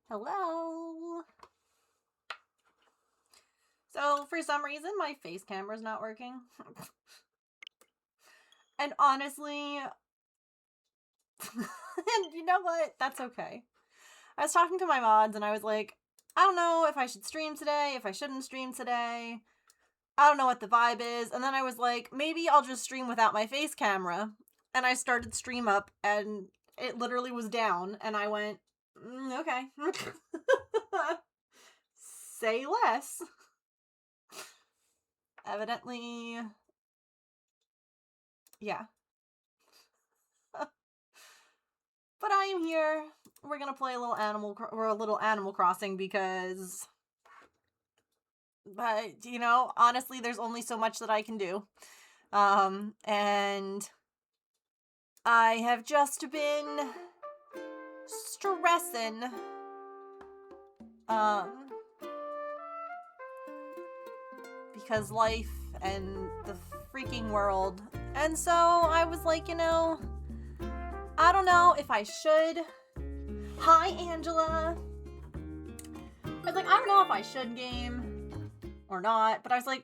Hello. So, for some reason, my face camera's not working. And honestly, and you know what? That's okay. I was talking to my mods and I was like, I don't know if I should stream today, if I shouldn't stream today. I don't know what the vibe is. And then I was like, maybe I'll just stream without my face camera. And I started stream up and it literally was down. And I went, okay. Say less. Evidently, yeah. But I am here. We're gonna play a little Animal Crossing because, but you know, honestly, there's only so much that I can do, and I have just been stressing, because life and the freaking world, and so I was like, you know, I don't know if I should. Hi, Angela. I was like, I don't know if I should game or not, but I was like,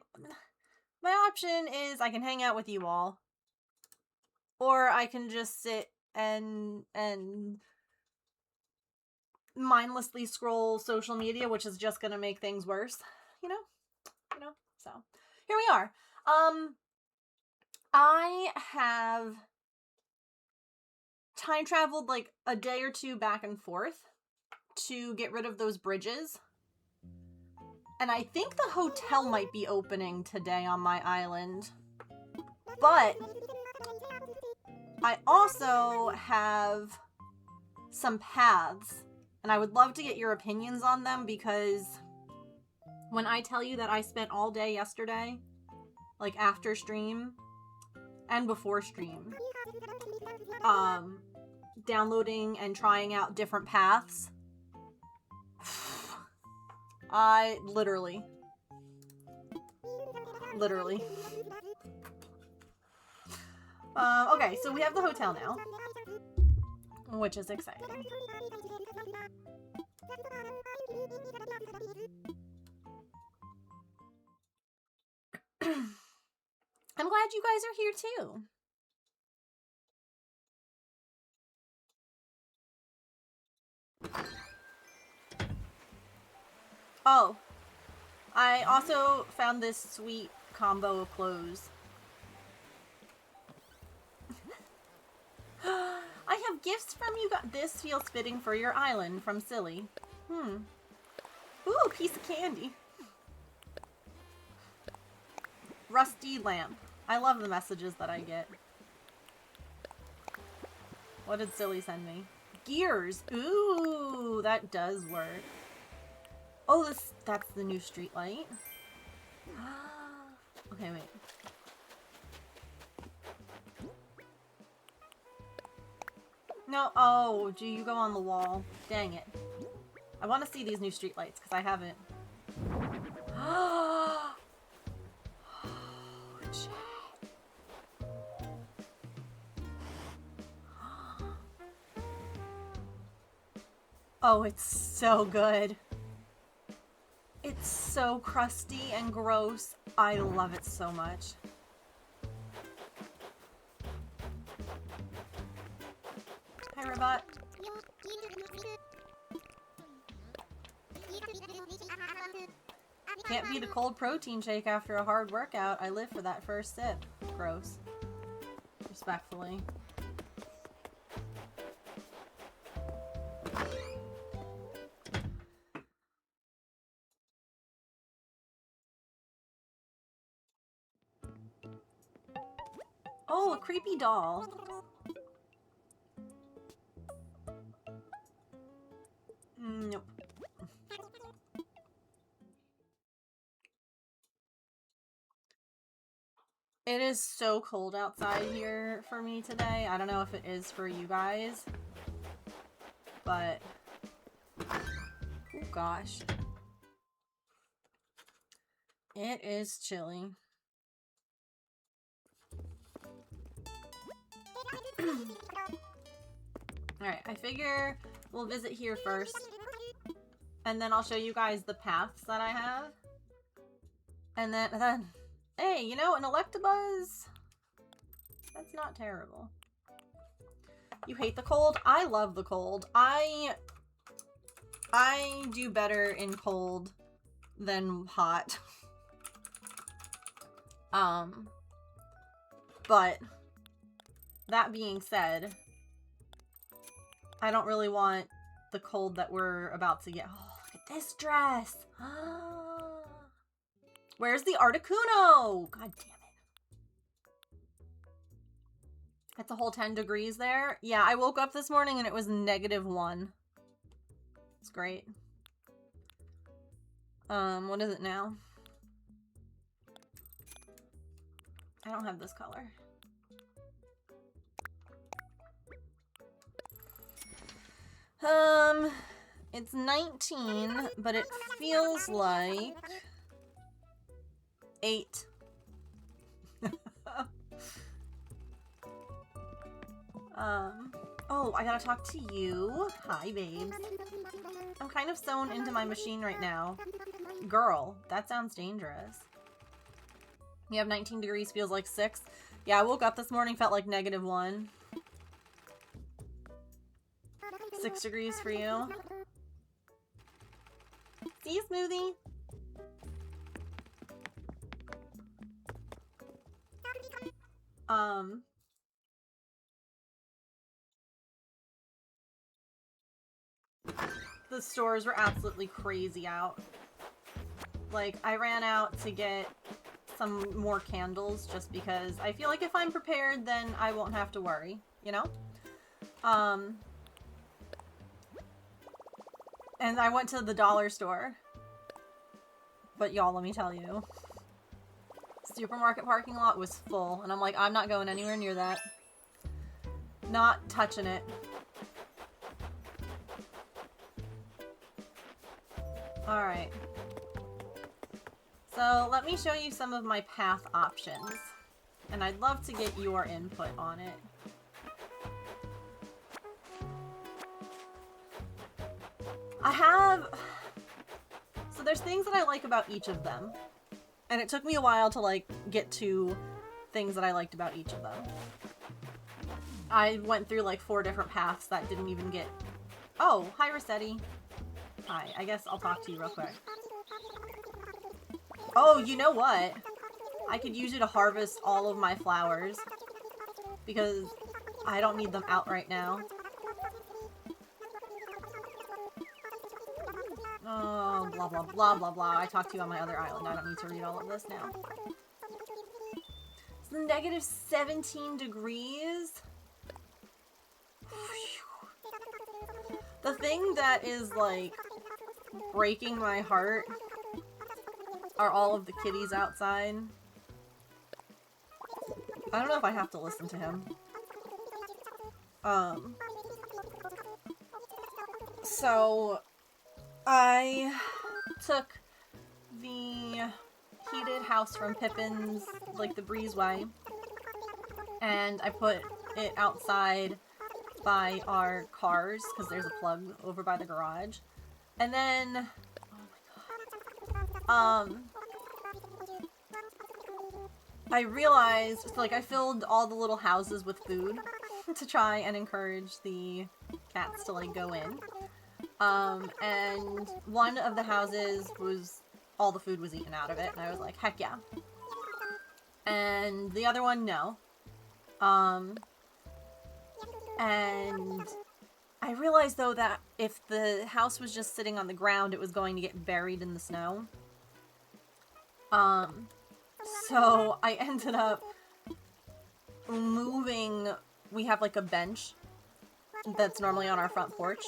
my option is I can hang out with you all, or I can just sit and mindlessly scroll social media, which is just gonna make things worse, you know? So here we are. I have time traveled like a day or two back and forth to get rid of those bridges. And I think the hotel might be opening today on my island. But I also have some paths, and I would love to get your opinions on them, because when I tell you that I spent all day yesterday, like after stream and before stream, downloading and trying out different paths, I literally. Okay, so we have the hotel now, which is exciting. I'm glad you guys are here too. Oh, I also found this sweet combo of clothes. I have gifts from you guys. This feels fitting for your island, from Silly. Ooh, a piece of candy. Rusty lamp. I love the messages that I get. What did Silly send me? Gears. Ooh, that does work. Oh, that's the new street light. Okay, wait. No, oh, gee, you go on the wall. Dang it. I want to see these new street lights, because I haven't. Oh, it's so good. It's so crusty and gross. I love it so much. Hi, Robot. Can't beat a cold protein shake after a hard workout. I live for that first sip. Gross. Respectfully. Oh, a creepy doll. Nope. It is so cold outside here for me today. I don't know if it is for you guys, but oh gosh. It is chilly. Alright, I figure we'll visit here first. And then I'll show you guys the paths that I have. And then hey, you know, an Electabuzz, that's not terrible. You hate the cold? I love the cold. I do better in cold than hot. But that being said, I don't really want the cold that we're about to get. Oh, look at this dress. Where's the Articuno? God damn it. It's a whole 10 degrees there. Yeah, I woke up this morning and it was -1. It's great. What is it now? I don't have this color. It's 19, but it feels like 8. Oh, I gotta talk to you. Hi, babes. I'm kind of sewn into my machine right now. Girl, that sounds dangerous. You have 19 degrees, feels like 6. Yeah, I woke up this morning, felt like -1. 6 degrees for you. See you, Smoothie. The stores were absolutely crazy out. Like, I ran out to get some more candles just because I feel like if I'm prepared, then I won't have to worry, you know? And I went to the dollar store. But y'all, let me tell you. Supermarket parking lot was full, and I'm like, I'm not going anywhere near that. Not touching it. Alright. So, let me show you some of my path options. And I'd love to get your input on it. I have... So there's things that I like about each of them. And it took me a while to, like, get to things that I liked about each of them. I went through, like, 4 different paths that didn't even get... Oh, hi, Rossetti. Hi, I guess I'll talk to you real quick. Oh, you know what? I could use you to harvest all of my flowers. Because I don't need them out right now. Oh, blah, blah, blah, blah, blah. I talked to you on my other island. I don't need to read all of this now. It's -17 degrees. The thing that is, like, breaking my heart are all of the kitties outside. I don't know if I have to listen to him. So... I took the heated house from Pippin's, like the breezeway, and I put it outside by our cars, because there's a plug over by the garage. And then, oh my god, I realized, so like I filled all the little houses with food to try and encourage the cats to like go in. And one of the houses was, all the food was eaten out of it, and I was like, heck yeah. And the other one, no. And I realized, though, that if the house was just sitting on the ground, it was going to get buried in the snow. So I ended up moving, we have like a bench that's normally on our front porch.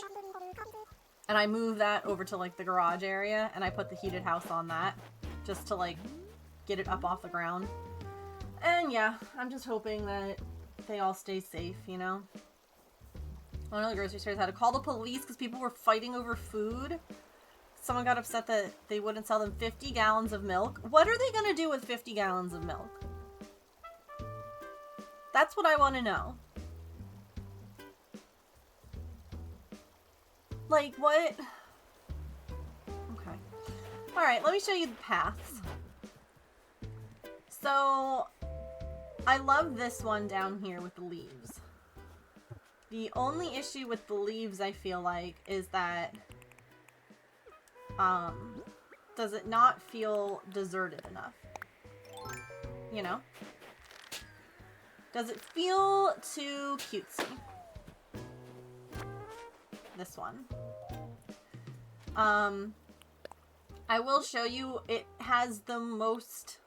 And I moved that over to, like, the garage area, and I put the heated house on that, just to, like, get it up off the ground. And, yeah, I'm just hoping that they all stay safe, you know? One of the grocery stores had to call the police because people were fighting over food. Someone got upset that they wouldn't sell them 50 gallons of milk. What are they gonna do with 50 gallons of milk? That's what I want to know. Like, what? Okay. Alright, let me show you the paths. So, I love this one down here with the leaves. The only issue with the leaves, I feel like, is that, does it not feel deserted enough? You know? Does it feel too cutesy? This one. I will show you, it has the most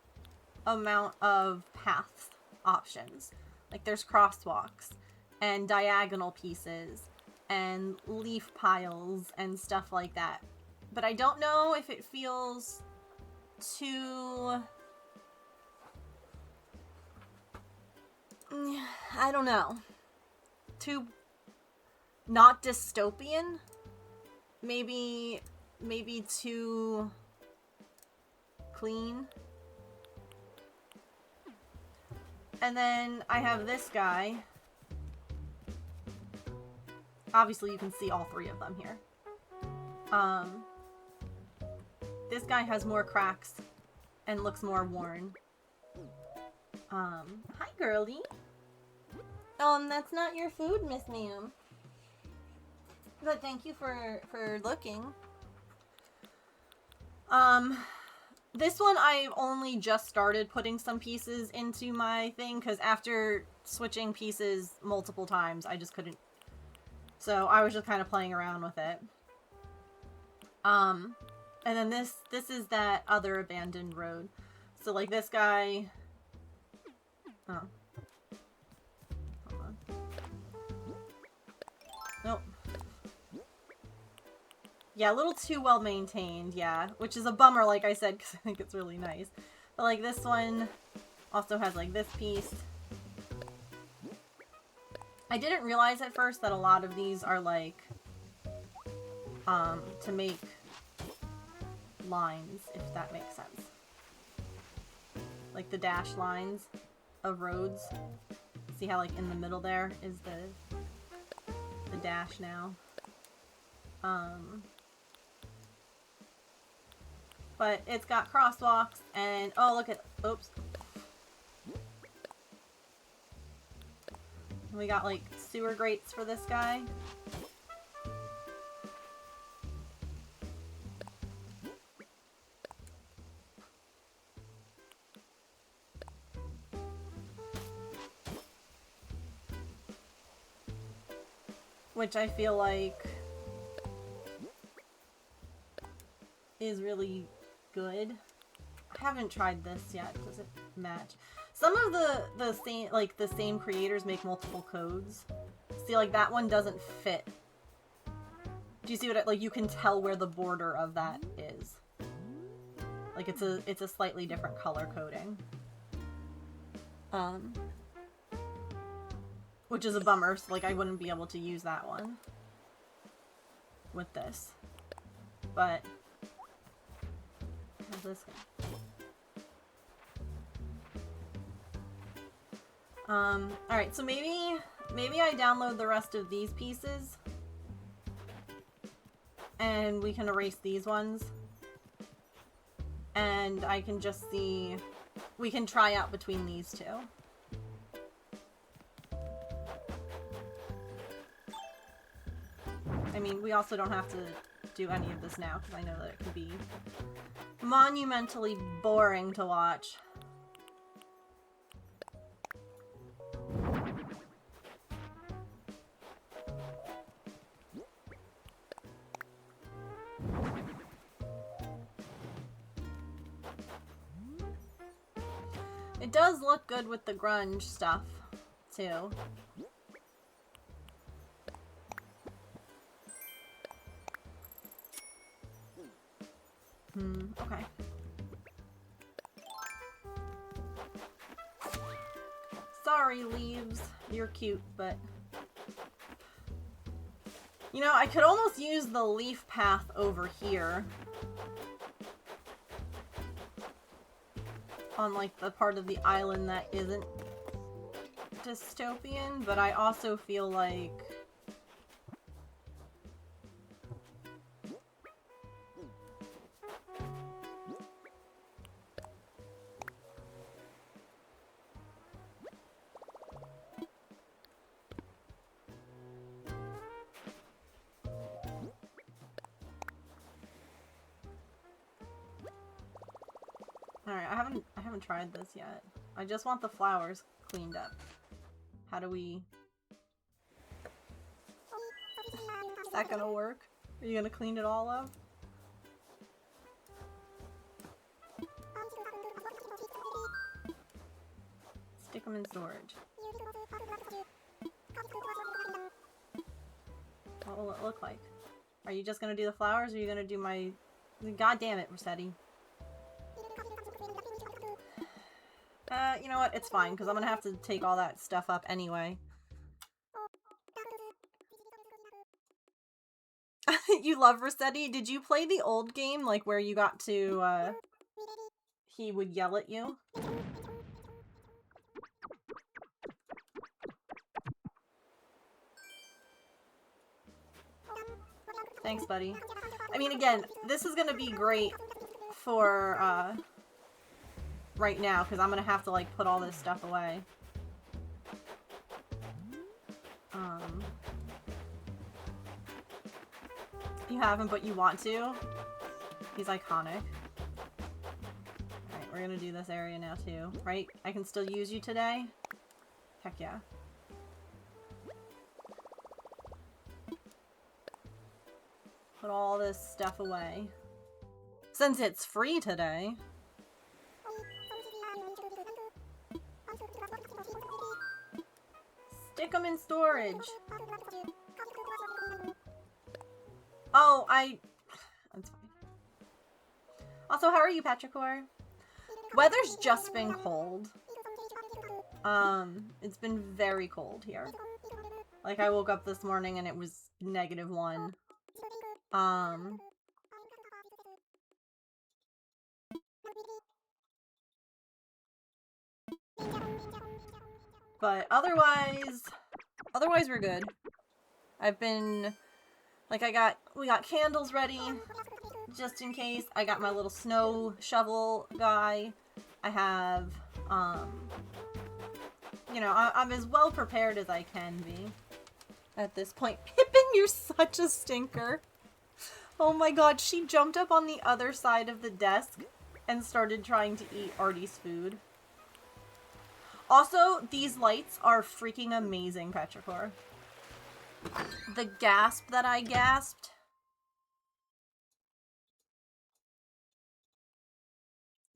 amount of paths options. Like, there's crosswalks, and diagonal pieces, and leaf piles, and stuff like that. But I don't know if it feels too... I don't know. Too... not dystopian? Maybe too clean. And then I have this guy. Obviously you can see all three of them here. This guy has more cracks and looks more worn. Hi girlie. That's not your food, Miss Ma'am. But thank you for looking. This one I've only just started putting some pieces into my thing, because after switching pieces multiple times, I just couldn't. So I was just kind of playing around with it. And then this is that other abandoned road. So like this guy. Oh. Hold on. Nope. Yeah, a little too well maintained, yeah. Which is a bummer, like I said, because I think it's really nice. But like this one also has like this piece. I didn't realize at first that a lot of these are like, to make lines, if that makes sense. Like the dash lines of roads. See how like in the middle there is the dash now. But it's got crosswalks and, oh look at, oops. We got like sewer grates for this guy. Which I feel like is really good. I haven't tried this yet. Does it match? Some of the same creators make multiple codes. See, like that one doesn't fit. Do you see what it, like you can tell where the border of that is? Like it's a slightly different color coding. Which is a bummer, so like I wouldn't be able to use that one with this. But how's this one? Alright, so maybe I download the rest of these pieces and we can erase these ones and I can just see, we can try out between these two. I mean, we also don't have to do any of this now because I know that it could be monumentally boring to watch. It does look good with the grunge stuff, too. Okay. Sorry, leaves. You're cute, but... You know, I could almost use the leaf path over here. On, like, the part of the island that isn't dystopian, but I also feel like... Alright, I haven't tried this yet. I just want the flowers cleaned up. How do we... Is that gonna work? Are you gonna clean it all up? Stick them in storage. What will it look like? Are you just gonna do the flowers, or are you gonna do my... God damn it, Rossetti. You know what? It's fine, because I'm gonna have to take all that stuff up anyway. You love Rossetti? Did you play the old game, like, where you got to, he would yell at you? Thanks, buddy. I mean, again, this is gonna be great for, right now, because I'm gonna have to, like, put all this stuff away. You haven't, but you want to? He's iconic. Alright, we're gonna do this area now, too. Right? I can still use you today? Heck yeah. Put all this stuff away. Since it's free today. Stick them in storage. Oh, that's fine. Also, how are you, Patricore? Weather's just been cold. It's been very cold here. Like, I woke up this morning and it was -1. But otherwise we're good. I've been, like, we got candles ready, just in case. I got my little snow shovel guy. I have, you know, I'm as well prepared as I can be at this point. Pippin, you're such a stinker. Oh my god, she jumped up on the other side of the desk and started trying to eat Artie's food. Also, these lights are freaking amazing, Petrichor. The gasp that I gasped.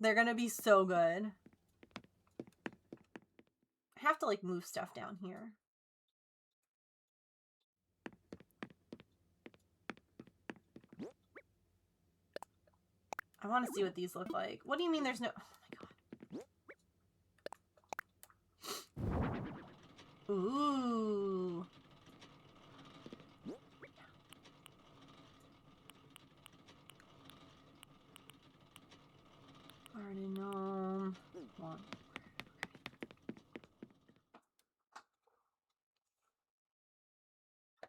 They're gonna be so good. I have to, like, move stuff down here. I want to see what these look like. What do you mean there's no... Oh my god. Ooh. Already know. One.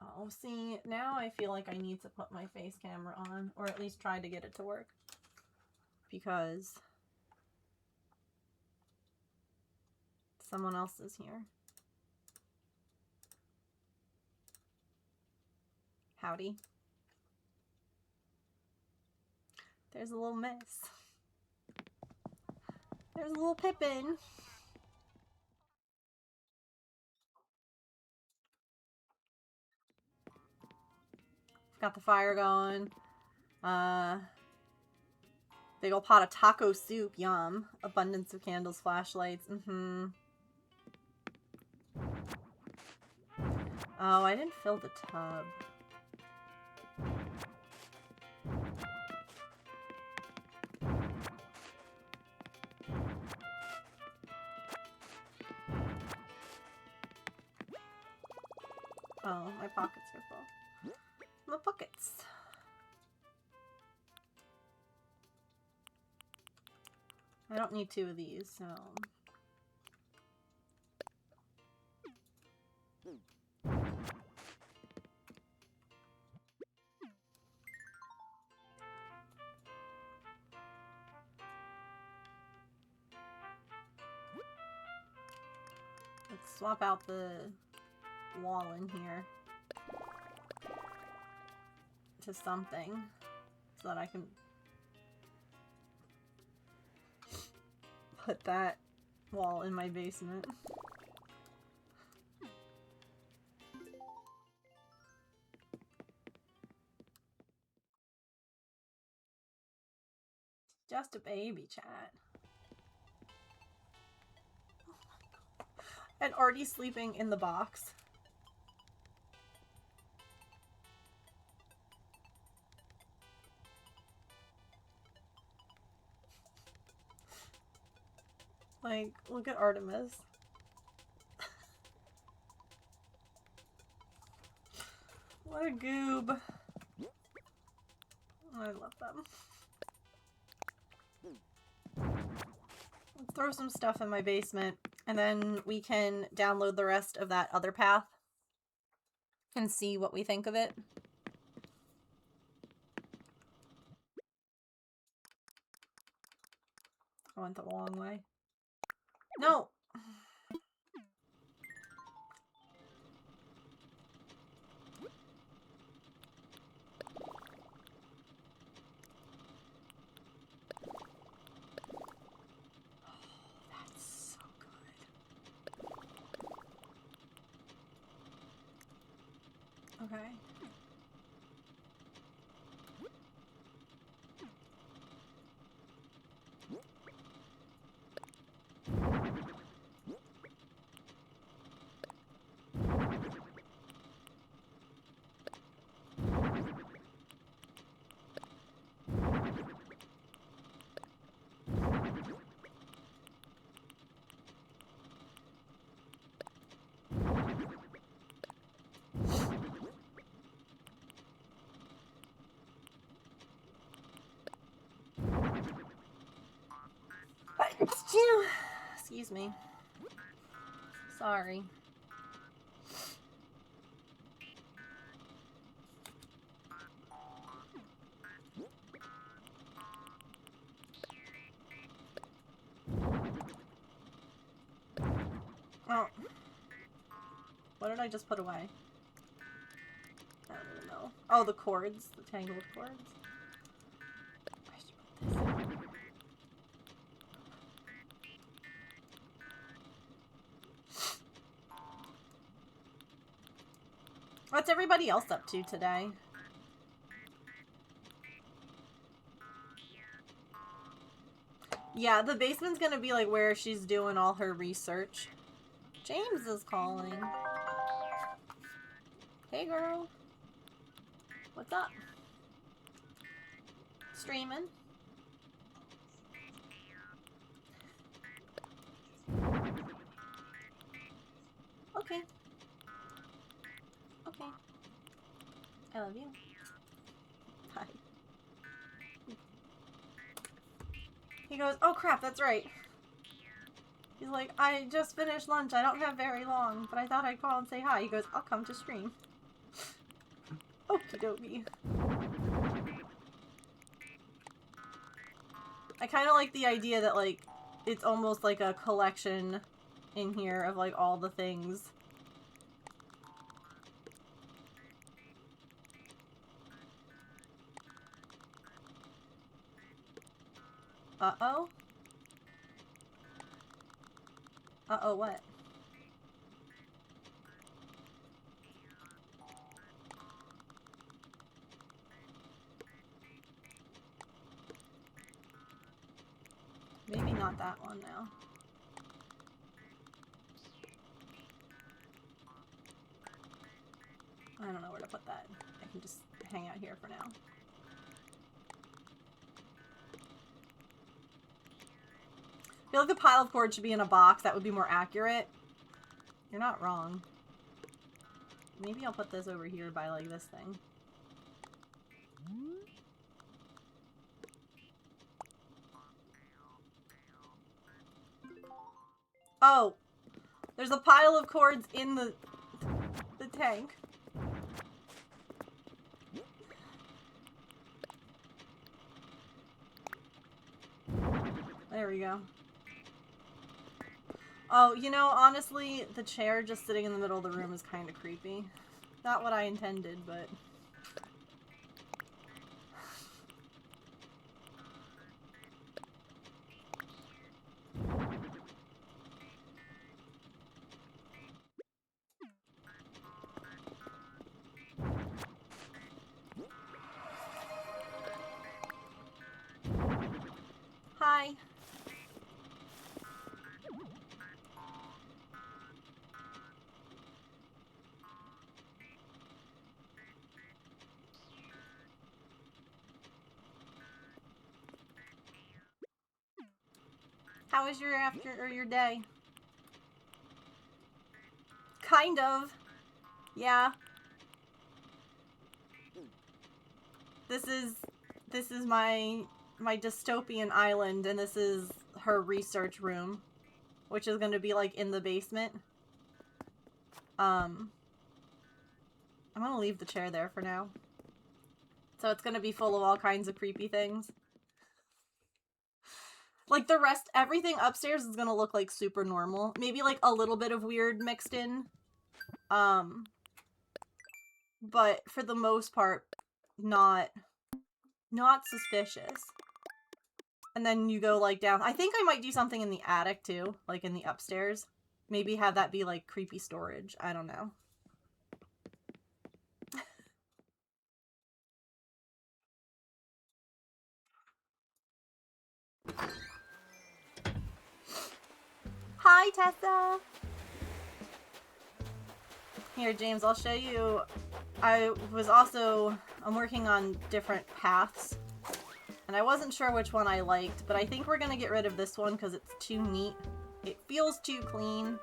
Oh, see, now I feel like I need to put my face camera on, or at least try to get it to work. Because someone else is here. Howdy. There's a little mess. There's a little Pippin. Got the fire going. Big ol' pot of taco soup. Yum. Abundance of candles, flashlights. Mm-hmm. Oh, I didn't fill the tub. Oh, my pockets are full. My pockets. I don't need 2 of these, so... Let's swap out the wall in here to something so that I can... put that wall in my basement. Just a baby, chat. And already sleeping in the box. Like, look at Artemis. What a goob. I love them. Let's throw some stuff in my basement, and then we can download the rest of that other path and see what we think of it. I went the wrong way. No! Okay. Excuse me. Sorry. Oh. What did I just put away? I don't even know. Oh, the cords. The tangled cords. I should put this in. What's everybody else up to today? Yeah, the basement's gonna be like where she's doing all her research. James is calling. Hey girl. What's up? Streaming. Okay. Okay. I love you. Bye. He goes, oh crap, that's right. He's like, I just finished lunch. I don't have very long, but I thought I'd call and say hi. He goes, I'll come to stream. Okie dokie. I kind of like the idea that, like, it's almost like a collection in here of, like, all the things. Uh-oh? Uh-oh, what? Maybe not that one now. I don't know where to put that. I can just hang out here for now. I feel like the pile of cords should be in a box. That would be more accurate. You're not wrong. Maybe I'll put this over here by, like, this thing. Oh! There's a pile of cords in the tank. There we go. Oh, you know, honestly, the chair just sitting in the middle of the room is kind of creepy. Not what I intended, but... Hi. How was your your day? Kind of. Yeah. This is my dystopian island, and this is her research room, which is going to be like in the basement. I'm going to leave the chair there for now. So it's going to be full of all kinds of creepy things. Like the rest, everything upstairs is going to look like super normal. Maybe like a little bit of weird mixed in. But for the most part, not suspicious. And then you go like down. I think I might do something in the attic too, like in the upstairs. Maybe have that be like creepy storage. I don't know. Hi, Tessa! Here, James, I'll show you. I'm working on different paths. And I wasn't sure which one I liked, but I think we're gonna get rid of this one because it's too neat. It feels too clean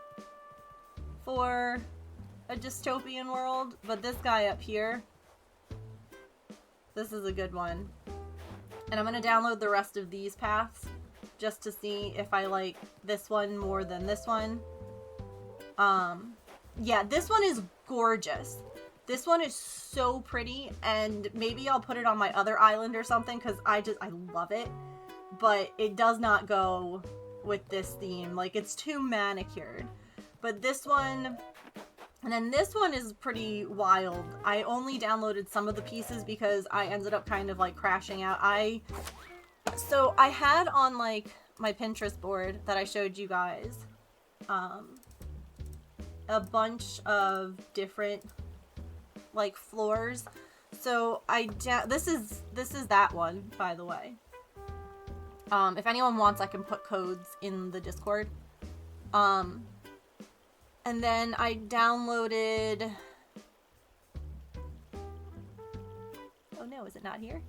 for a dystopian world, but this guy up here, this is a good one. And I'm gonna download the rest of these paths just to see if I like this one more than this one. Yeah, this one is gorgeous. This one is so pretty, and maybe I'll put it on my other island or something because I love it. But it does not go with this theme. Like, it's too manicured. But this one, and then this one is pretty wild. I only downloaded some of the pieces because I ended up kind of like crashing out. So I had on like my Pinterest board that I showed you guys, a bunch of different like floors. So this is that one, by the way. If anyone wants, I can put codes in the Discord. And then I downloaded... Oh no, is it not here?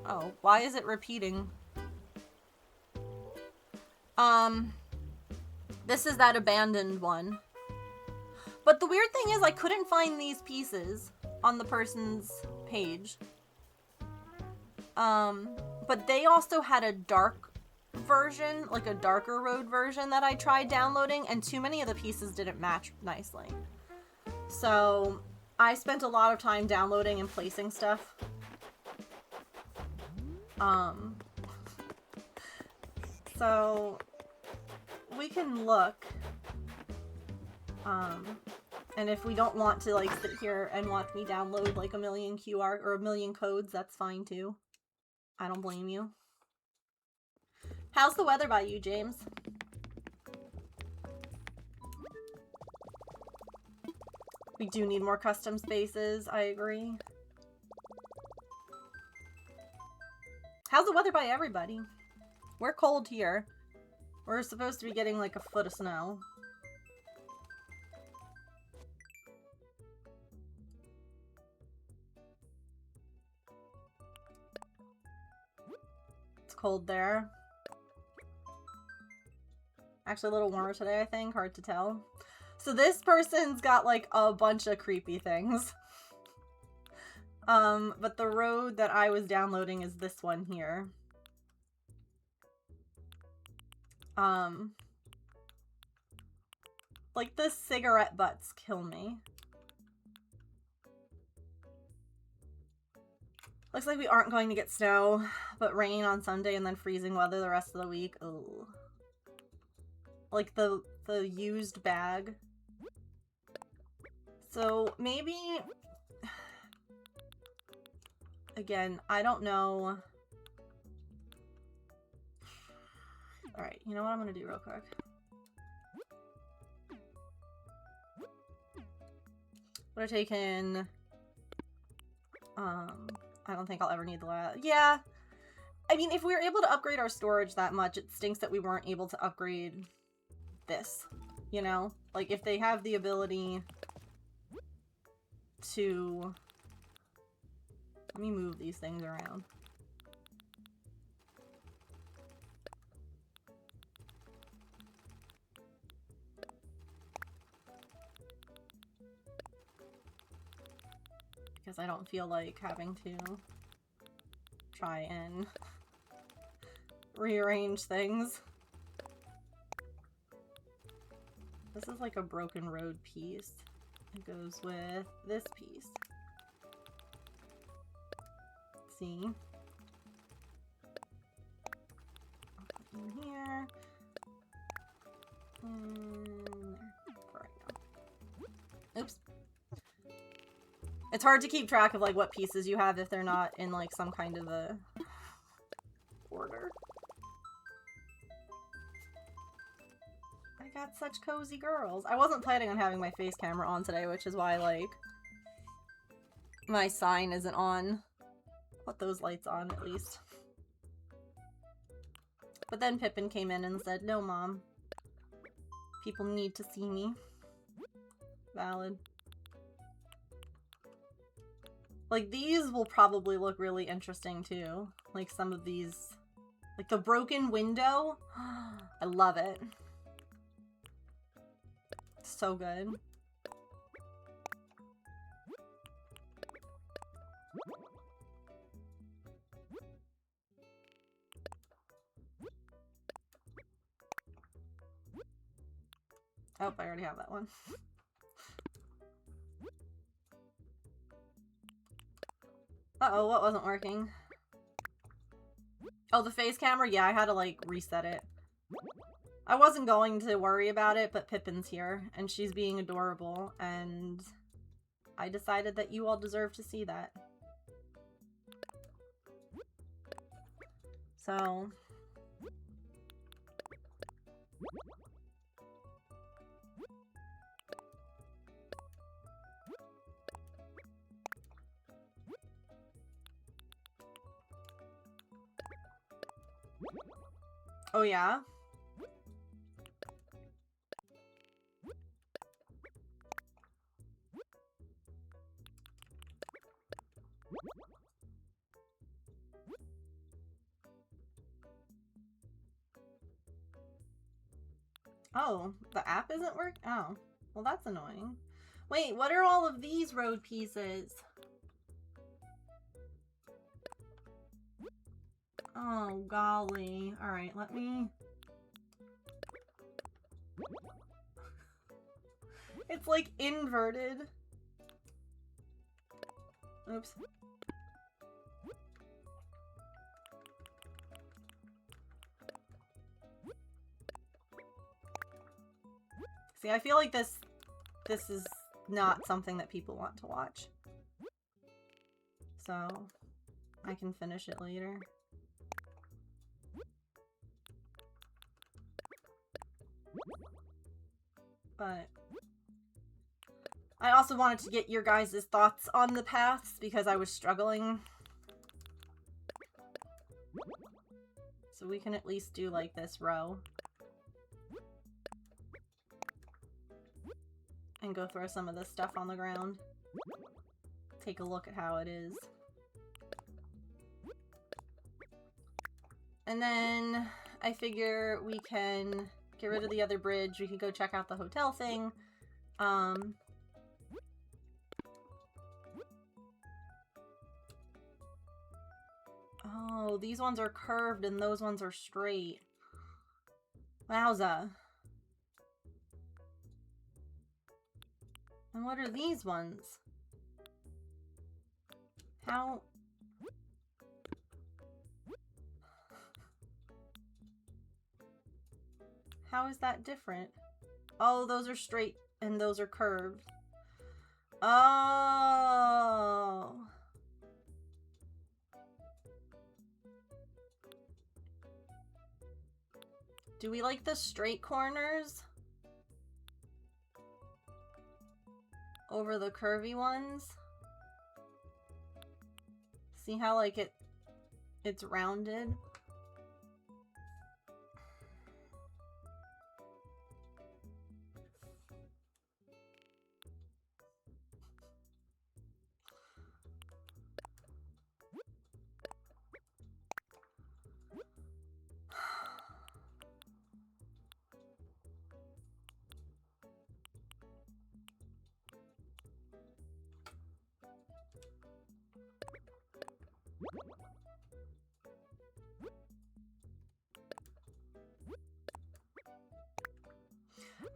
Oh, why is it repeating? This is that abandoned one. But the weird thing is I couldn't find these pieces on the person's page. But they also had a dark version, like a darker road version that I tried downloading, and too many of the pieces didn't match nicely. So I spent a lot of time downloading and placing stuff. So we can look. And if we don't want to like sit here and watch me download like a million QR or a million codes, that's fine too. I don't blame you. How's the weather by you, James? We do need more custom spaces, I agree. How's the weather by everybody? We're cold here. We're supposed to be getting like a foot of snow. It's cold there. Actually a little warmer today, I think. Hard to tell. So this person's got like a bunch of creepy things. But the road that I was downloading is this one here. Like the cigarette butts kill me. Looks like we aren't going to get snow, but rain on Sunday and then freezing weather the rest of the week. Ugh. Like the used bag. So maybe... Again, I don't know. Alright, you know what I'm gonna do real quick? Would have taken I don't think I'll ever need the lab. Yeah. I mean, if we were able to upgrade our storage that much, it stinks that we weren't able to upgrade this. You know? Like, if they have the ability to... Let me move these things around. Because I don't feel like having to try and rearrange things. This is like a broken road piece. It goes with this piece. See? In here. And for right now. Oops. It's hard to keep track of like what pieces you have if they're not in like some kind of a order. I got such cozy girls. I wasn't planning on having my face camera on today, which is why like my sign isn't on. Put those lights on at least. But then Pippin came in and said, "No, Mom. People need to see me." Valid. Like, these will probably look really interesting, too. Like, some of these... Like, the broken window. I love it. So good. Oh, I already have that one. Uh-oh, what wasn't working? Oh, the face camera? Yeah, I had to, like, reset it. I wasn't going to worry about it, but Pippin's here, and she's being adorable, and I decided that you all deserve to see that. So... Oh, yeah? Oh, the app isn't working? Oh, well that's annoying. Wait, what are all of these road pieces? Oh, golly. Alright, let me... It's like inverted. Oops. See, I feel like this is not something that people want to watch. So, I can finish it later. But I also wanted to get your guys' thoughts on the paths because I was struggling. So we can at least do like this row. And go throw some of this stuff on the ground. Take a look at how it is. And then I figure we can get rid of the other bridge. We can go check out the hotel thing. Oh, these ones are curved and those ones are straight. Wowza. And what are these ones? How... How is that different? Oh, those are straight and those are curved. Oh. Do we like the straight corners over the curvy ones? See how, like, it's rounded?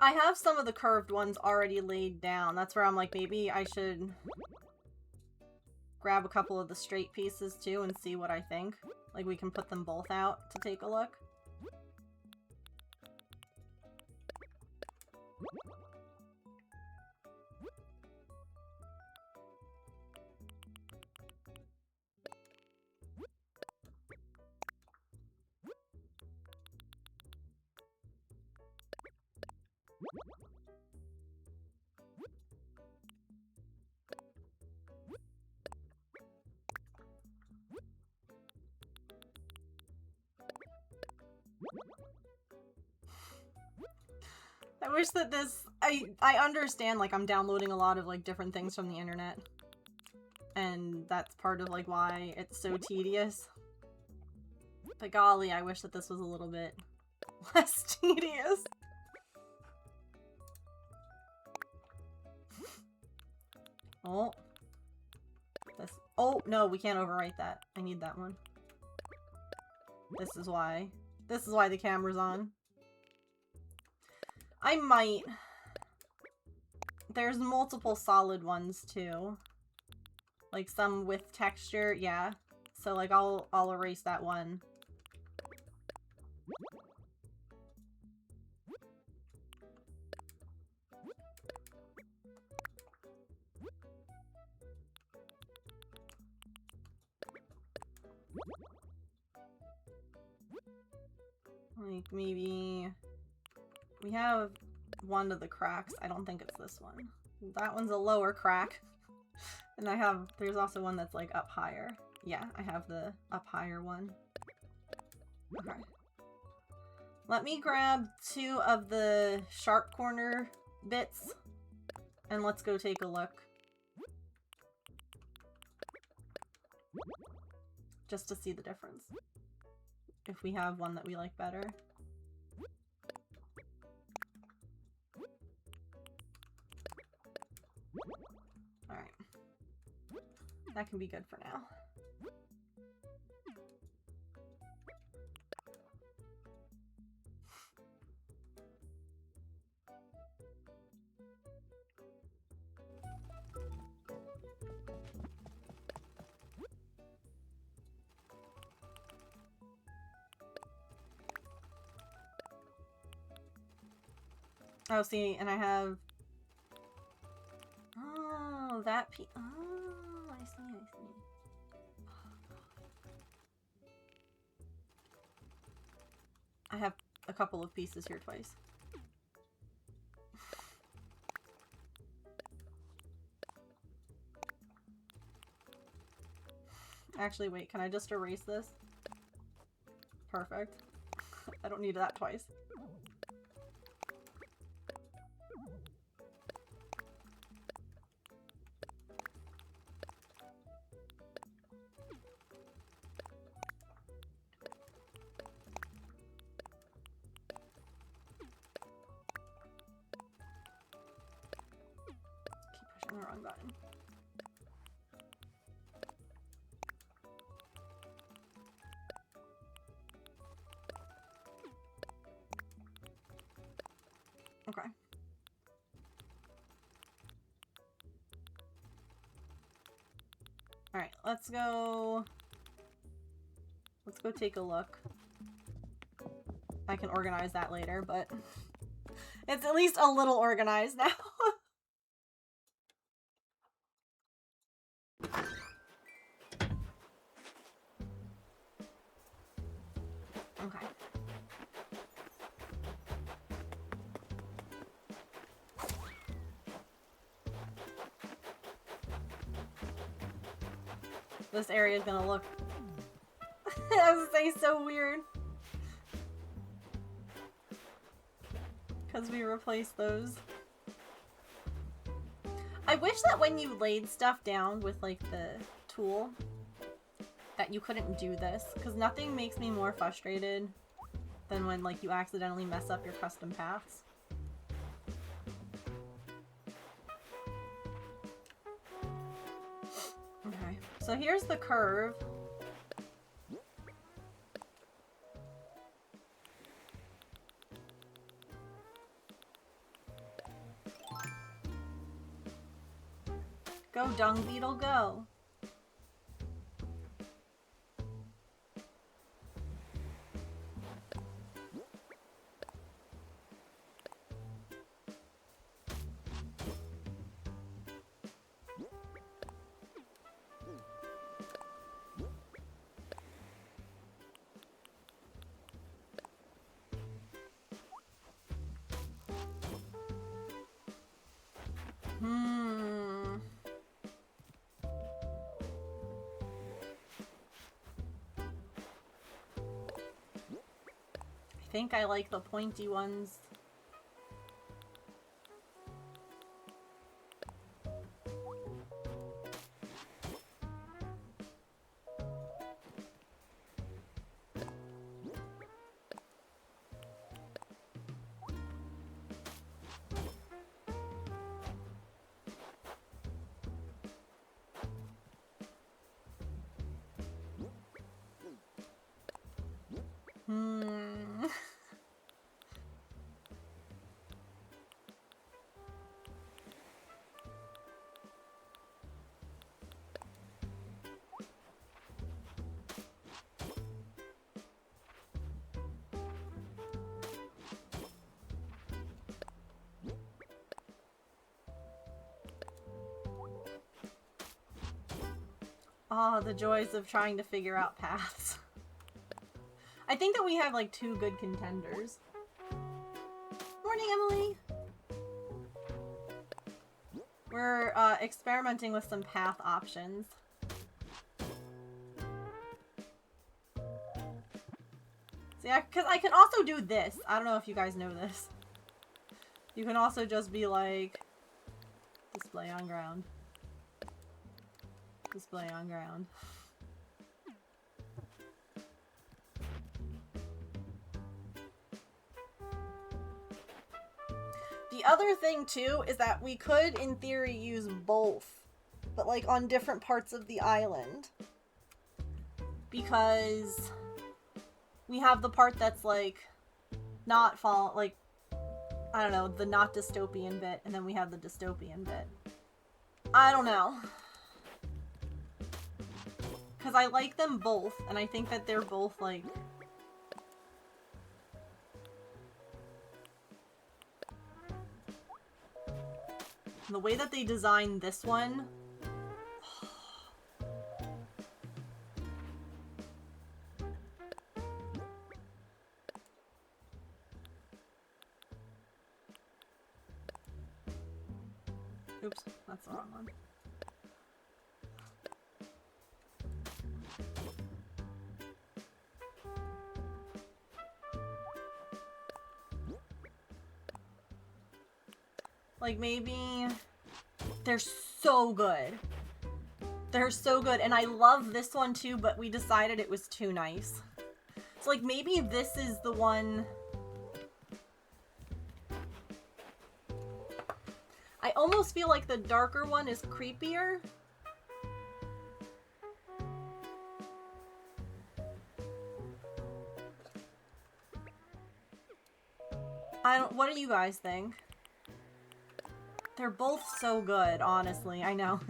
I have some of the curved ones already laid down. That's where I'm like, maybe I should grab a couple of the straight pieces too and see what I think. Like, we can put them both out to take a look. I wish that this... I understand, like, I'm downloading a lot of, like, different things from the internet. And that's part of, like, why it's so tedious. But golly, I wish that this was a little bit less tedious. Oh. This... Oh, no, we can't overwrite that. I need that one. This is why. This is why the camera's on. I might. There's multiple solid ones too. Like some with texture, yeah. So like I'll erase that one. Like maybe we have one of the cracks. I don't think it's this one. That one's a lower crack. And there's also one that's like up higher. Yeah, I have the up higher one. Okay. Let me grab 2 of the sharp corner bits and let's go take a look. Just to see the difference. If we have one that we like better. Alright. That can be good for now. Oh, see, and I have... Oh, that piece... Oh, I see, I see. I have a couple of pieces here twice. Actually, wait, can I just erase this? Perfect. I don't need that twice. Keep pushing the wrong button. Okay. Alright, let's go take a look. I can organize that later, but it's at least a little organized now. Okay. This area is gonna look, I was gonna say, so weird. Because we replaced those. I wish that when you laid stuff down with, like, the tool, that you couldn't do this. Because nothing makes me more frustrated than when, like, you accidentally mess up your custom paths. Okay, so here's the curve. Go, dung beetle, go. I think I like the pointy ones. Oh, the joys of trying to figure out paths. I think that we have like 2 good contenders. Morning, Emily! We're experimenting with some path options. See, because I can also do this. I don't know if you guys know this. You can also just be like, display on ground. Display on ground. The other thing too is that we could in theory use both, but like on different parts of the island. Because we have the part that's like not like, I don't know, the not dystopian bit, and then we have the dystopian bit. I don't know. Because I like them both, and I think that they're both, like... The way that they designed this one... Oops, that's the wrong one. Like, maybe... They're so good. They're so good. And I love this one too, but we decided it was too nice. So, like, maybe this is the one... I almost feel like the darker one is creepier. What do you guys think? They're both so good, honestly. I know.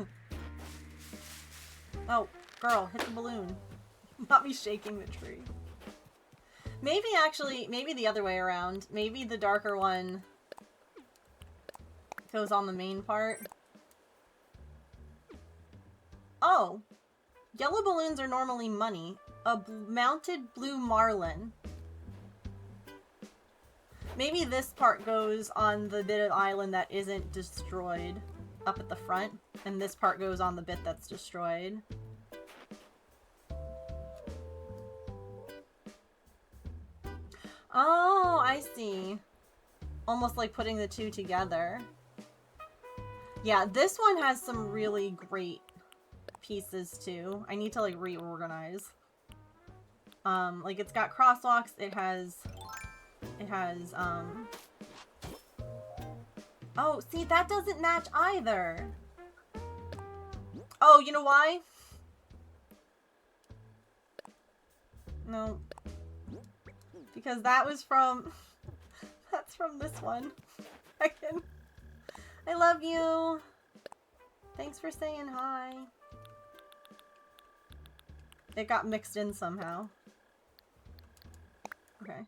Oh, girl, hit the balloon. Not me shaking the tree. Maybe actually, maybe the other way around. Maybe the darker one goes on the main part. Oh! Yellow balloons are normally money. A mounted blue marlin. Maybe this part goes on the bit of island that isn't destroyed up at the front, and this part goes on the bit that's destroyed. Oh, I see. Almost like putting the two together. Yeah, this one has some really great pieces too. I need to like reorganize. Like it's got crosswalks, it has oh, see, that doesn't match either. Oh, you know why? No. Because that was from that's from this one. I love you. Thanks for saying hi. It got mixed in somehow. Okay.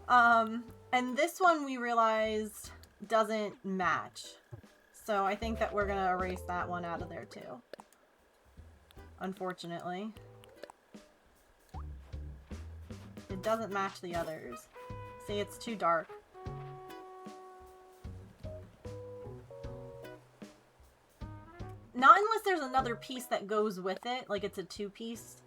And this one we realized doesn't match. So I think that we're gonna erase that one out of there too. Unfortunately. It doesn't match the others. See, it's too dark. Not unless there's another piece that goes with it, like it's a two-piece.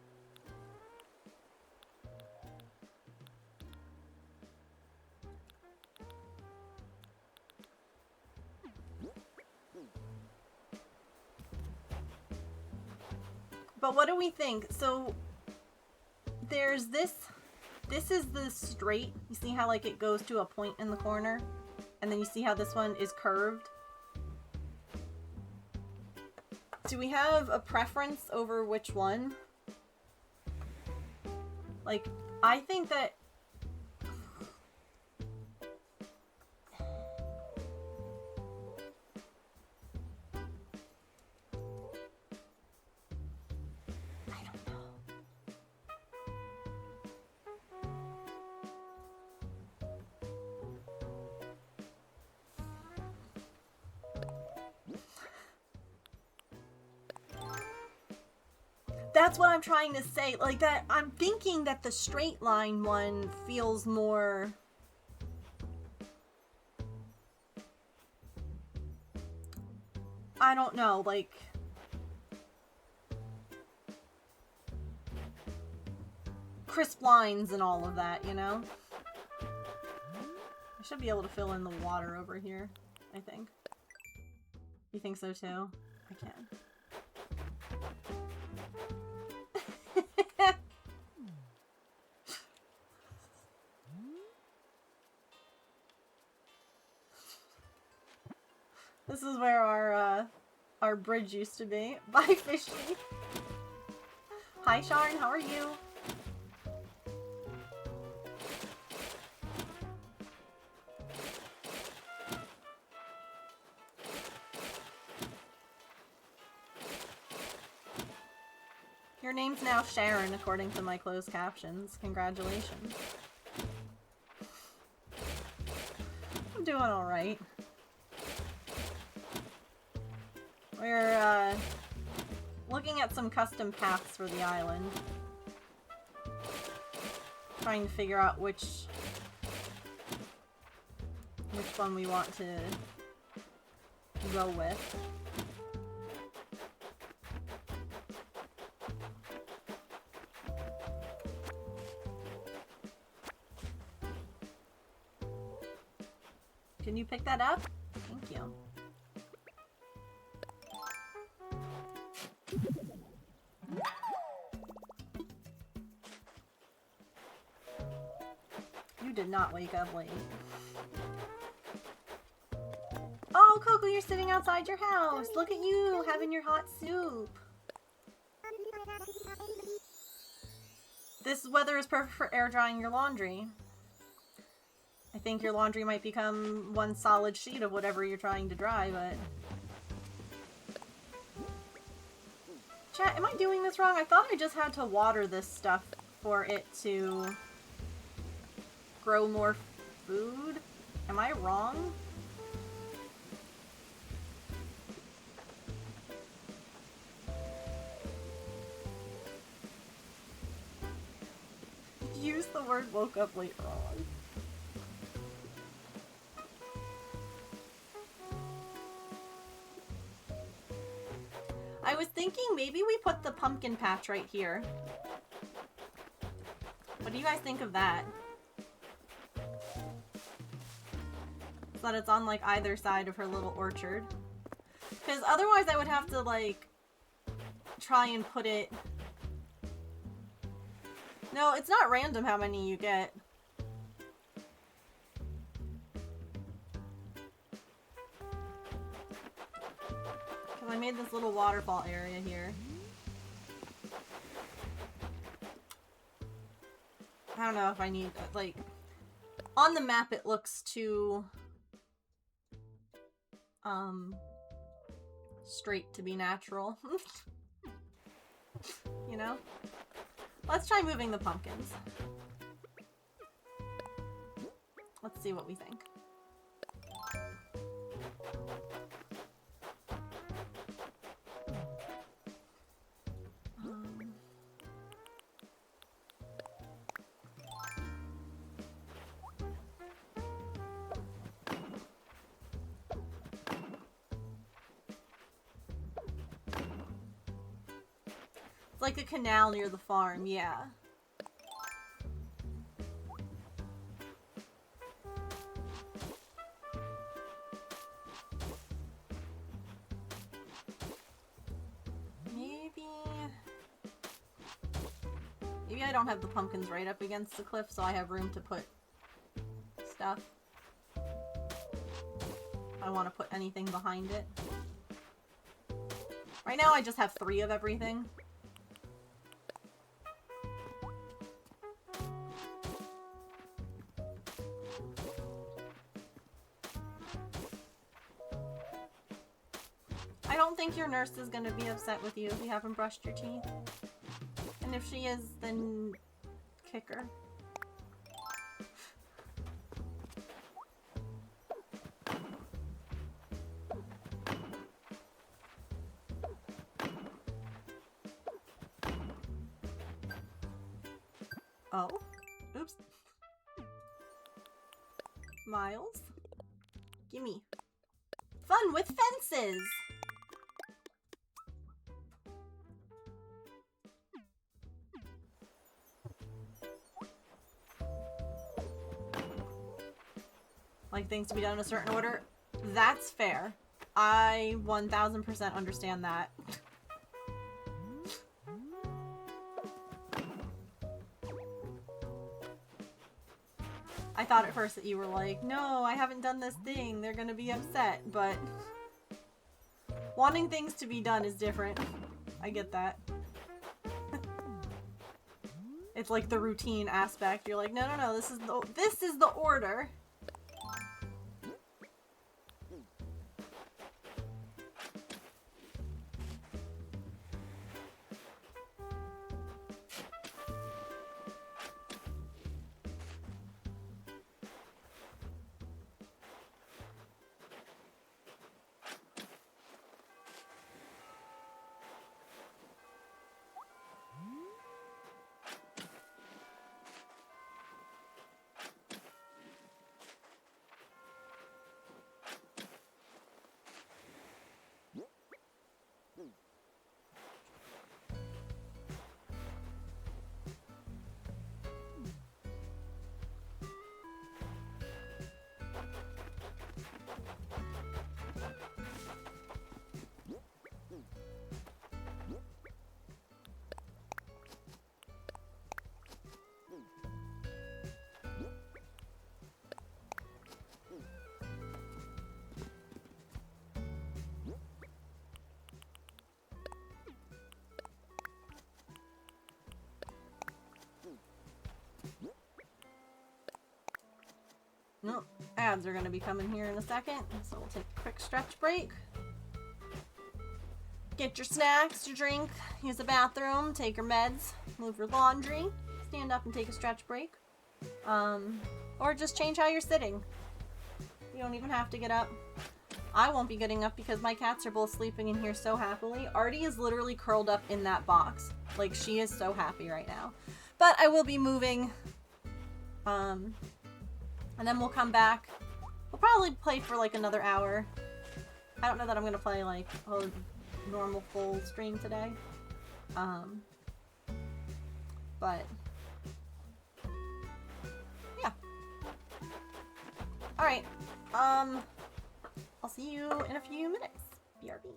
But what do we think? So there's this is the straight. You see how like it goes to a point in the corner? And then you see how this one is curved? Do we have a preference over which one? Like, I think that... I don't know. That's what I'm trying to say. Like that, I'm thinking that the straight line one feels more... I don't know, like... crisp lines and all of that, you know? I should be able to fill in the water over here, I think. You think so too? I can. This is where our bridge used to be. Bye, Fishy. Hi, Sharn. How are you? Your name's now Sharon, according to my closed captions. Congratulations. I'm doing alright. We're, looking at some custom paths for the island. Trying to figure out which one we want to go with. Can you pick that up? Thank you. You did not wake up late. Oh, Coco, you're sitting outside your house. Look at you, having your hot soup. This weather is perfect for air drying your laundry. I think your laundry might become one solid sheet of whatever you're trying to dry, but... Chat, am I doing this wrong? I thought I just had to water this stuff for it to grow more food. Am I wrong? Use the word woke up late wrong. I was thinking maybe we put the pumpkin patch right here. What What do you guys think of that? So that it's on like either side of her little orchard. Because otherwise I would have to like try and put it... No, it's not random how many you get. Because I made this little waterfall area here. I don't know if I need, like... On the map it looks too... straight to be natural. You know? Let's try moving the pumpkins. Let's see what we think. It's like a canal near the farm, yeah. Maybe I don't have the pumpkins right up against the cliff, so I have room to put stuff. I want to put anything behind it. Right now I just have 3 of everything. I don't think your nurse is going to be upset with you if you haven't brushed your teeth. And if she is, then kick her. Oh. Oops. Miles? Gimme. Fun with fences! Like things to be done in a certain order? That's fair. I 1000% understand that. I thought at first that you were like, no, I haven't done this thing, they're gonna be upset, but wanting things to be done is different. I get that. It's like the routine aspect. You're like, no, no, no, this is the order. Nope, ads are gonna be coming here in a second, so we'll take a quick stretch break. Get your snacks, your drink, use the bathroom, take your meds, move your laundry, stand up and take a stretch break. Or just change how you're sitting. You don't even have to get up. I won't be getting up because my cats are both sleeping in here so happily. Artie is literally curled up in that box. Like, she is so happy right now. But I will be moving, and then we'll come back. We'll probably play for like another hour. I don't know that I'm gonna play like a normal full stream today. But Alright. I'll see you in a few minutes. BRB.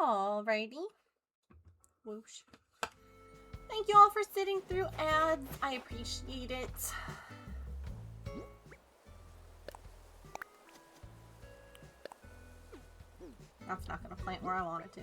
Alrighty. Whoosh. Thank you all for sitting through ads. I appreciate it. That's not gonna plant where I want it to.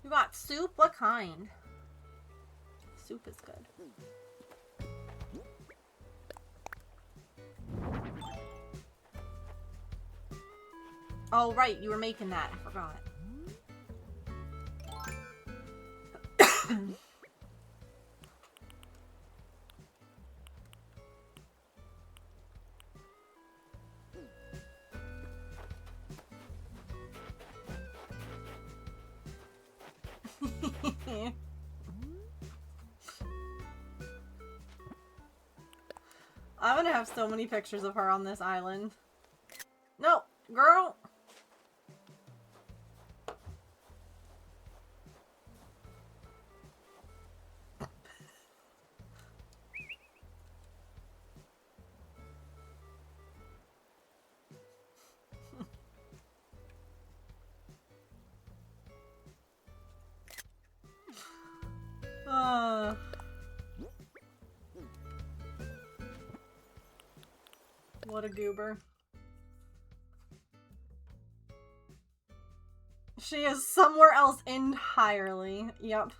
You got soup? What kind? Soup is good. Oh, right, you were making that. I forgot. I'm gonna have so many pictures of her on this island. No, girl! What a goober. She is somewhere else entirely. Yep.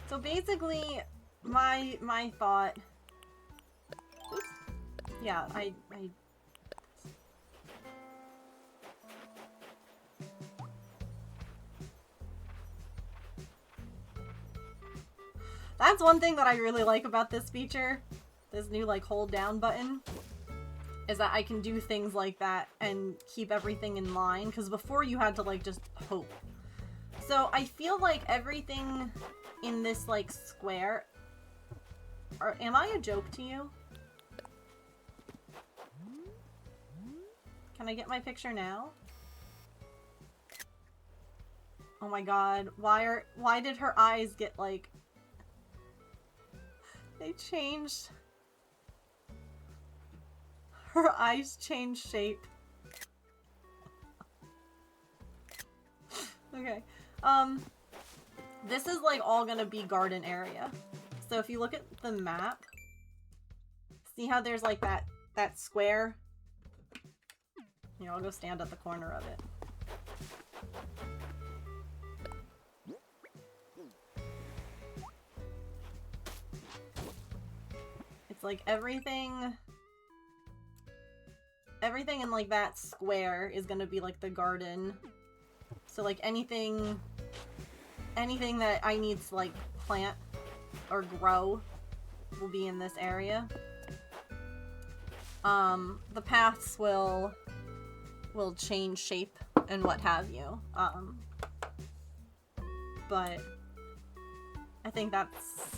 So basically, my thought... Oops. Yeah, I... That's one thing that I really like about this feature. This new, like, hold down button. Is that I can do things like that and keep everything in line. Because before you had to, like, just hope. So I feel like everything in this, like, square... am I a joke to you? Can I get my picture now? Oh my god. Why did her eyes get, like... They changed. Her eyes changed shape. Okay. This is like all gonna be garden area. So if you look at the map, see how there's like that square? Here, I'll go stand at the corner of it. It's like everything in like that square is gonna be like the garden. So like anything that I need to like plant or grow will be in this area. The paths will change shape and what have you. But I think that's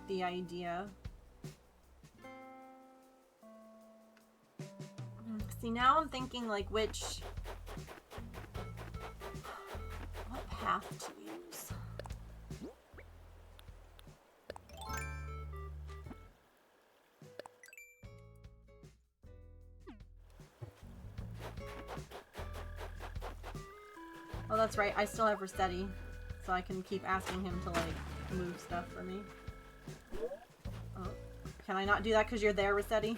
the idea. See, now I'm thinking, like, what path to use? Oh, that's right, I still have Rossetti, so I can keep asking him to, like, move stuff for me. Oh, can I not do that because you're there, Rossetti?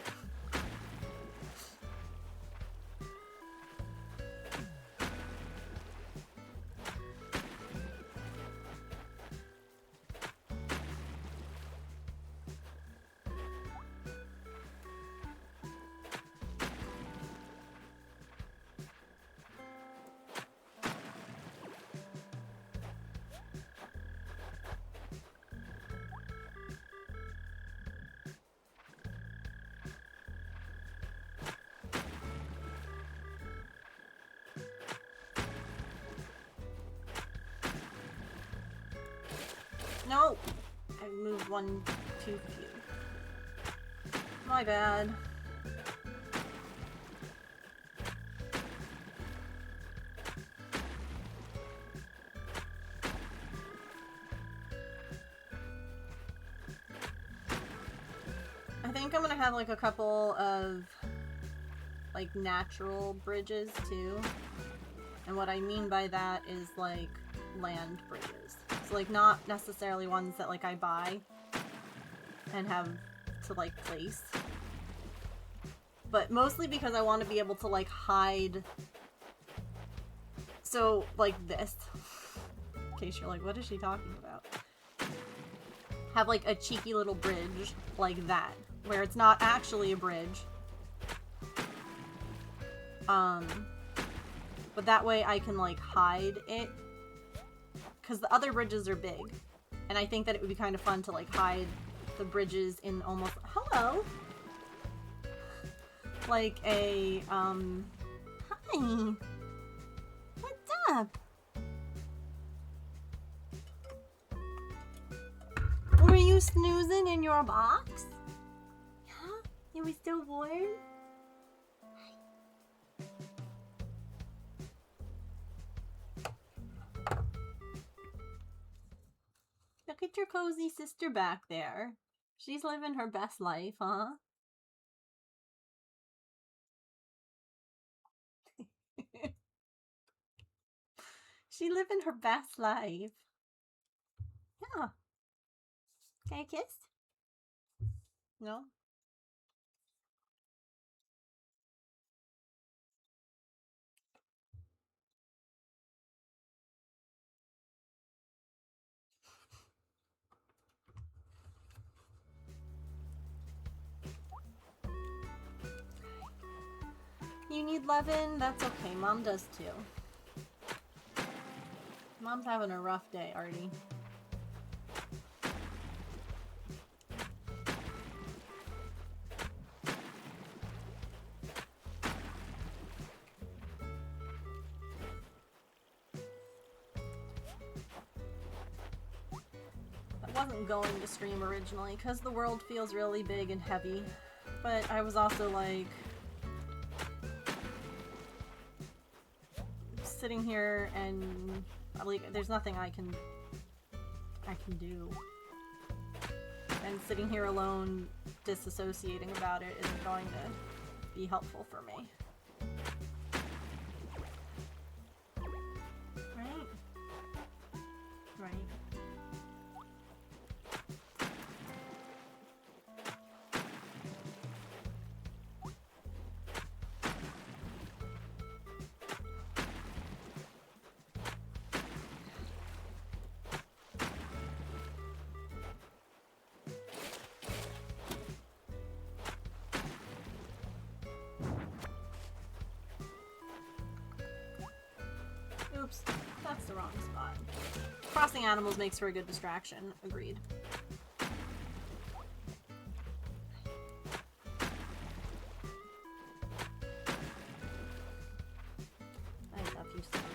No! I moved one too few. My bad. I think I'm gonna have like a couple of like natural bridges too. And what I mean by that is like land bridges. So like not necessarily ones that like I buy and have to like place, but mostly because I want to be able to, like, hide. So, like this. In case you're like, what is she talking about? Have, like, a cheeky little bridge like that, where it's not actually a bridge. But that way I can, like, hide it. Because the other bridges are big. And I think that it would be kind of fun to, like, hide the bridges in almost... Hello! Like a, Hi! What's up? Were you snoozing in your box? Yeah? You were still warm? Look at your cozy sister back there. She's living her best life, huh? She living her best life. Yeah. Can I kiss? No? You need lovin'? That's okay. Mom does too. Mom's having a rough day, Artie. I wasn't going to stream originally because the world feels really big and heavy, but I was also like sitting here and like there's nothing I can do, and sitting here alone disassociating about it isn't going to be helpful for me. Right? Right. Oops, that's the wrong spot. Crossing animals makes for a good distraction. Agreed. I love you so much.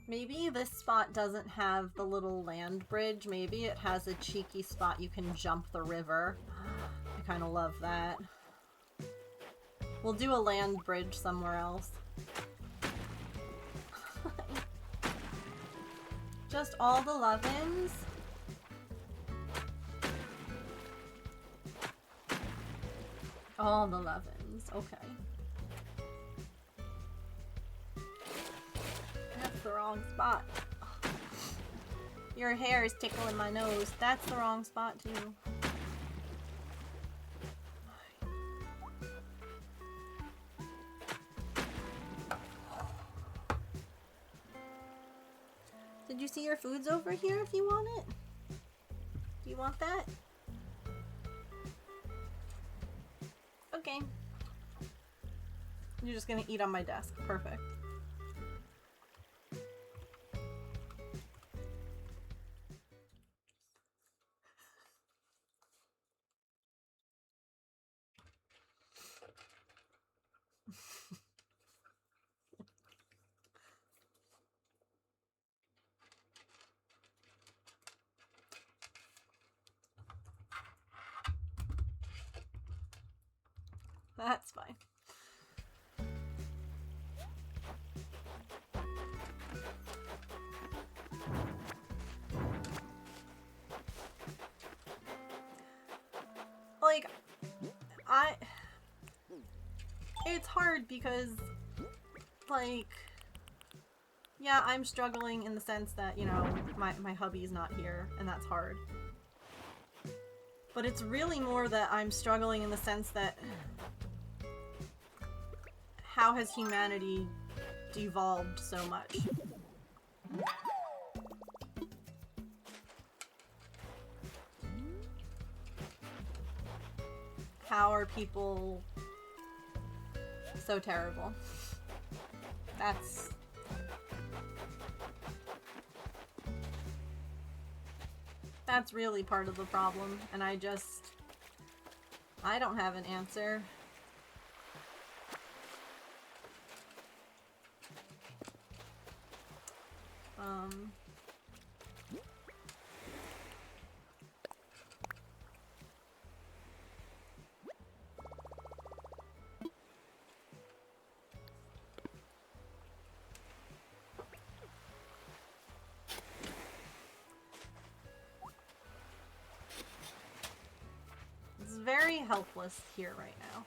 Maybe this spot doesn't have the little land bridge. Maybe it has a cheeky spot you can jump the river. I kind of love that. We'll do a land bridge somewhere else. Just all the love-ins? All the love-ins, okay. That's the wrong spot. Your hair is tickling my nose. That's the wrong spot too. Did you see your food's over here if you want it? Do you want that? Okay. You're just gonna eat on my desk. Perfect. That's fine. Like, It's hard because, like, yeah, I'm struggling in the sense that, you know, my hubby's not here, and that's hard. But it's really more that I'm struggling in the sense that how has humanity devolved so much? How are people so terrible? That's really part of the problem, and I don't have an answer. It's very helpless here right now.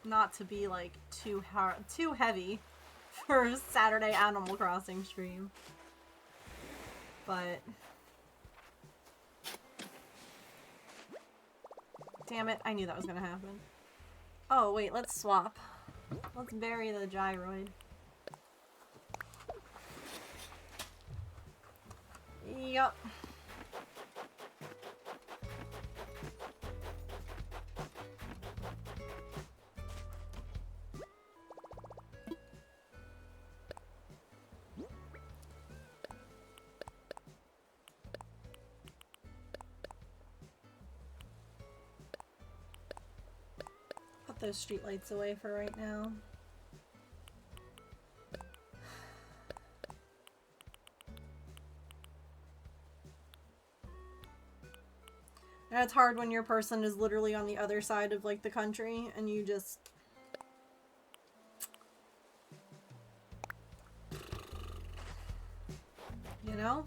Not to be like too heavy for a Saturday Animal Crossing stream, but damn it, I knew that was gonna happen. Oh wait, let's swap. Let's bury the gyroid. Yup. Those streetlights away for right now. And it's hard when your person is literally on the other side of like the country and you just you know?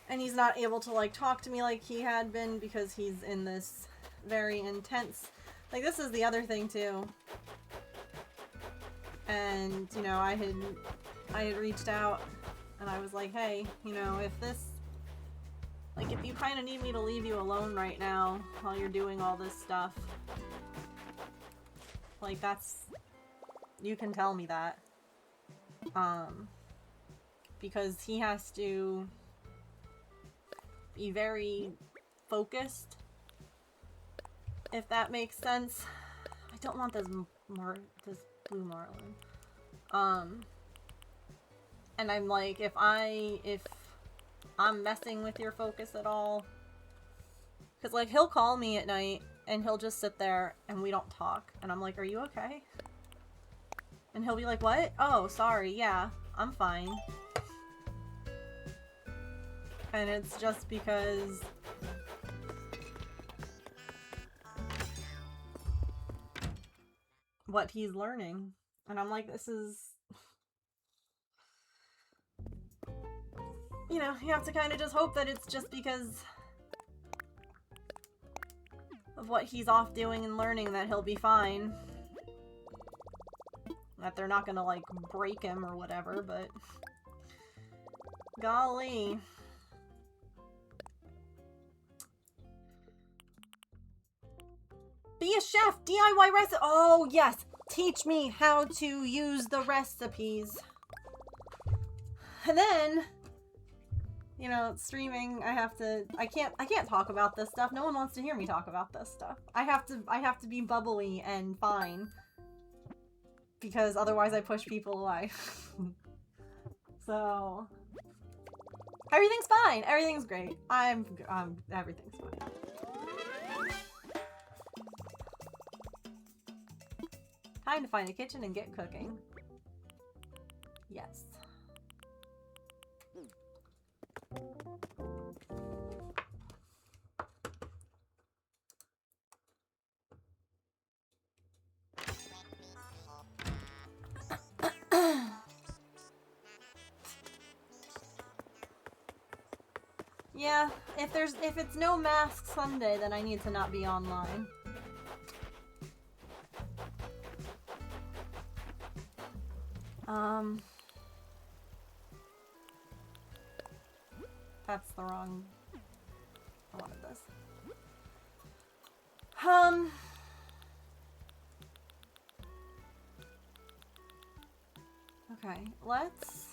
And he's not able to, like, talk to me like he had been because he's in this very intense... Like, this is the other thing, too. And, you know, I had reached out and I was like, hey, you know, if this... Like, if you kind of need me to leave you alone right now while you're doing all this stuff... Like, that's... You can tell me that. Because he has to... be very focused, if that makes sense. I don't want this blue marlin. And I'm like, if I'm messing with your focus at all, because like he'll call me at night and he'll just sit there and we don't talk, and I'm like, are you okay? And he'll be like, what? Oh, sorry, yeah, I'm fine. And it's just because what he's learning. And I'm like, this is... You know, you have to kind of just hope that it's just because of what he's off doing and learning that he'll be fine. That they're not gonna, like, break him or whatever, but... Golly. Be a chef! DIY recipe! Oh, yes! Teach me how to use the recipes. And then, you know, streaming, I can't talk about this stuff. No one wants to hear me talk about this stuff. I have to be bubbly and fine. Because otherwise I push people away. So, everything's fine. Everything's great. Everything's fine. Time to find a kitchen and get cooking. Yes. Yeah, if it's no Mask Sunday, then I need to not be online. That's the wrong... I wanted this. Okay, let's...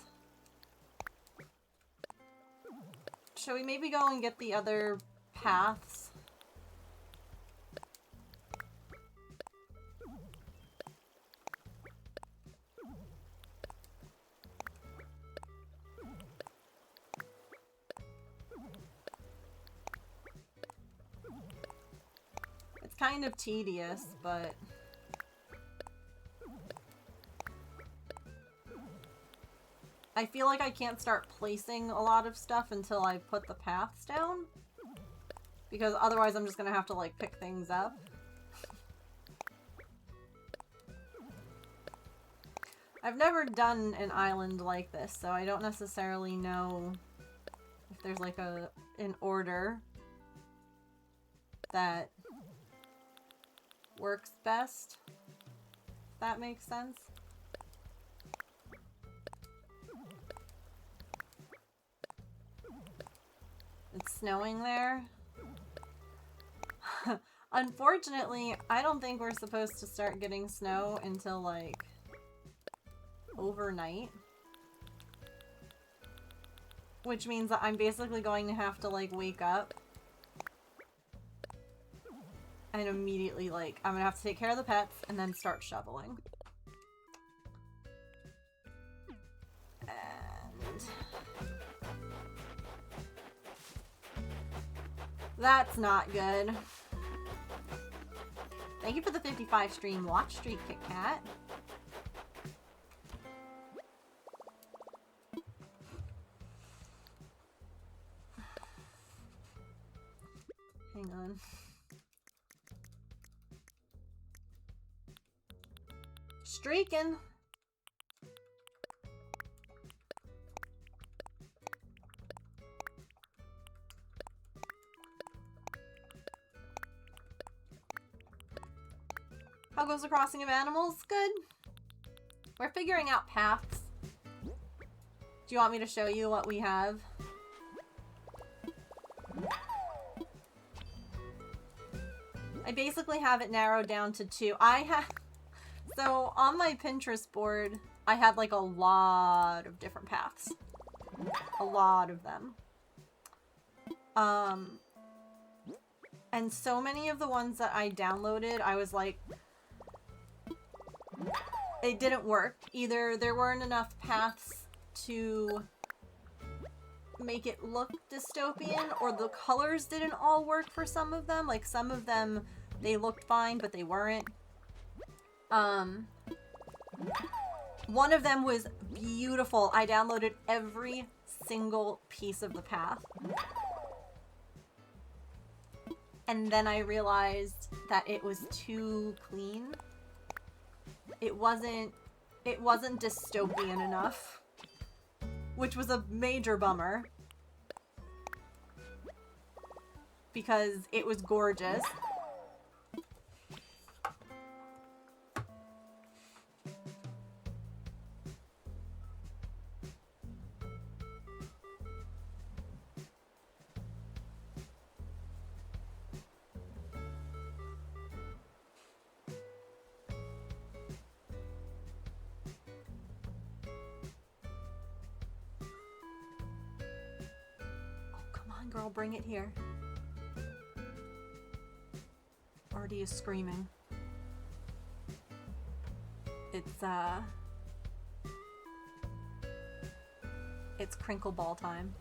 Shall we maybe go and get the other paths? It's kind of tedious, but... I feel like I can't start placing a lot of stuff until I put the paths down. Because otherwise I'm just gonna have to, like, pick things up. I've never done an island like this, so I don't necessarily know if there's, like, an order that works best. If that makes sense. It's snowing there. Unfortunately, I don't think we're supposed to start getting snow until, like, overnight. Which means that I'm basically going to have to, like, wake up and immediately, like, I'm gonna have to take care of the pets and then start shoveling. And... that's not good. Thank you for the 55 stream watch streak, Kit Kat. Hang on. Streaking. How goes the crossing of animals? Good. We're figuring out paths. Do you want me to show you what we have? I basically have it narrowed down to 2. So on my Pinterest board, I had like a lot of different paths. A lot of them. And so many of the ones that I downloaded, I was like, it didn't work. Either there weren't enough paths to make it look dystopian, or the colors didn't all work for some of them. Like, some of them, they looked fine, but they weren't. One of them was beautiful. I downloaded every single piece of the path. And then I realized that it was too clean. It wasn't dystopian enough, which was a major bummer because it was gorgeous. Girl, bring it here. Artie is screaming. It's crinkle ball time.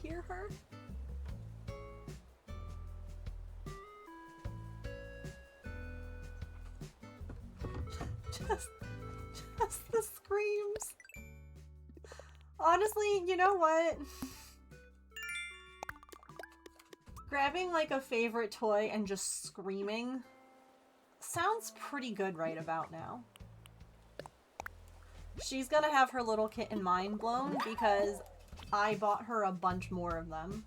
hear her? Just the screams. Honestly, you know what? Grabbing like a favorite toy and just screaming sounds pretty good right about now. She's gonna have her little kitten mind blown because I bought her a bunch more of them.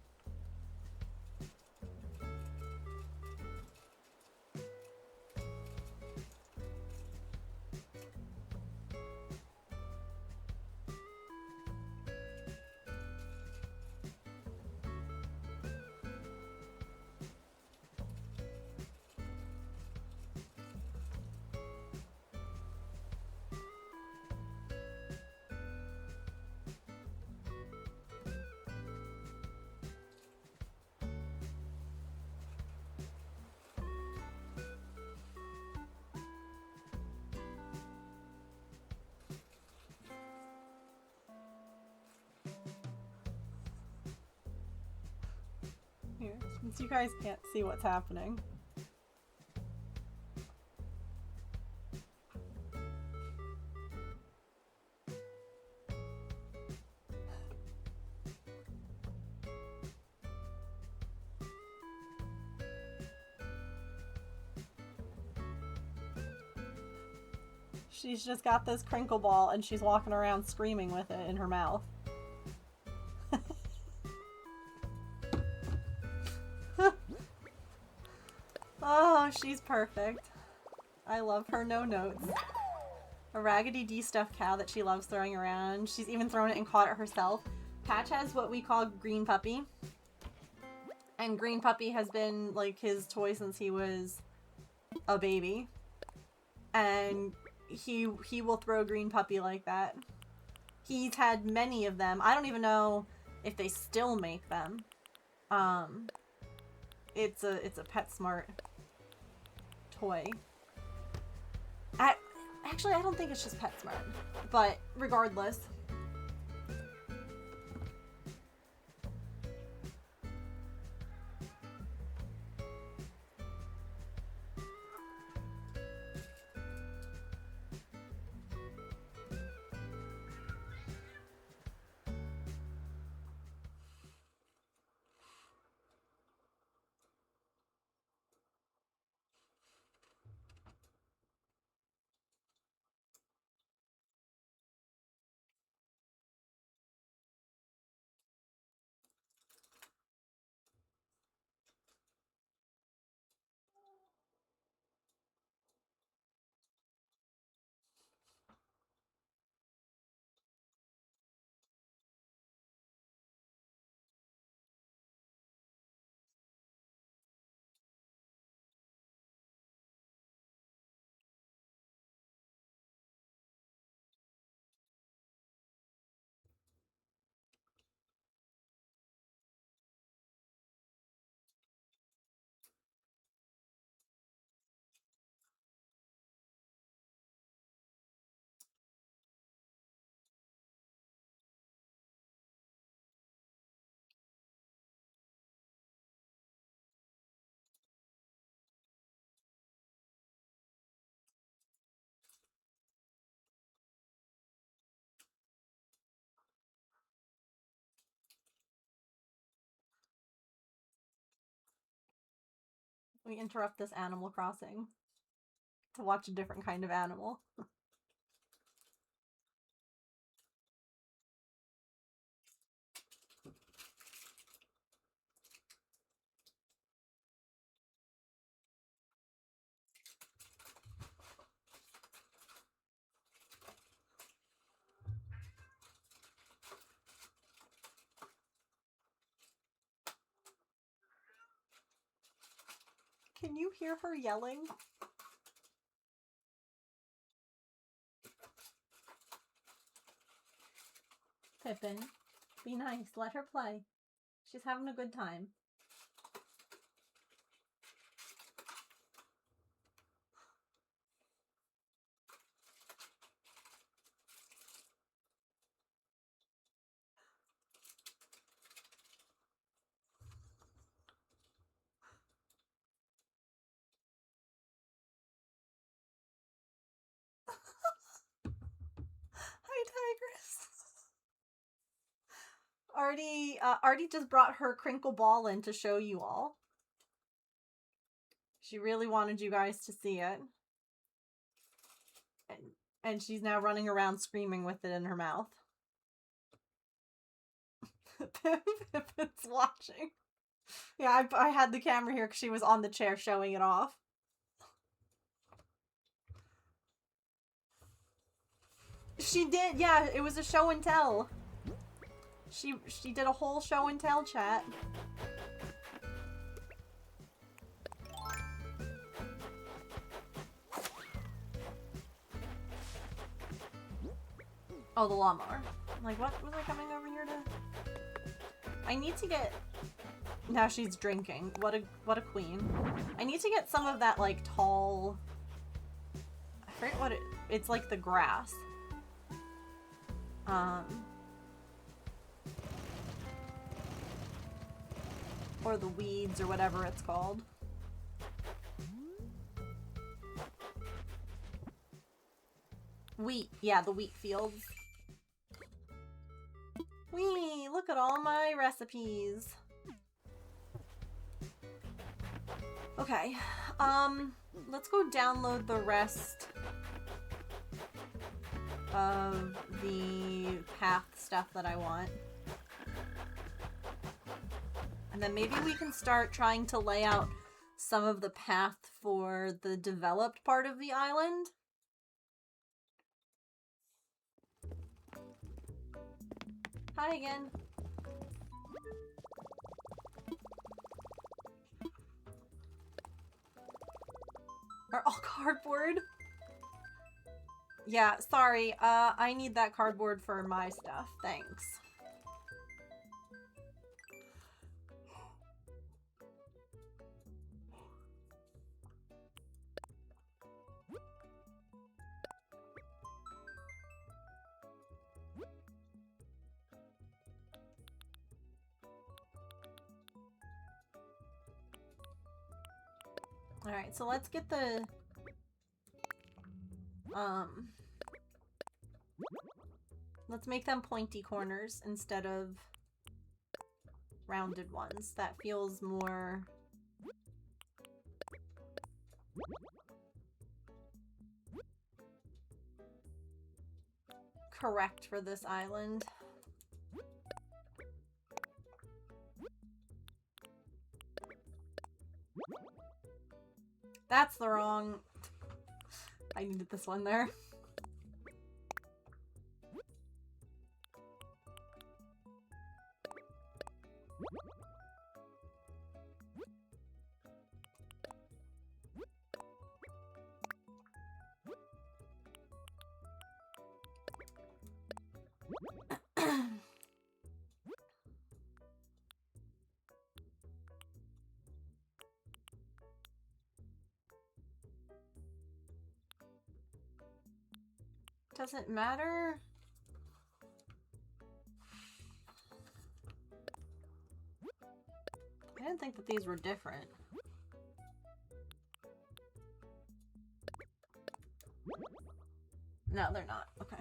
Here, since you guys can't see what's happening. She's just got this crinkle ball and she's walking around screaming with it in her mouth. Oh, she's perfect. I love her no notes. A Raggedy D stuffed cow that she loves throwing around. She's even thrown it and caught it herself. Patch has what we call Green Puppy. And Green Puppy has been like his toy since he was a baby. And he will throw Green Puppy like that. He's had many of them. I don't even know if they still make them. It's a PetSmart toy. Actually, I don't think it's just PetSmart. But regardless. We interrupt this Animal Crossing to watch a different kind of animal. Can you hear her yelling? Pippin, be nice, let her play. She's having a good time. Artie just brought her crinkle ball in to show you all. She really wanted you guys to see it. And she's now running around screaming with it in her mouth. Pippin's watching. Yeah, I had the camera here because she was on the chair showing it off. She did, yeah, it was a show and tell. She did a whole show and tell chat. Oh, the lawnmower. I'm like, what was I coming over here to? I need to get... Now she's drinking. What a queen. I need to get some of that, like, tall... I forget what it's like the grass. Or the weeds, or whatever it's called. Wheat. Yeah, the wheat fields. Whee! Look at all my recipes. Okay. Let's go download the rest of the path stuff that I want. And then maybe we can start trying to lay out some of the path for the developed part of the island. Hi again. Are all cardboard? Yeah, sorry. I need that cardboard for my stuff. Thanks. Alright, so let's get the... Let's make them pointy corners instead of rounded ones. That feels more... correct for this island. That's the wrong... I needed this one there. Doesn't matter. I didn't think that these were different. No, they're not. Okay.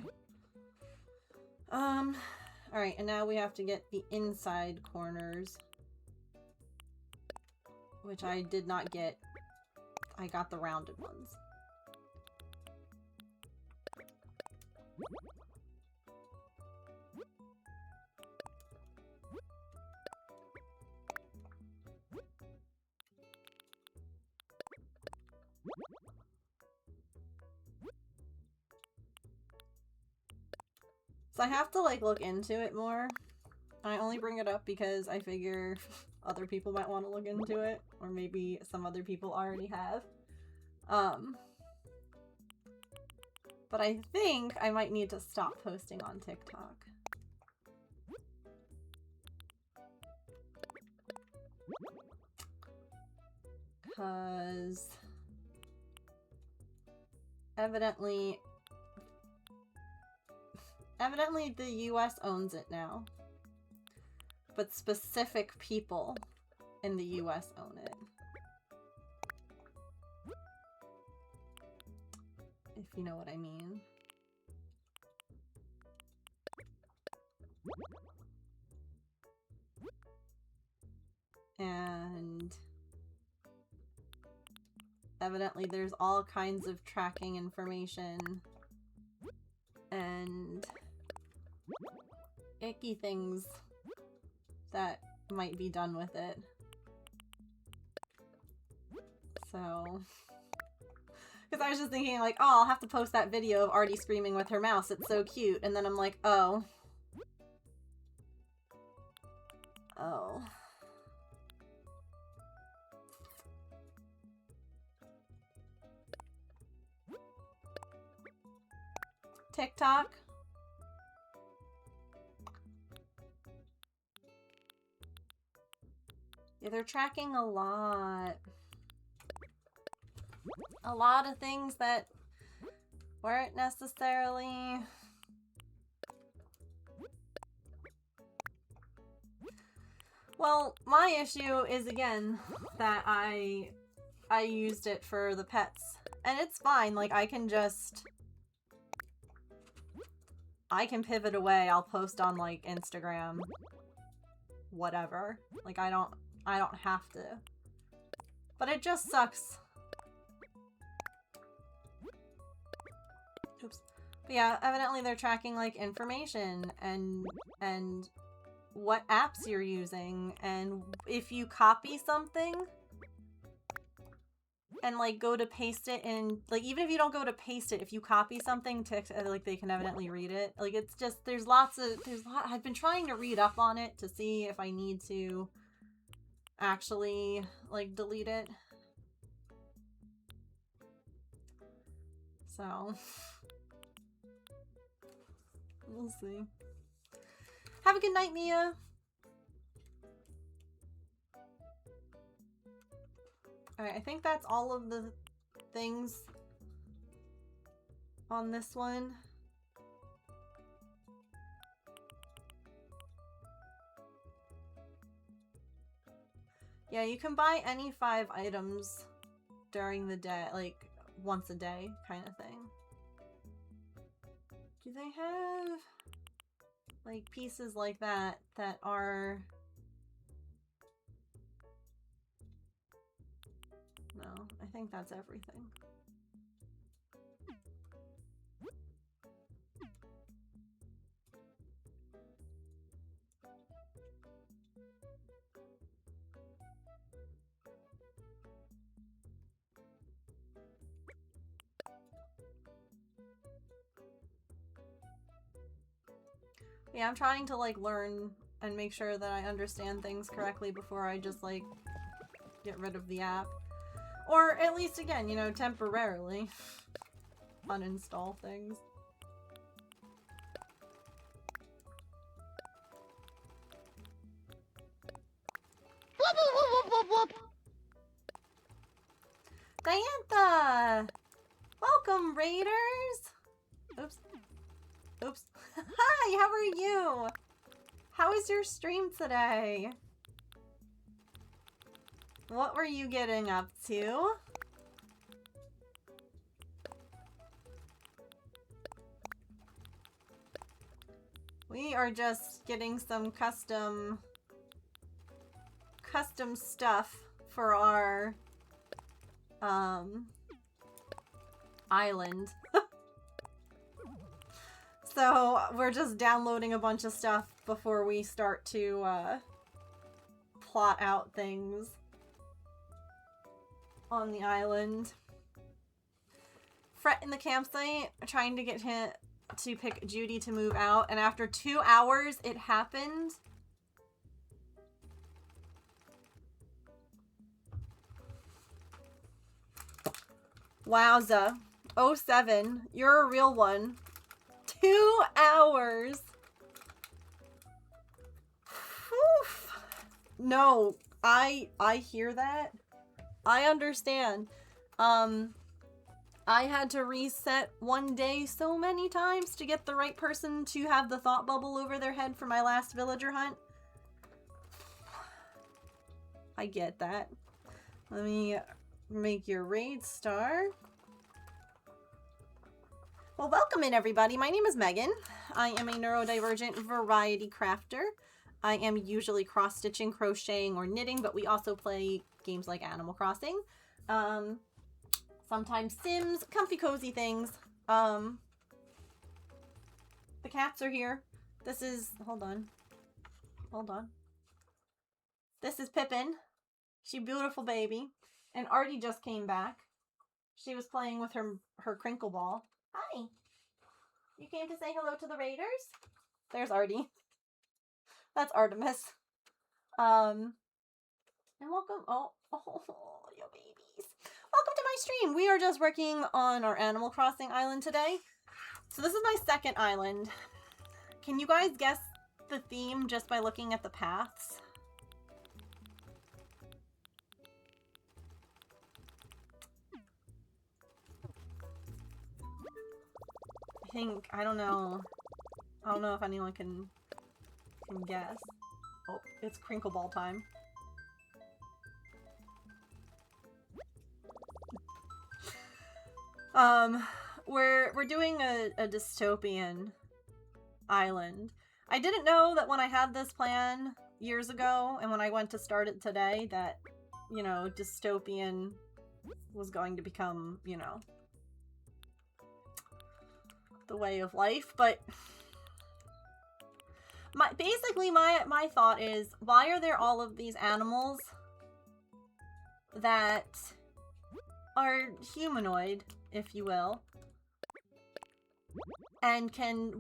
Alright, and now we have to get the inside corners. Which I did not get. I got the rounded ones. So I have to, like, look into it more. I only bring it up because I figure other people might want to look into it. Or maybe some other people already have. But I think I might need to stop posting on TikTok. Because... Evidently the US owns it now. But specific people in the US own it. If you know what I mean. evidently there's all kinds of tracking information and icky things that might be done with it. So, because I was just thinking like, oh, I'll have to post that video of Artie screaming with her mouse, it's so cute, and then I'm like, oh. Oh. TikTok? Yeah, they're tracking a lot. A lot of things that weren't necessarily... Well, my issue is, again, that I used it for the pets. And it's fine, like, I can pivot away, I'll post on, like, Instagram. Whatever. Like, I don't have to. But it just sucks. Oops. But yeah, evidently they're tracking, like, information and what apps you're using, and if you copy something and, like, go to paste it in, like, even if you don't go to paste it, if you copy something to, like, they can evidently read it. Like, it's just, I've been trying to read up on it to see if I need to actually, like, delete it. So, we'll see. Have a good night, Mia! Alright, I think that's all of the things on this one. Yeah, you can buy any 5 items during the day, like, once a day kind of thing. Do they have, like, pieces like that that are... No, I think that's everything. Yeah, I'm trying to, like, learn and make sure that I understand things correctly before I just, like, get rid of the app. Or at least, again, you know, temporarily uninstall things. Diantha! Welcome, Raiders! Oops. Oops. Hi, how are you? How was your stream today? What were you getting up to? We are just getting some custom stuff for our island. So we're just downloading a bunch of stuff before we start to plot out things on the island. Fret in the campsite, trying to get him to pick Judy to move out, and after 2 hours it happened. Wowza. 07, you're a real one. 2 hours. Oof. No, I hear that. I understand. I had to reset one day so many times to get the right person to have the thought bubble over their head for my last villager hunt. I get that. Let me make your raid star. Well, welcome in, everybody. My name is Megan. I am a neurodivergent variety crafter. I am usually cross-stitching, crocheting, or knitting, but we also play games like Animal Crossing. Sometimes Sims, comfy cozy things. The cats are here. This is, hold on. This is Pippin. She beautiful baby. And Artie just came back. She was playing with her crinkle ball. Hi. You came to say hello to the Raiders? There's Artie. That's Artemis. And welcome. Oh, yo babies. Welcome to my stream. We are just working on our Animal Crossing island today. So this is my second island. Can you guys guess the theme just by looking at the paths? I don't know if anyone can guess. Oh, it's crinkle ball time. We're doing a dystopian island. I didn't know that when I had this plan years ago and when I went to start it today that, you know, dystopian was going to become, you know, the way of life, but basically my thought is, why are there all of these animals that are humanoid, if you will, and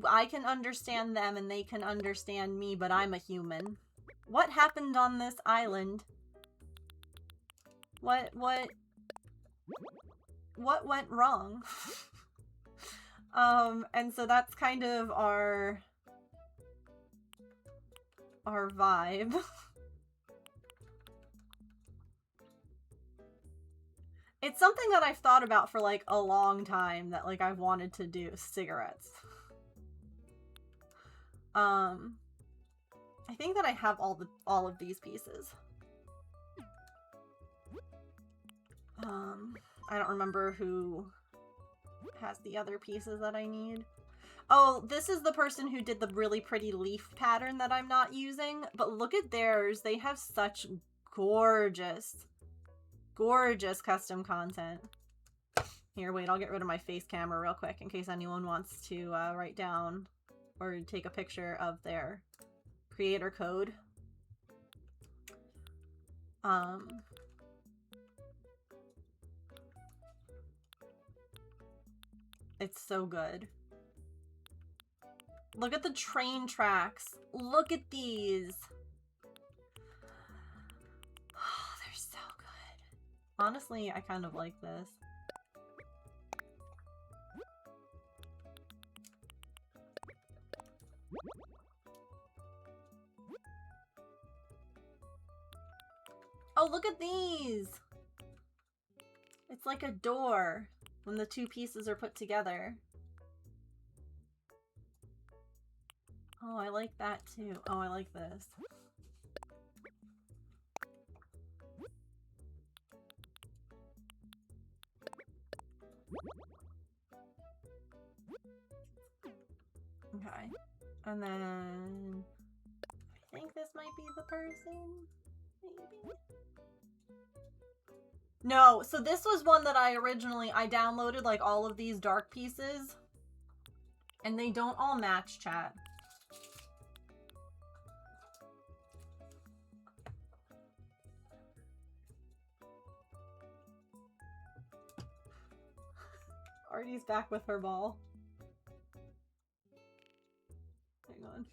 I can understand them and they can understand me, but I'm a human? What happened on this island? What went wrong? And so that's kind of our vibe. It's something that I've thought about for like a long time, that like I've wanted to do. Cigarettes. I think that I have all of these pieces. I don't remember who has the other pieces that I need. Oh, this is the person who did the really pretty leaf pattern that I'm not using, but look at theirs. They have such gorgeous custom content. Here, wait, I'll get rid of my face camera real quick in case anyone wants to write down or take a picture of their creator code. It's so good. Look at the train tracks. Look at these. Oh, they're so good. Honestly, I kind of like this. Oh, look at these. It's like a door when the two pieces are put together. Oh, I like that too. Oh, I like this. Okay. And then I think this might be the person. Maybe. No, so this was one that I downloaded like all of these dark pieces. And they don't all match, chat. Artie's back with her ball. Hang on.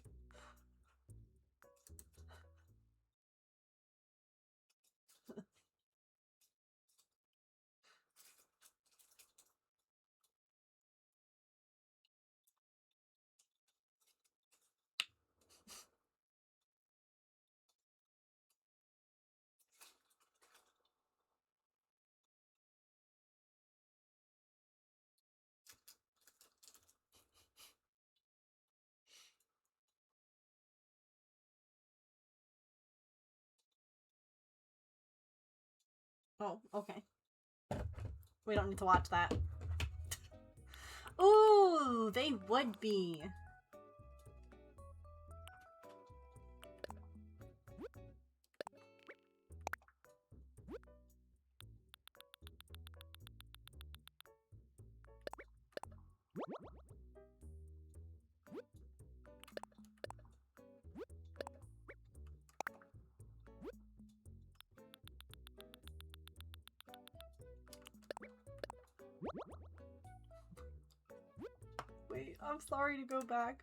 Oh, okay. We don't need to watch that. Ooh, they would be. I'm sorry to go back.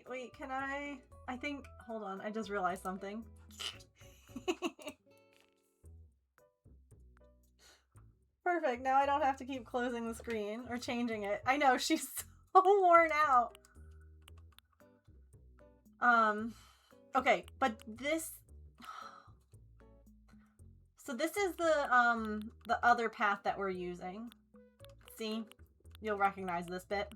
Wait, can I think, hold on, I just realized something. Perfect, now I don't have to keep closing the screen or changing it. I know, she's so worn out. Okay, but this... So this is the other path that we're using. See? You'll recognize this bit.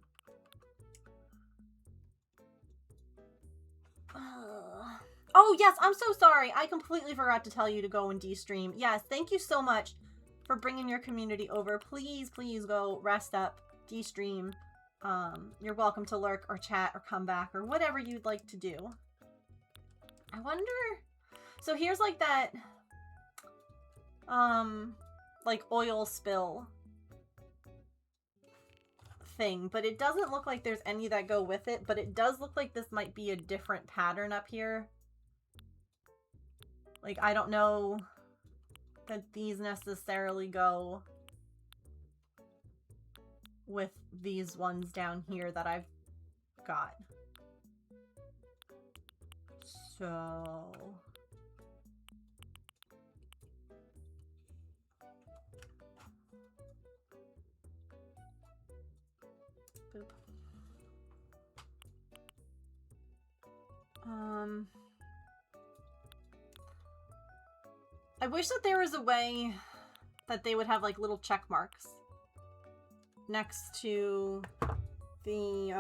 Oh, yes, I'm so sorry. I completely forgot to tell you to go and de-stream. Yes, thank you so much for bringing your community over. Please, please go rest up, de-stream. You're welcome to lurk or chat or come back or whatever you'd like to do. I wonder... So here's like that... like oil spill thing, but it doesn't look like there's any that go with it, but it does look like this might be a different pattern up here. Like, I don't know that these necessarily go with these ones down here that I've got. So... Boop. I wish that there was a way that they would have like little check marks next to the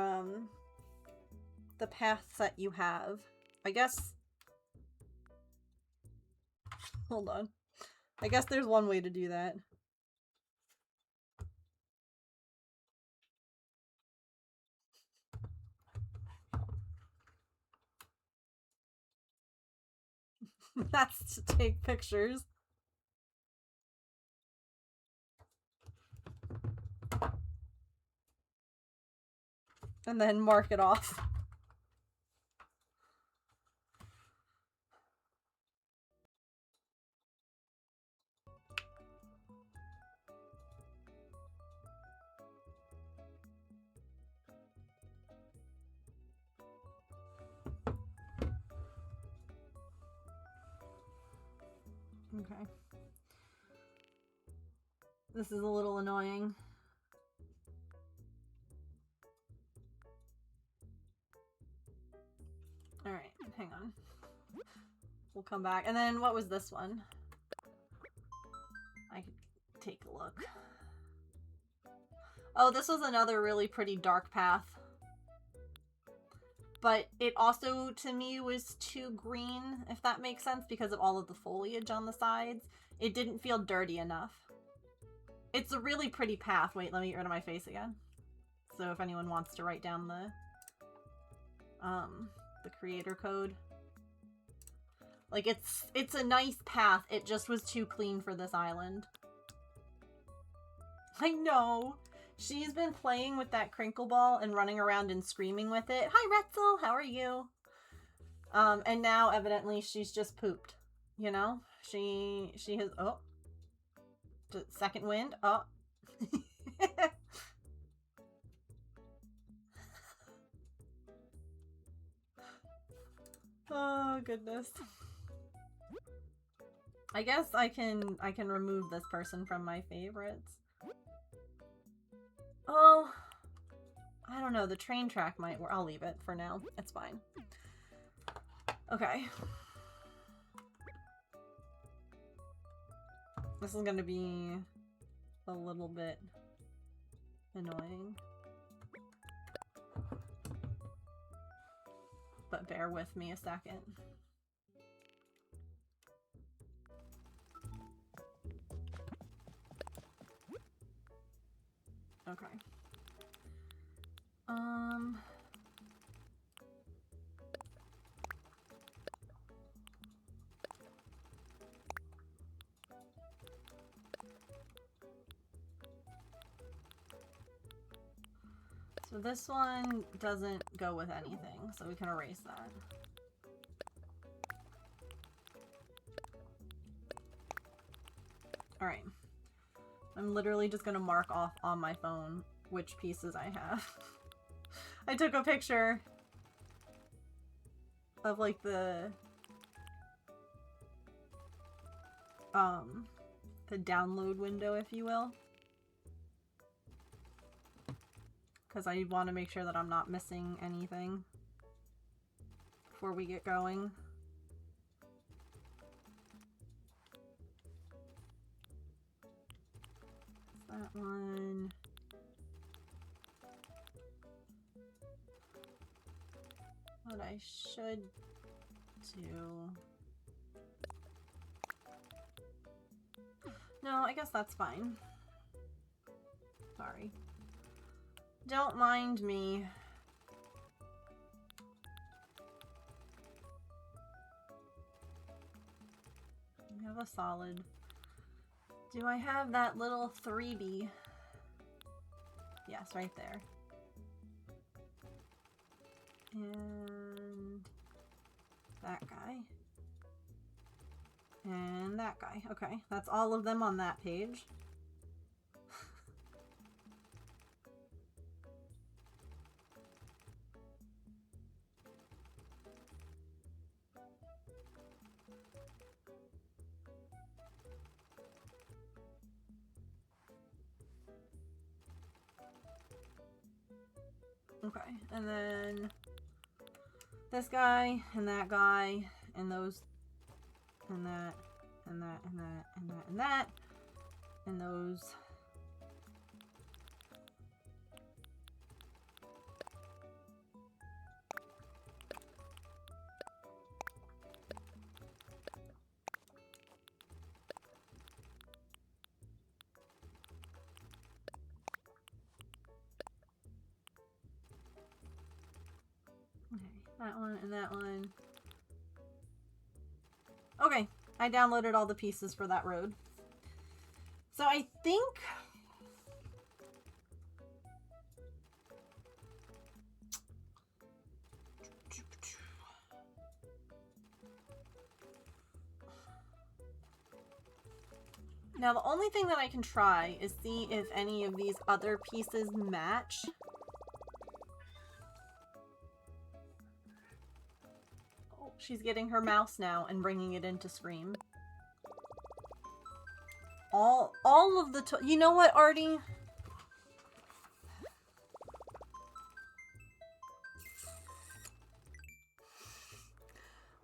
paths that you have. I guess... Hold on. I guess there's one way to do that. That's to take pictures. And then mark it off. Okay. This is a little annoying. Alright, hang on. We'll come back. And then what was this one? I could take a look. Oh, this was another really pretty dark path. But it also, to me, was too green, if that makes sense, because of all of the foliage on the sides. It didn't feel dirty enough. It's a really pretty path. Wait, let me get rid of my face again. So if anyone wants to write down the creator code. Like, it's a nice path. It just was too clean for this island. I know! She's been playing with that crinkle ball and running around and screaming with it. Hi, Retzel! How are you? And now, evidently, she's just pooped. You know? She has... Oh. Second wind. Oh. Oh, goodness. I guess I can remove this person from my favorites. Oh, I don't know. The train track might work. I'll leave it for now. It's fine. Okay. This is gonna be a little bit annoying. But bear with me a second. Okay. So this one doesn't go with anything, so we can erase that. Alright. I'm literally just gonna mark off on my phone which pieces I have. I took a picture of like the download window, if you will. Because I want to make sure that I'm not missing anything before we get going. That one. What I should do. No, I guess that's fine. Sorry. Don't mind me. We have a solid. Do I have that little 3B? Yes, right there. And that guy. And that guy. Okay, that's all of them on that page. Okay, and then this guy, and that guy, and those, and that, and that, and that, and that, and that, and those. That one and that one. Okay, I downloaded all the pieces for that road. So I think... Now the only thing that I can try is see if any of these other pieces match. She's getting her mouse now and bringing it into Scream. All of the... You know what, Artie?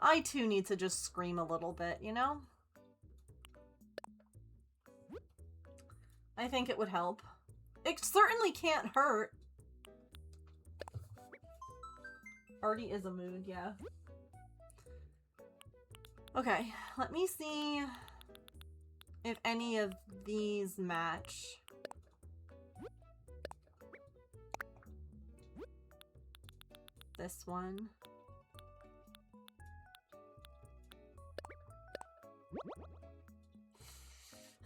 I too need to just scream a little bit, you know? I think it would help. It certainly can't hurt. Artie is a mood, yeah. Okay, let me see if any of these match. This one.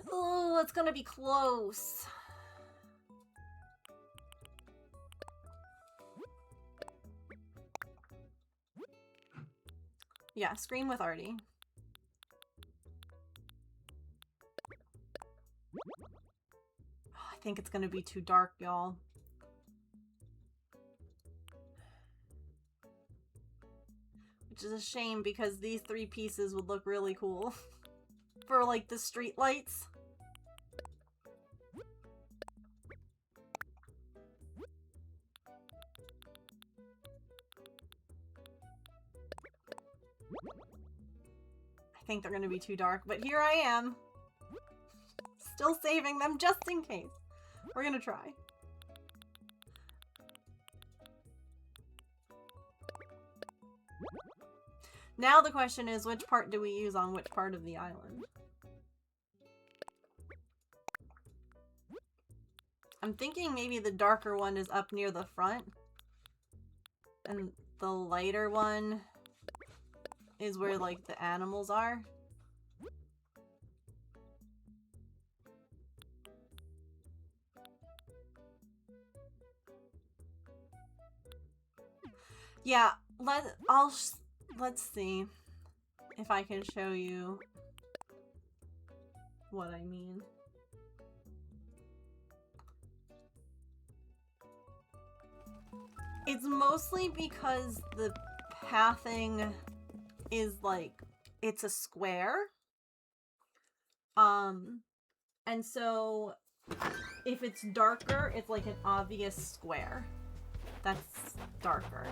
Oh, it's gonna be close. Yeah, Scream with Artie. I think it's gonna be too dark, y'all. Which is a shame because these three pieces would look really cool for like the street lights. I think they're gonna be too dark, but here I am. Still saving them just in case. We're gonna try. Now the question is, which part do we use on which part of the island? I'm thinking maybe the darker one is up near the front. And the lighter one is where, like, the animals are. Yeah, let's see if I can show you what I mean. It's mostly because the pathing is like, it's a square. And so if it's darker, it's like an obvious square that's darker.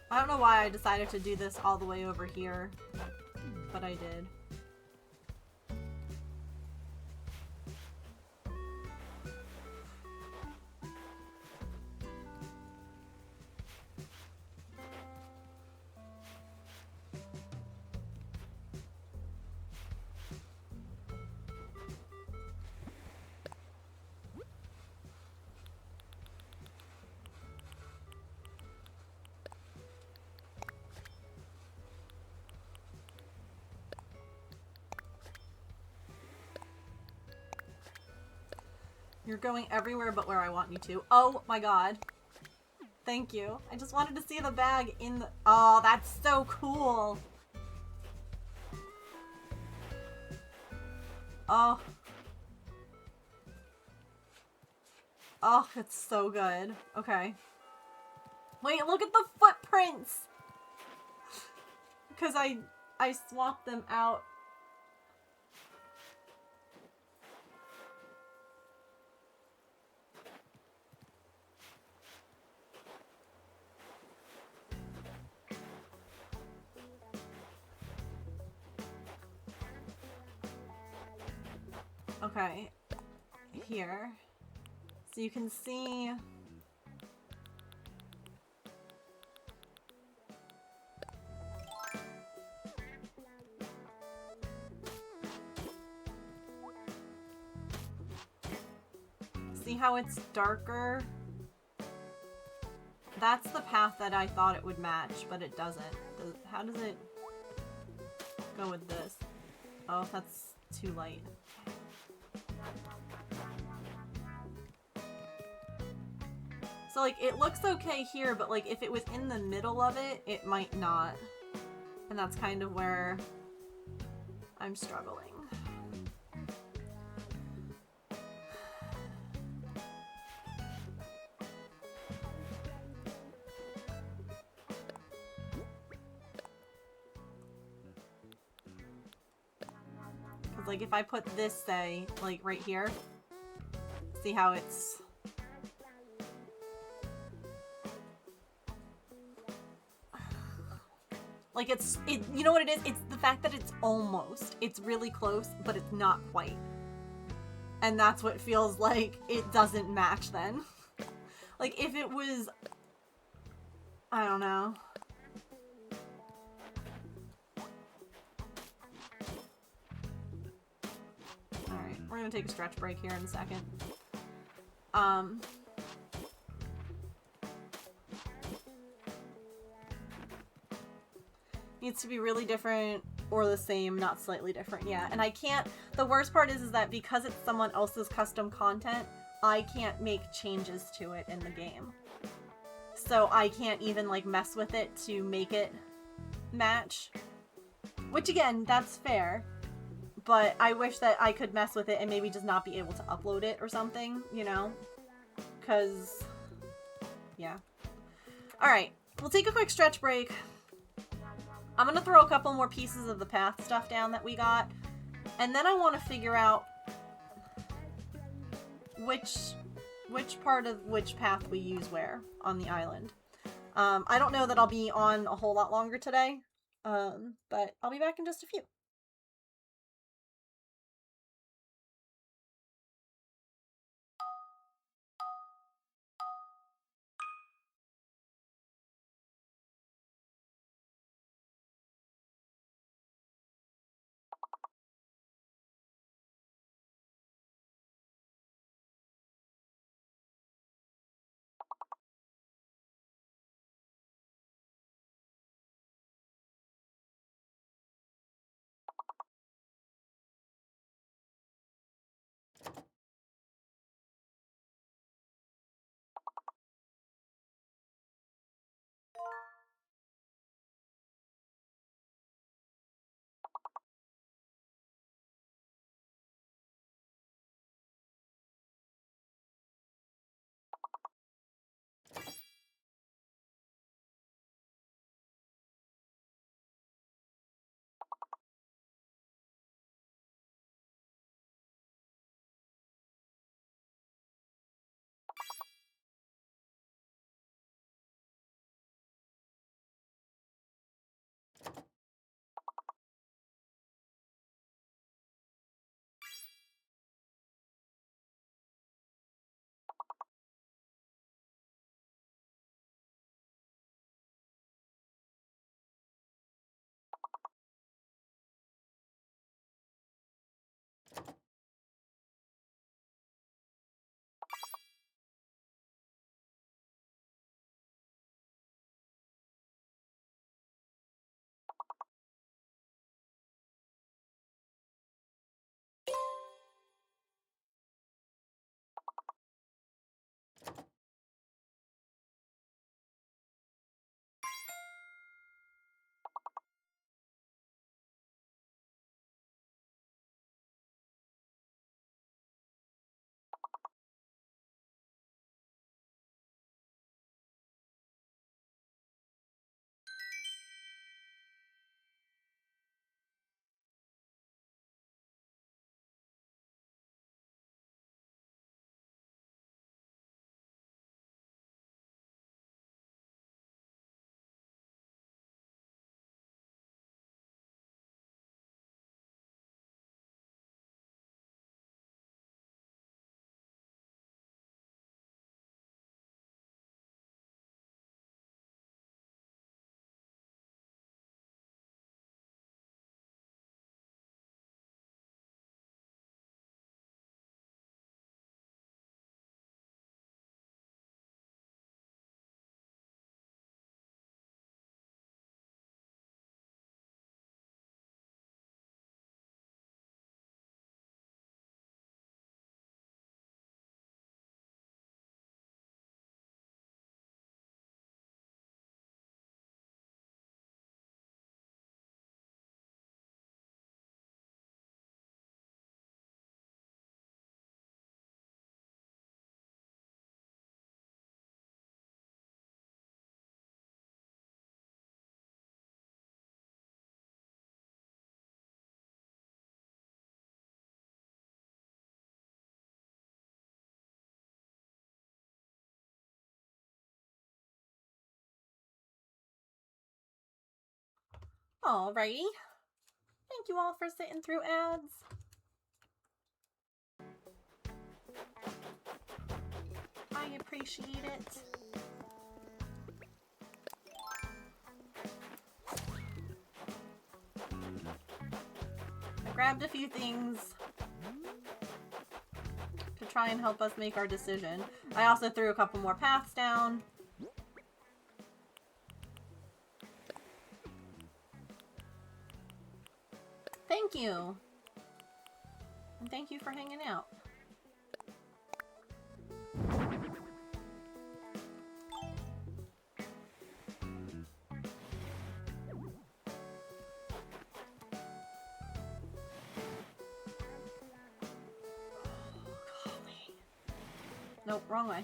I don't know why I decided to do this all the way over here, but I did. You're going everywhere but where I want you to. Oh my god. Thank you. I just wanted to see the bag in the... Oh, that's so cool. Oh. Oh, it's so good. Okay. Wait, look at the footprints! Because I swapped them out. Okay. Here. So you can see... See how it's darker? That's the path that I thought it would match, but it doesn't. How does it go with this? Oh, that's too light. So, like, it looks okay here, but, like, if it was in the middle of it, it might not. And that's kind of where I'm struggling. Because, like, if I put this, say, like, right here, see how it's... Like, you know what it is? It's the fact that it's almost. It's really close, but it's not quite. And that's what feels like it doesn't match then. Like, if it was... I don't know. Alright, we're gonna take a stretch break here in a second. Needs to be really different or the same, not slightly different. Yeah, and I can't... The worst part is that because it's someone else's custom content, I can't make changes to it in the game. So I can't even, like, mess with it to make it match. Which, again, that's fair. But I wish that I could mess with it and maybe just not be able to upload it or something, you know? Because... yeah. Alright, we'll take a quick stretch break. I'm gonna throw a couple more pieces of the path stuff down that we got. And then I want to figure out which part of which path we use where on the island. I don't know that I'll be on a whole lot longer today, but I'll be back in just a few. Alrighty. Thank you all for sitting through ads. I appreciate it. I grabbed a few things to try and help us make our decision. I also threw a couple more paths down. Thank you. And thank you for hanging out. Nope, wrong way.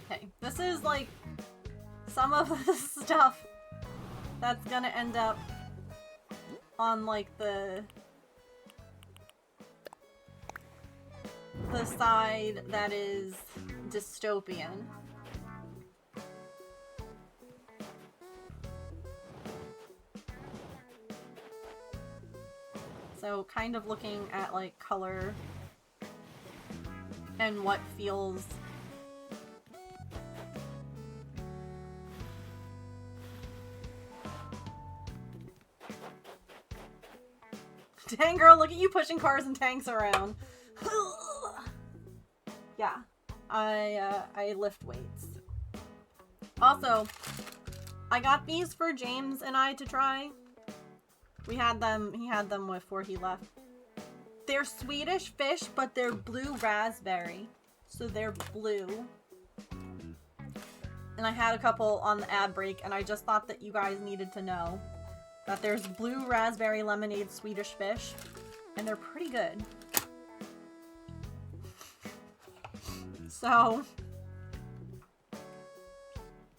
Okay, this is like some of the stuff that's gonna end up on like the side that is dystopian. So kind of looking at like color and what feels dang girl, look at you pushing cars and tanks around. Yeah, I lift weights. Also, I got these for James and I to try. We had them, he had them before he left. They're Swedish fish, but they're blue raspberry. So they're blue. And I had a couple on the ad break, and I just thought that you guys needed to know that there's blue raspberry lemonade Swedish fish, and they're pretty good. So,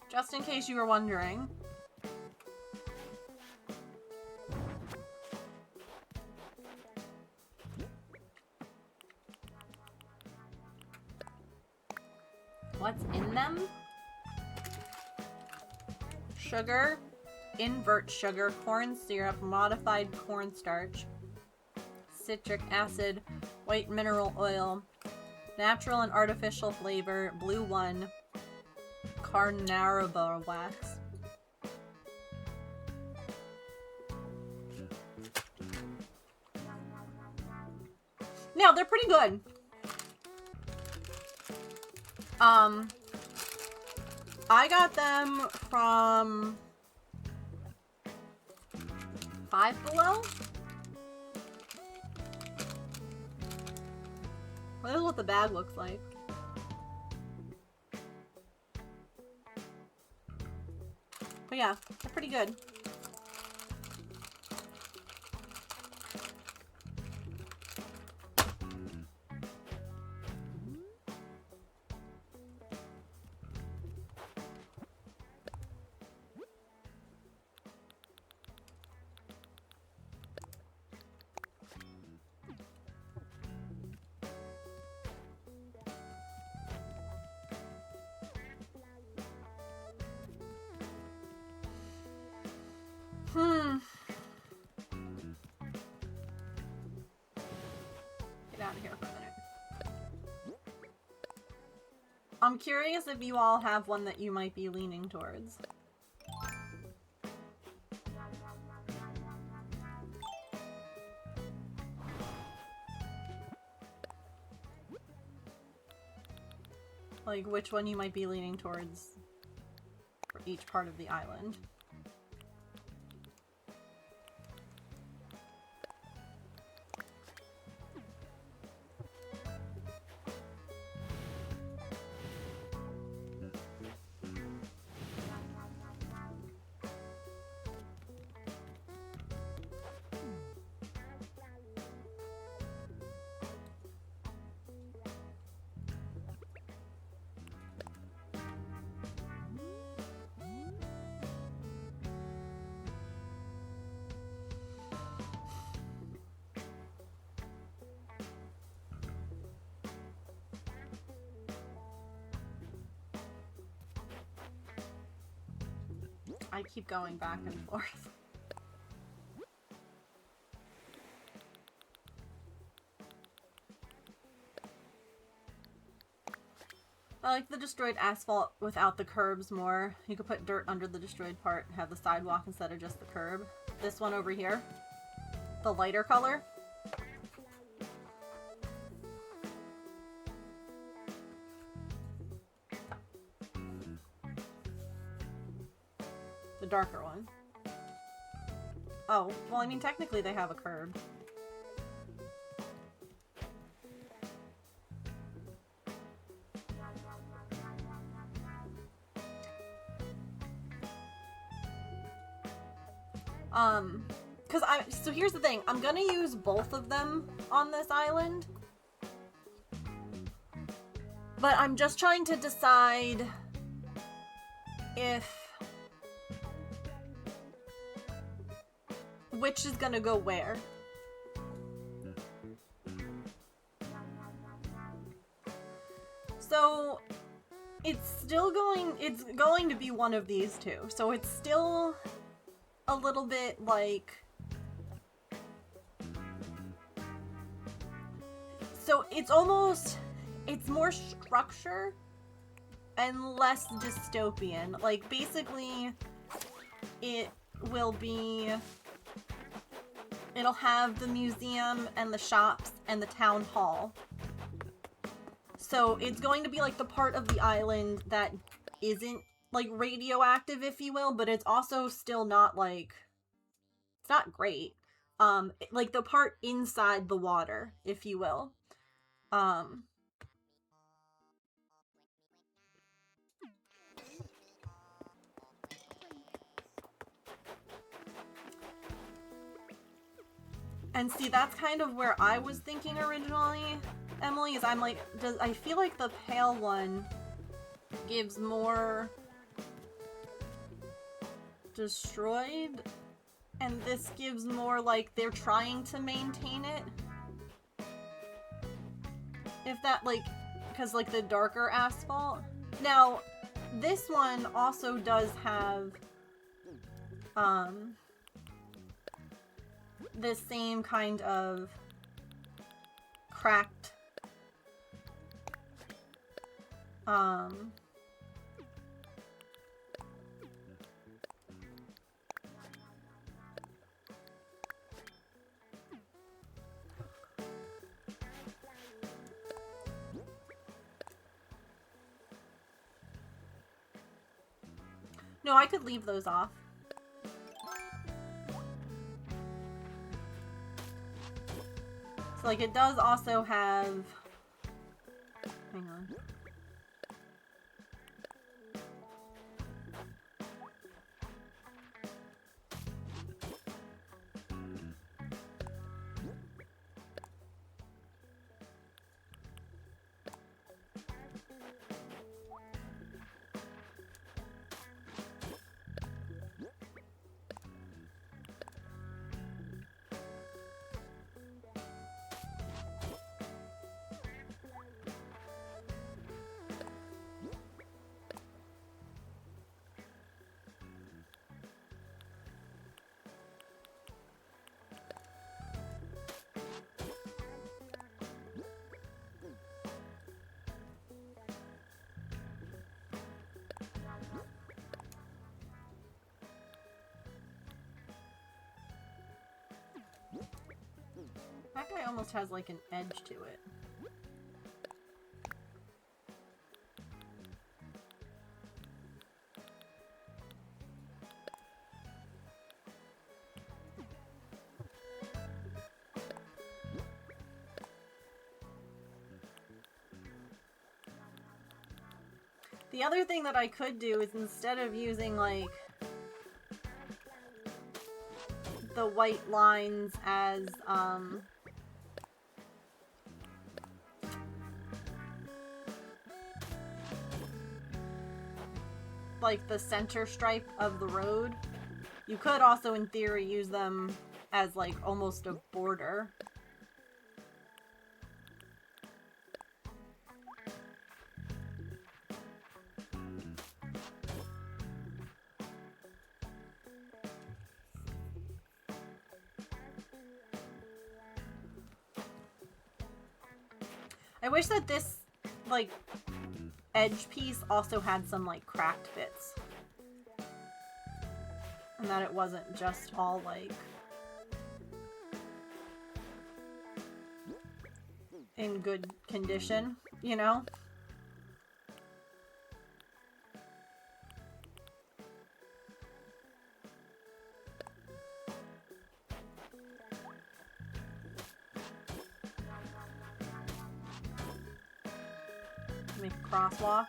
just in case you were wondering. What's in them? Sugar, invert sugar, corn syrup, modified cornstarch, citric acid, white mineral oil, natural and artificial flavor, blue one, carnauba wax. Now, they're pretty good. I got them from Five Below. This is what the bag looks like. But yeah, they're pretty good. Get out of here for a minute. I'm curious if you all have one that you might be leaning towards. Like, which one you might be leaning towards for each part of the island. I keep going back and forth. I like the destroyed asphalt without the curbs more. You could put dirt under the destroyed part and have the sidewalk instead of just the curb. This one over here, the lighter color. The darker one. Oh, well, I mean, technically they have a curb. So here's the thing. I'm gonna use both of them on this island. But I'm just trying to decide which is gonna go where. So it's going to be one of these two. So it's still a little bit like, so it's more structure and less dystopian. Like, basically, it'll have the museum and the shops and the town hall. So it's going to be like the part of the island that isn't like radioactive, if you will, but it's also still not like, it's not great. Like the part inside the water, if you will. And see, that's kind of where I was thinking originally, Emily, is I'm like, I feel like the pale one gives more destroyed, and this gives more like they're trying to maintain it. If that, like, because like the darker asphalt. Now, this one also does have the same kind of cracked no, I could leave those off. So, like, it does also have... Hang on. That guy almost has like an edge to it. The other thing that I could do is, instead of using like the white lines as like the center stripe of the road, you could also in theory use them as like almost a border. I wish that this, like, edge piece also had some, like, cracked bits. And that it wasn't just all, like, in good condition, you know? Make a crosswalk.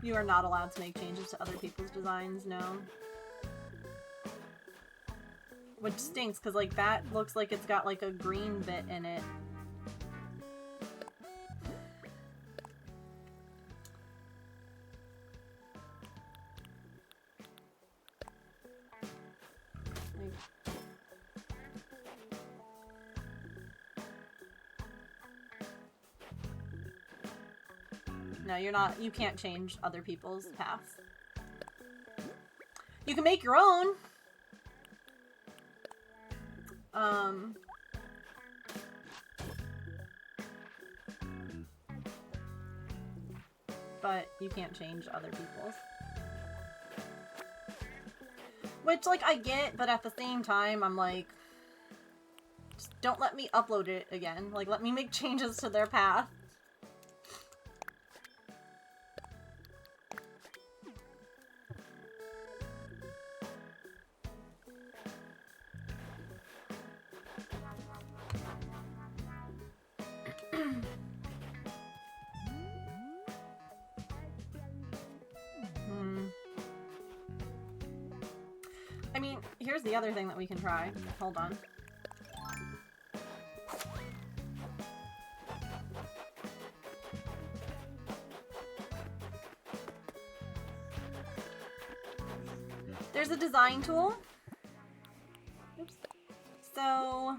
You are not allowed to make changes to other people's designs, no. Which stinks, because, like, that looks like it's got, like, a green bit in it. No, you're not, you can't change other people's paths. You can make your own. But you can't change other people's. Which, like, I get, but at the same time, I'm like, just don't let me upload it again. Like, let me make changes to their path. I mean, here's the other thing that we can try. Hold on. There's a design tool. Oops. So,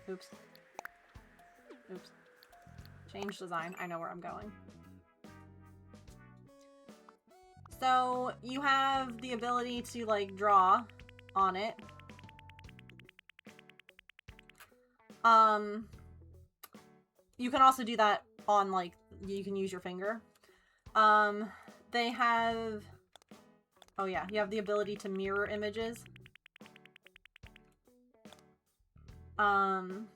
oops. Oops. Change design. I know where I'm going. So, you have the ability to, like, draw on it. You can also do that on, like, you can use your finger. They have... Oh yeah, you have the ability to mirror images. And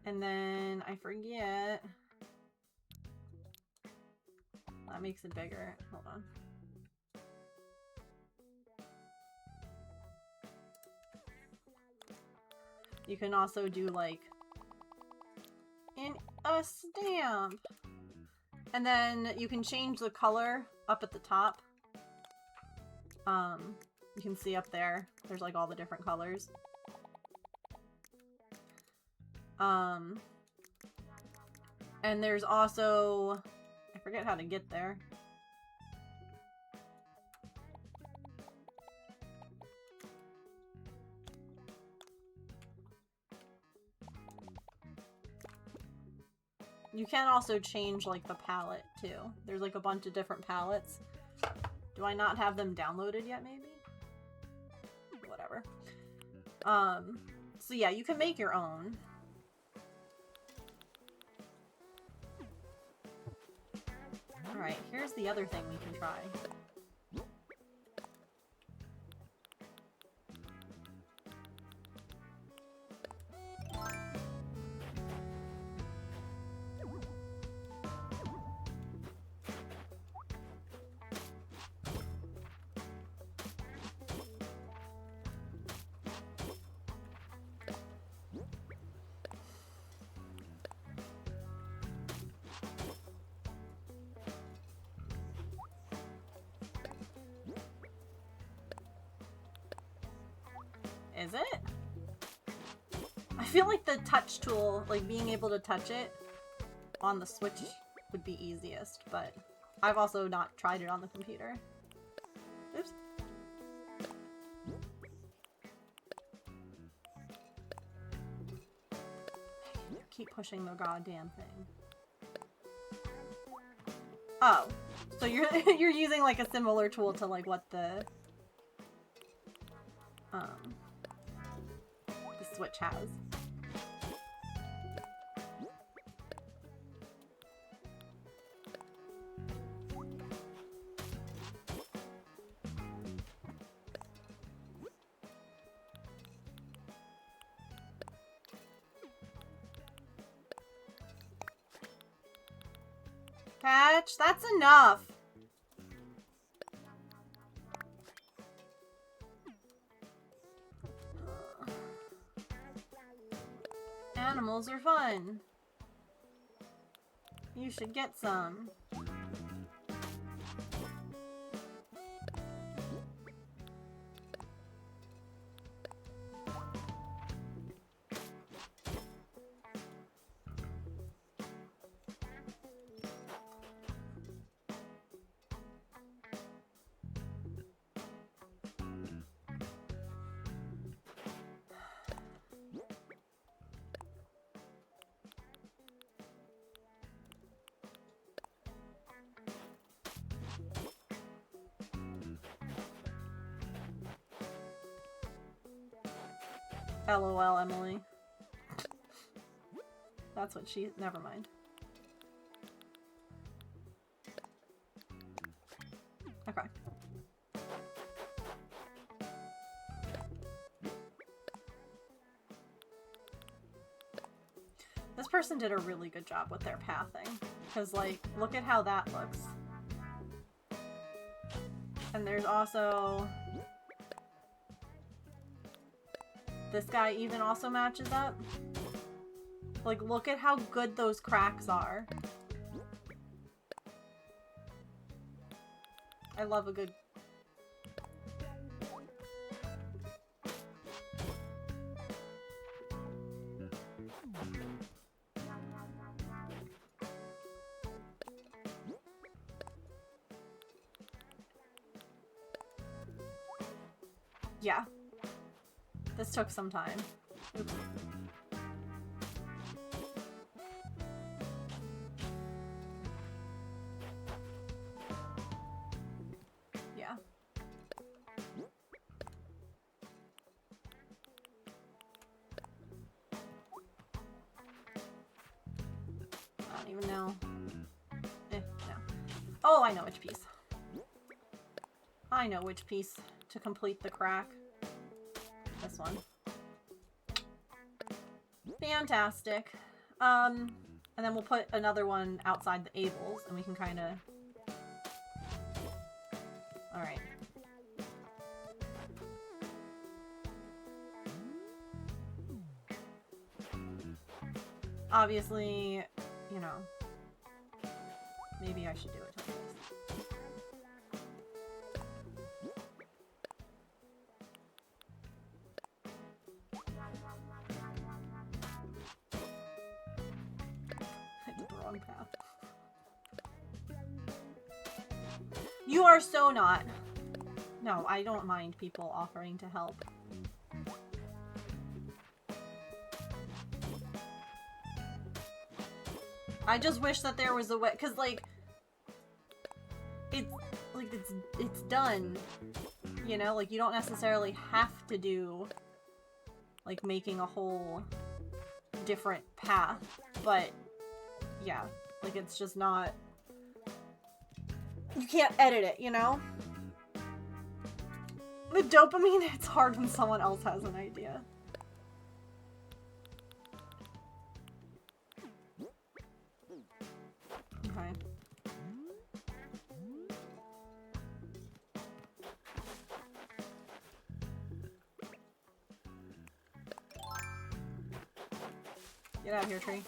then, I forget... That makes it bigger. Hold on. You can also do, like, in a stamp. And then you can change the color up at the top. You can see up there, there's, like, all the different colors. And there's also... I forget how to get there. You can also change, like, the palette, too. There's, like, a bunch of different palettes. Do I not have them downloaded yet, maybe? Whatever. So yeah, you can make your own. Alright, here's the other thing we can try. Is it? I feel like the touch tool, like being able to touch it on the Switch would be easiest, but I've also not tried it on the computer. Oops. Keep pushing the goddamn thing. Oh, so you're you're using like a similar tool to like what the Switch has. Catch, that's enough. Animals are fun. You should get some. LOL, Emily. That's what she... Never mind. Okay. This person did a really good job with their pathing. Because, like, look at how that looks. And there's also... This guy even also matches up. Like, look at how good those cracks are. I love a good... Yeah. This took some time. Oops. Yeah. I don't even know. No. Oh, I know which piece. I know which piece to complete the crack. This one. Fantastic. And then we'll put another one outside the Abels, and we can kind of... Alright. Obviously, you know, maybe I should do it like this. You are so not. No, I don't mind people offering to help. I just wish that there was a way, cause like, it's done. You know, like you don't necessarily have to do like making a whole different path, but yeah, like it's just not. You can't edit it, you know? The dopamine, it's hard when someone else has an idea. Okay. Get out of here, tree.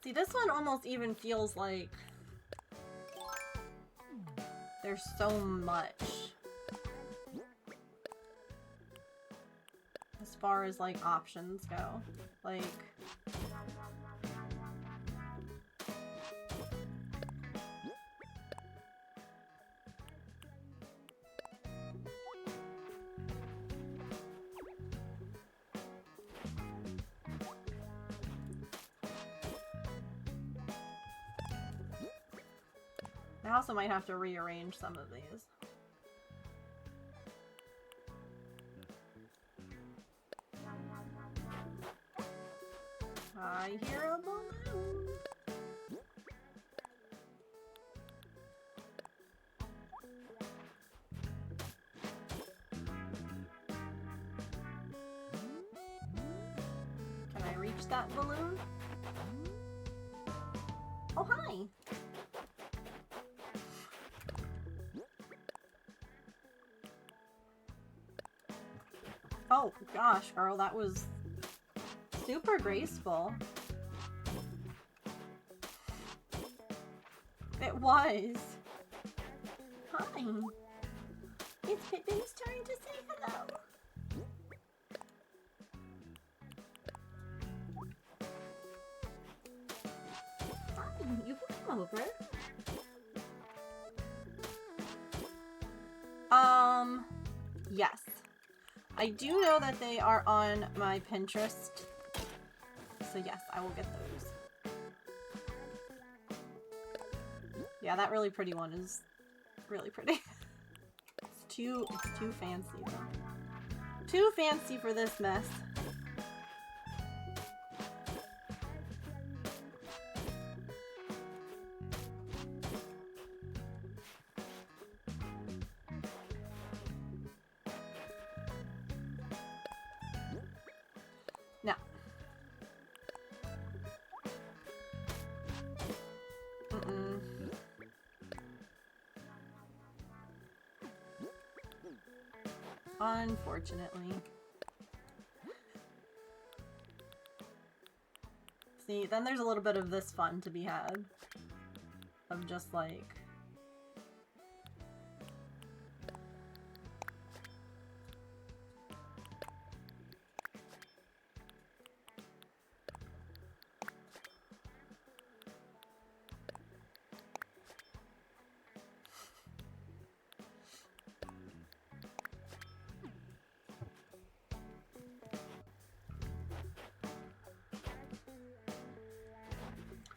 See, this one almost even feels like there's so much as far as, like, options go. Like... I also might have to rearrange some of these. I hear a balloon. Can I reach that balloon? Oh, hi! Oh gosh, girl, that was super graceful. It was. Hi. It's Pippin's turn to say hello. Hi, you can come over. Yes. I do know that they are on my Pinterest. So yes, I will get those. Yeah, that really pretty one is really pretty. It's too fancy though. Too fancy for this mess. Now. Unfortunately. See, then there's a little bit of this fun to be had. Of just like...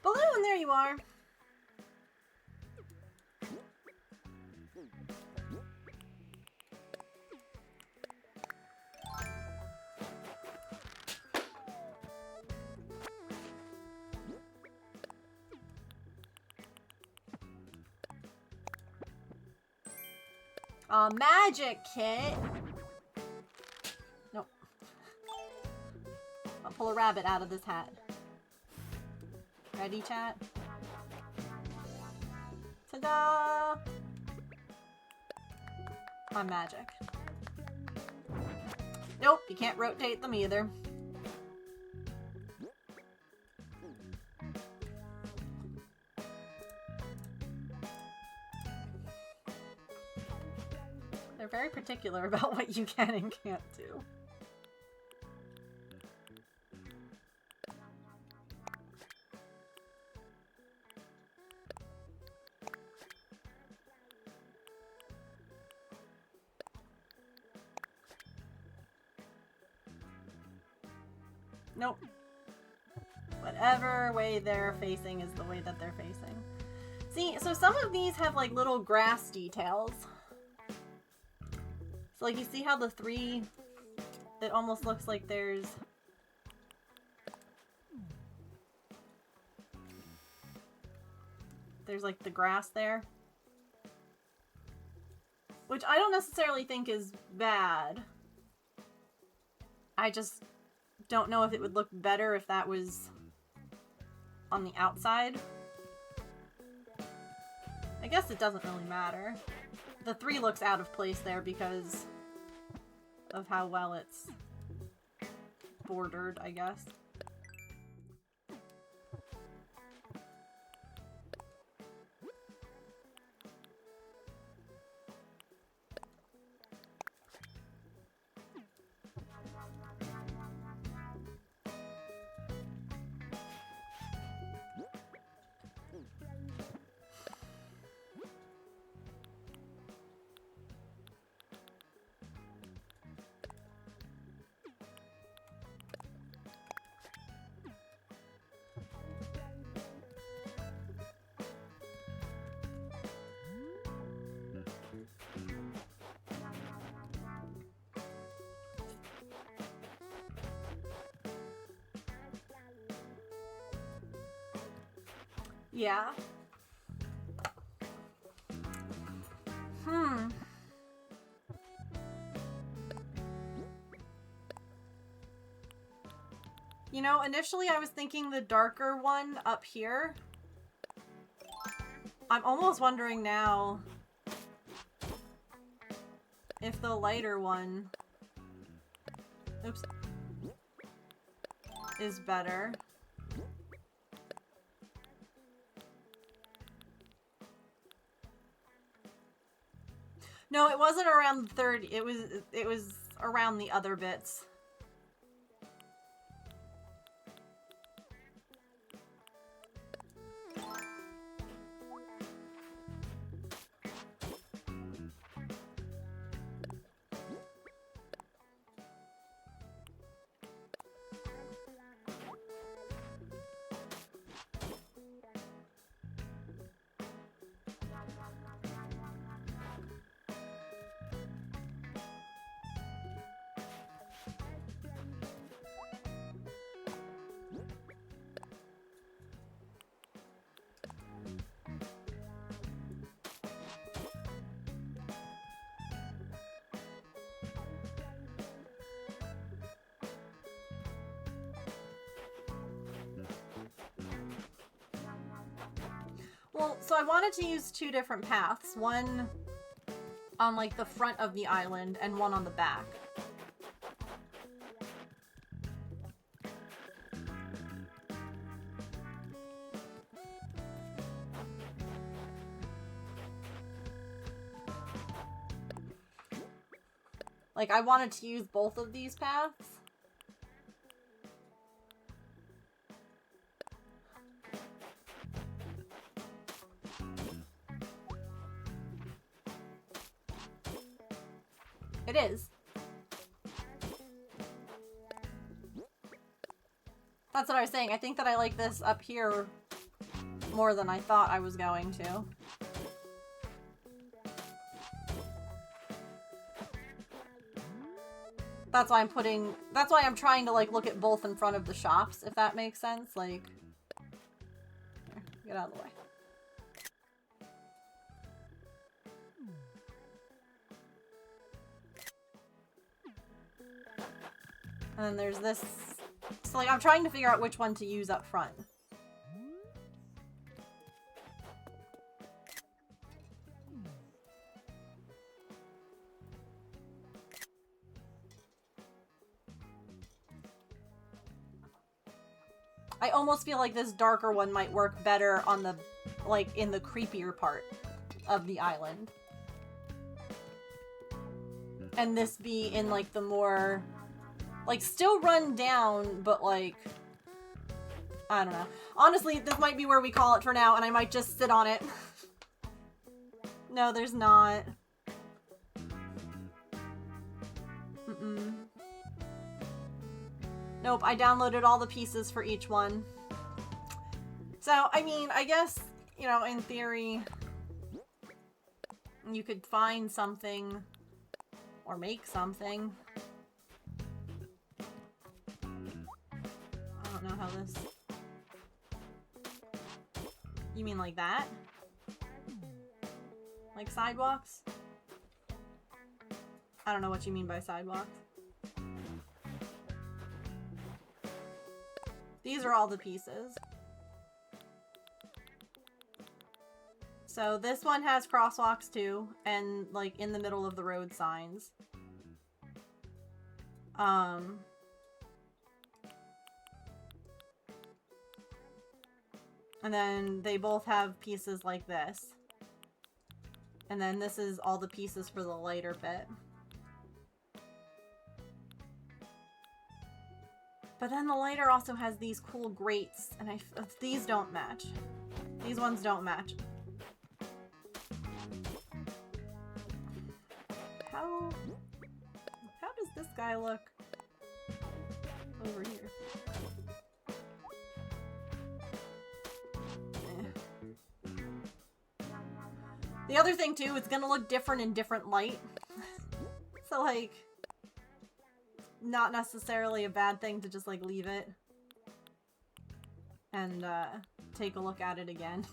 Balloon, there you are! Magic kit! Nope. I'll pull a rabbit out of this hat. Ready, chat? Ta-da! I'm magic. Nope, you can't rotate them either. They're very particular about what you can and can't do. Nope. Whatever way they're facing is the way that they're facing. See, so some of these have like little grass details. So like you see how the three, it almost looks like there's like the grass there. Which I don't necessarily think is bad. I just don't know if it would look better if that was on the outside. I guess it doesn't really matter. The 3 looks out of place there because of how well it's bordered, I guess. Yeah. You know, initially I was thinking the darker one up here. I'm almost wondering now if the lighter one, oops, is better. No, it wasn't around 30. It was around the other bits. Well, so I wanted to use two different paths. One on, like, the front of the island and one on the back. Like, I wanted to use both of these paths. It is. That's what I was saying. I think that I like this up here more than I thought I was going to. That's why I'm trying to, like, look at both in front of the shops, if that makes sense. Like, here, get out of the way. And then there's this. So, like, I'm trying to figure out which one to use up front. I almost feel like this darker one might work better on the, like, in the creepier part of the island. And this be in, like, the more, like, still run down, but, like, I don't know. Honestly, this might be where we call it for now, and I might just sit on it. No, there's not. Nope, I downloaded all the pieces for each one. So, I mean, I guess, you know, in theory, you could find something or make something. I don't know how this... You mean like that? Like sidewalks? I don't know what you mean by sidewalks. These are all the pieces. So this one has crosswalks too, and like in the middle of the road signs. And then they both have pieces like this. And then this is all the pieces for the lighter bit. But then the lighter also has these cool grates, and these don't match. These ones don't match. How does this guy look over here? The other thing too, it's gonna look different in different light. So like, not necessarily a bad thing to just like leave it and take a look at it again.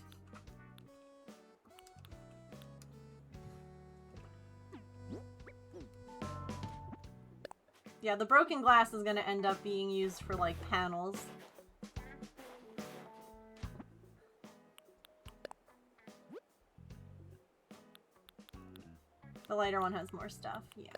Yeah, the broken glass is gonna end up being used for like panels. The lighter one has more stuff, yeah.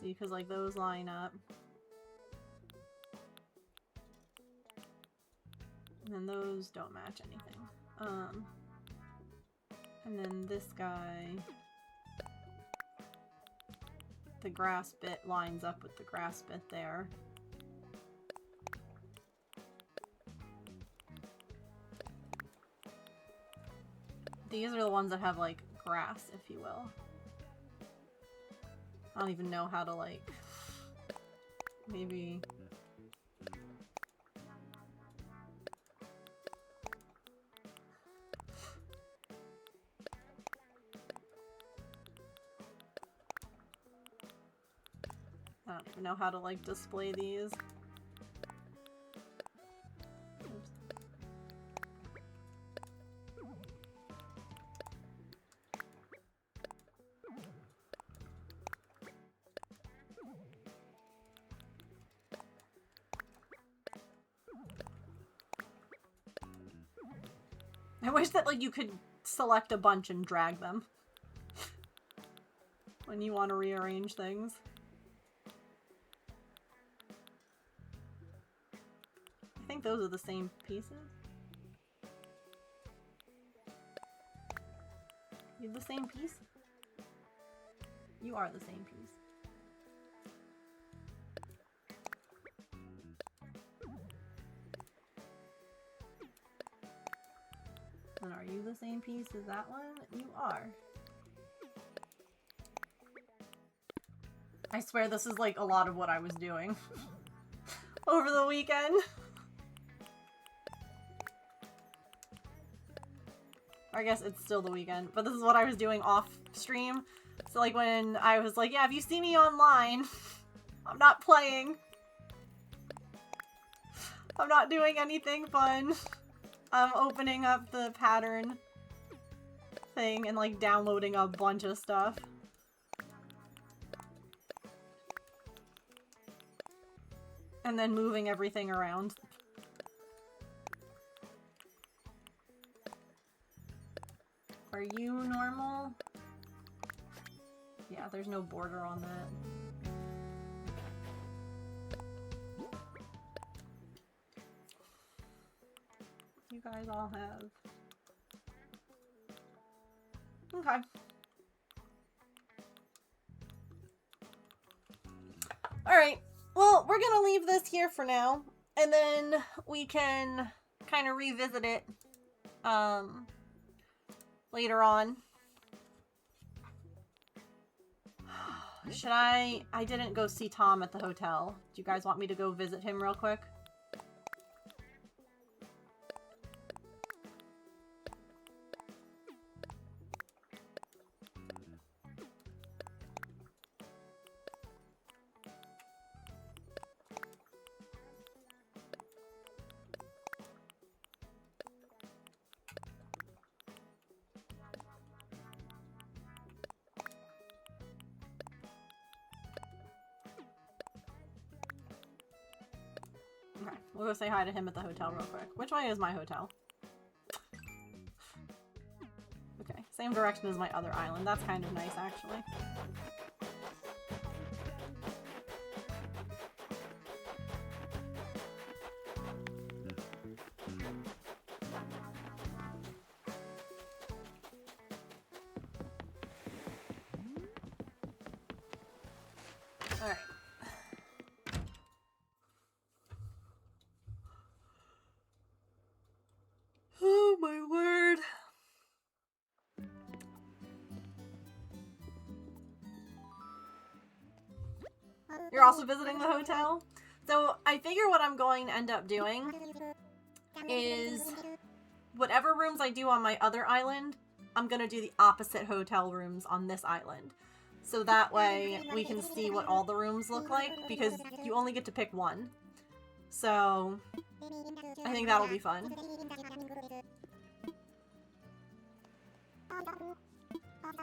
See, because like those line up. And then those don't match anything. And then this guy, the grass bit lines up with the grass bit there. These are the ones that have like grass, if you will. I don't even know how to like, maybe... I don't even know how to like display these. Oops. I wish that like you could select a bunch and drag them when you want to rearrange things. I think those are the same pieces. You the same piece? You are the same piece. And are you the same piece as that one? You are. I swear this is like a lot of what I was doing over the weekend. I guess it's still the weekend, but this is what I was doing off stream. So like when I was like, yeah, if you see me online, I'm not playing. I'm not doing anything fun. I'm opening up the pattern thing and like downloading a bunch of stuff. And then moving everything around. Are you normal? Yeah, there's no border on that. You guys all have. Okay. Alright, well, we're gonna leave this here for now, and then we can kind of revisit it later on. Should I didn't go see Tom at the hotel. Do you guys want me to go visit him real quick? We'll go say hi to him at the hotel real quick. Which way is my hotel? Okay, same direction as my other island. That's kind of nice, actually. Alright. Oh my word. You're also visiting the hotel? So I figure what I'm going to end up doing is whatever rooms I do on my other island, I'm going to do the opposite hotel rooms on this island. So that way we can see what all the rooms look like, because you only get to pick one. So I think that'll be fun.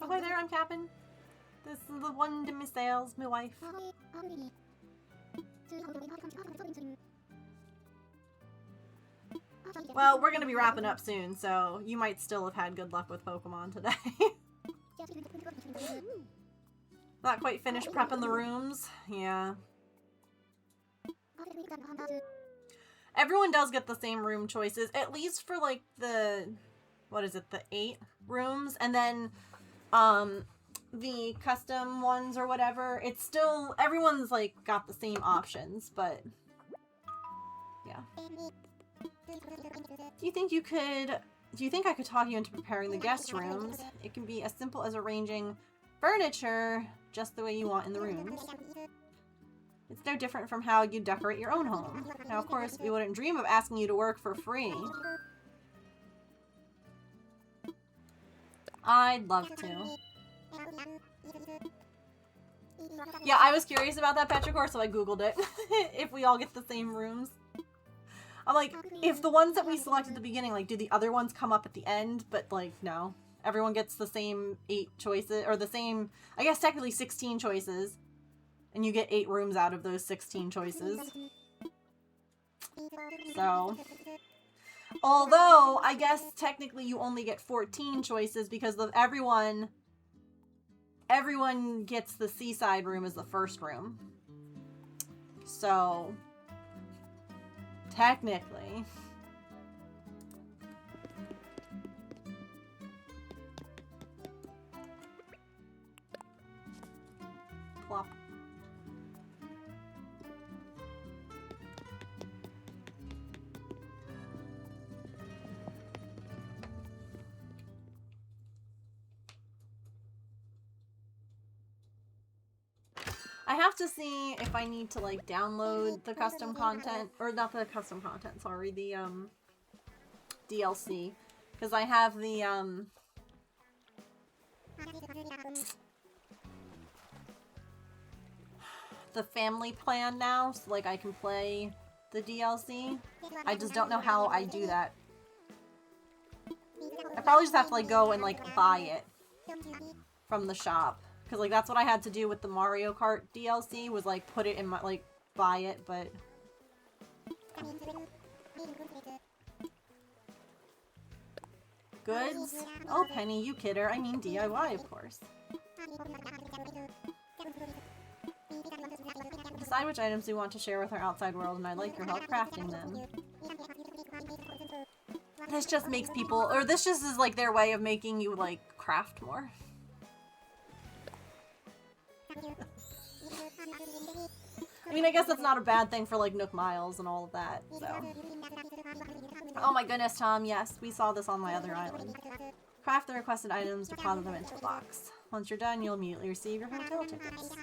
Oh, hi there, I'm Cap'n. This is the one to Miss Sales, my wife. Well, we're gonna be wrapping up soon, so you might still have had good luck with Pokemon today. Not quite finished prepping the rooms. Yeah. Everyone does get the same room choices, at least for like the, what is it, the 8 rooms, and then the custom ones or whatever. It's still, everyone's like got the same options, but yeah. Do you think I could talk you into preparing the guest rooms? It can be as simple as arranging furniture just the way you want in the rooms. It's no different from how you decorate your own home. Now, of course, we wouldn't dream of asking you to work for free. I'd love to. Yeah, I was curious about that, Petrichor, so I googled it. If we all get the same rooms. I'm like, if the ones that we select at the beginning, like, do the other ones come up at the end? But, like, no. Everyone gets the same 8 choices, or the same, I guess technically 16 choices. And you get 8 rooms out of those 16 choices. So, although, I guess technically you only get 14 choices because of everyone gets the seaside room as the first room. So, technically. Plop. I have to see if I need to, like, download the custom content, or not the custom content, sorry, the, DLC, because I have the family plan now, so, like, I can play the DLC. I just don't know how I do that. I probably just have to, like, go and, like, buy it from the shop. Because, like, that's what I had to do with the Mario Kart DLC, was, like, put it in my, like, buy it, but... Goods? Oh, Penny, you kidder. I mean DIY, of course. Decide which items you want to share with our outside world, and I'd like your help crafting them. This just makes people... Or this just is, like, their way of making you, like, craft more. I mean, I guess that's not a bad thing for, like, Nook Miles and all of that, so. Oh my goodness, Tom, yes, we saw this on my other island. Craft the requested items, deposit them into a box. Once you're done, you'll immediately receive your hotel tickets.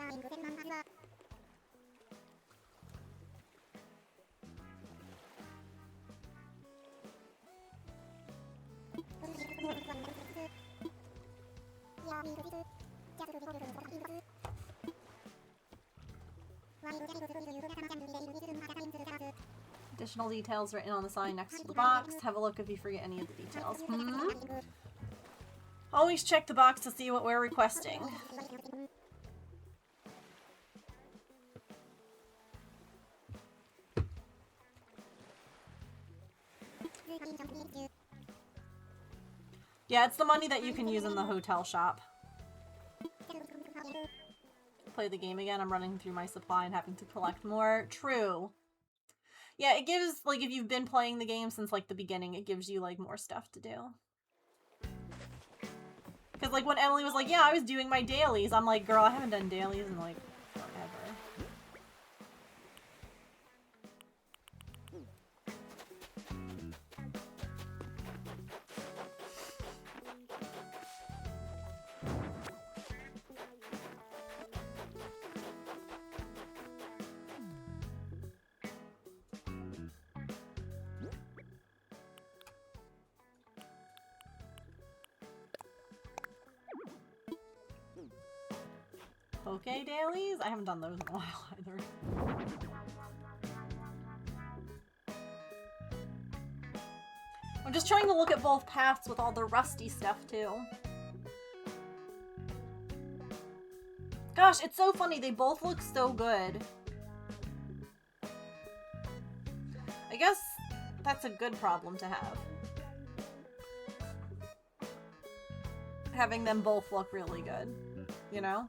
Additional details written on the sign next to the box. Have a look if you forget any of the details. Always check the box to see what we're requesting. Yeah, it's the money that you can use in the hotel shop. Play the game again. I'm running through my supply and having to collect more. True. Yeah, it gives, like, if you've been playing the game since, like, the beginning, it gives you, like, more stuff to do. Because, like, when Emily was like, yeah, I was doing my dailies, I'm like, girl, I haven't done dailies in, like, forever. Poke dailies? I haven't done those in a while either. I'm just trying to look at both paths with all the rusty stuff too. Gosh, it's so funny. They both look so good. I guess that's a good problem to have. Having them both look really good, you know?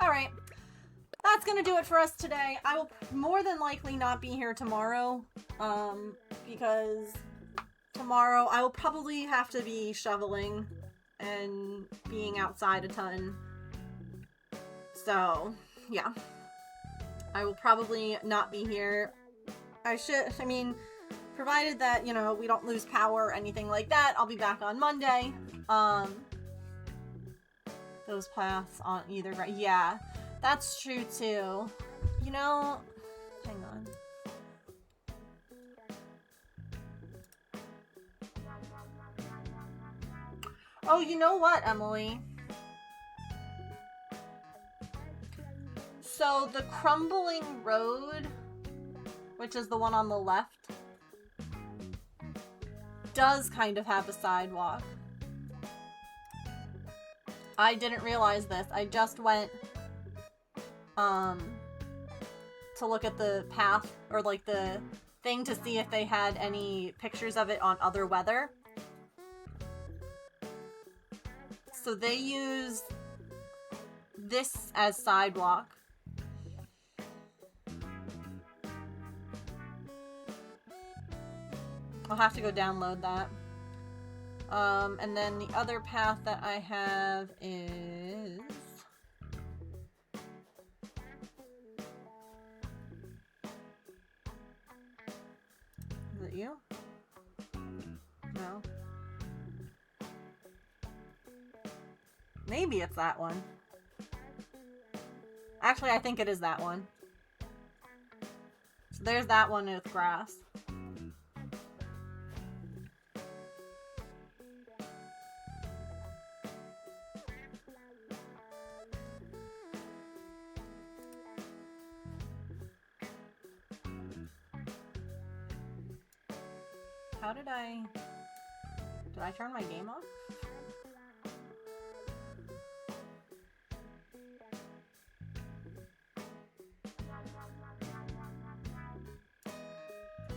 Alright, that's gonna do it for us today. I will more than likely not be here tomorrow, because tomorrow I will probably have to be shoveling and being outside a ton. So, yeah. I will probably not be here. I mean, provided that, you know, we don't lose power or anything like that, I'll be back on Monday. Those paths on either, yeah, that's true too. You know, hang on. Oh, you know what, Emily? So the crumbling road, which is the one on the left, does kind of have a sidewalk. I didn't realize this. I just went to look at the path, or like the thing, to see if they had any pictures of it on other weather. So they use this as sidewalk. I'll have to go download that. And then the other path that I have is... Is it you? No. Maybe it's that one. Actually, I think it is that one. So there's that one with grass. How did I turn my game off?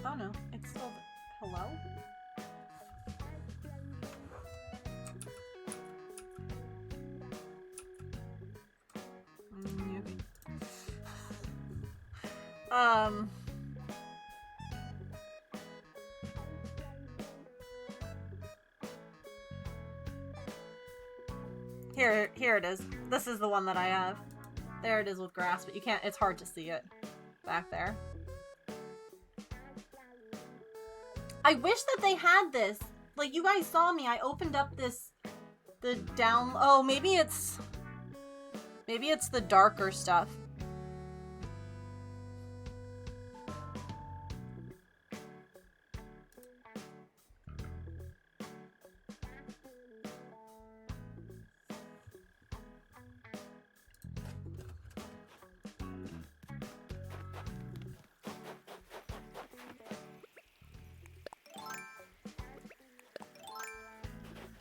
Oh no, it's still, hello? Here it is. This is the one that I have. There it is with grass, but you can't, it's hard to see it back there. I wish that they had this. Like, you guys saw me, I opened up oh, maybe it's the darker stuff.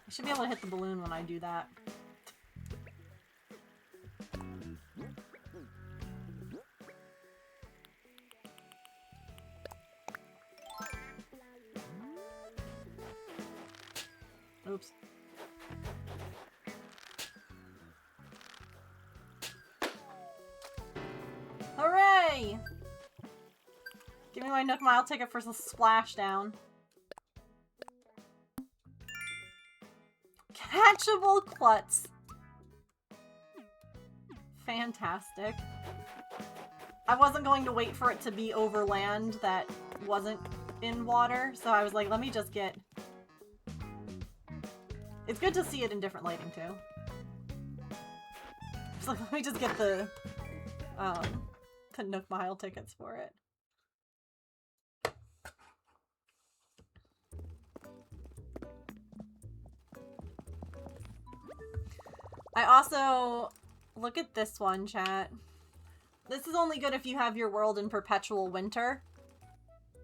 I should be able to hit the balloon when I do that. Oops. Hooray! Give me my Nook Mile ticket for the splashdown. Catchable Klutz. Fantastic. I wasn't going to wait for it to be over land that wasn't in water, so I was like, let me just get... It's good to see it in different lighting, too. So let me just get the Nook Mile tickets for it. I also... Look at this one, chat. This is only good if you have your world in perpetual winter.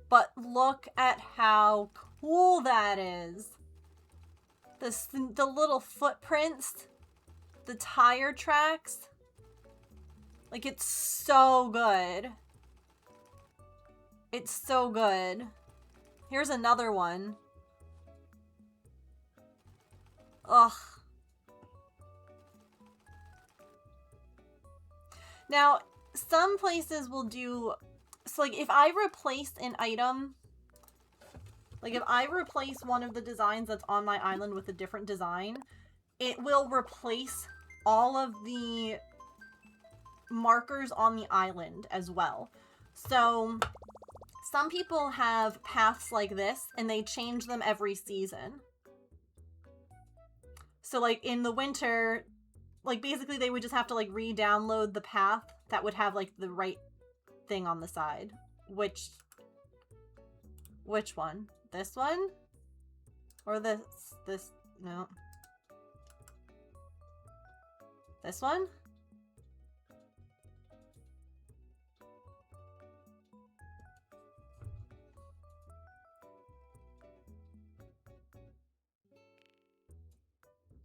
But look at how cool that is. The little footprints. The tire tracks. Like, it's so good. It's so good. Here's another one. Ugh. Now, some places will do... So, like, if I replace an item... Like, if I replace one of the designs that's on my island with a different design, it will replace all of the markers on the island as well. So, some people have paths like this, and they change them every season. So, like, in the winter, like, basically they would just have to, like, re-download the path that would have, like, the right thing on the side. Which one? This one? Or this, no. This one?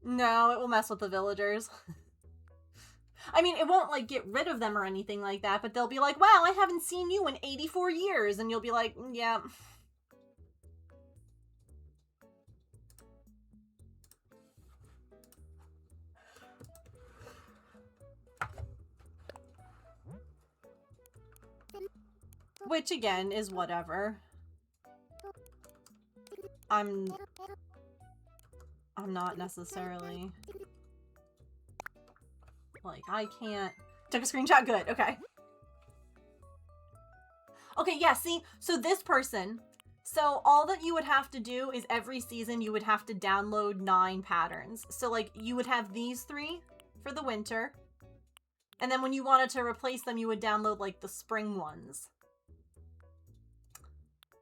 No, it will mess with the villagers. I mean, it won't, like, get rid of them or anything like that, but they'll be like, wow, I haven't seen you in 84 years, and you'll be like, yeah. Which, again, is whatever. I'm not necessarily... Like, I can't... Took a screenshot? Good, okay. Okay, yeah, see? So this person... So all that you would have to do is every season you would have to download 9 patterns. So, like, you would have these 3 for the winter. And then when you wanted to replace them, you would download, like, the spring ones.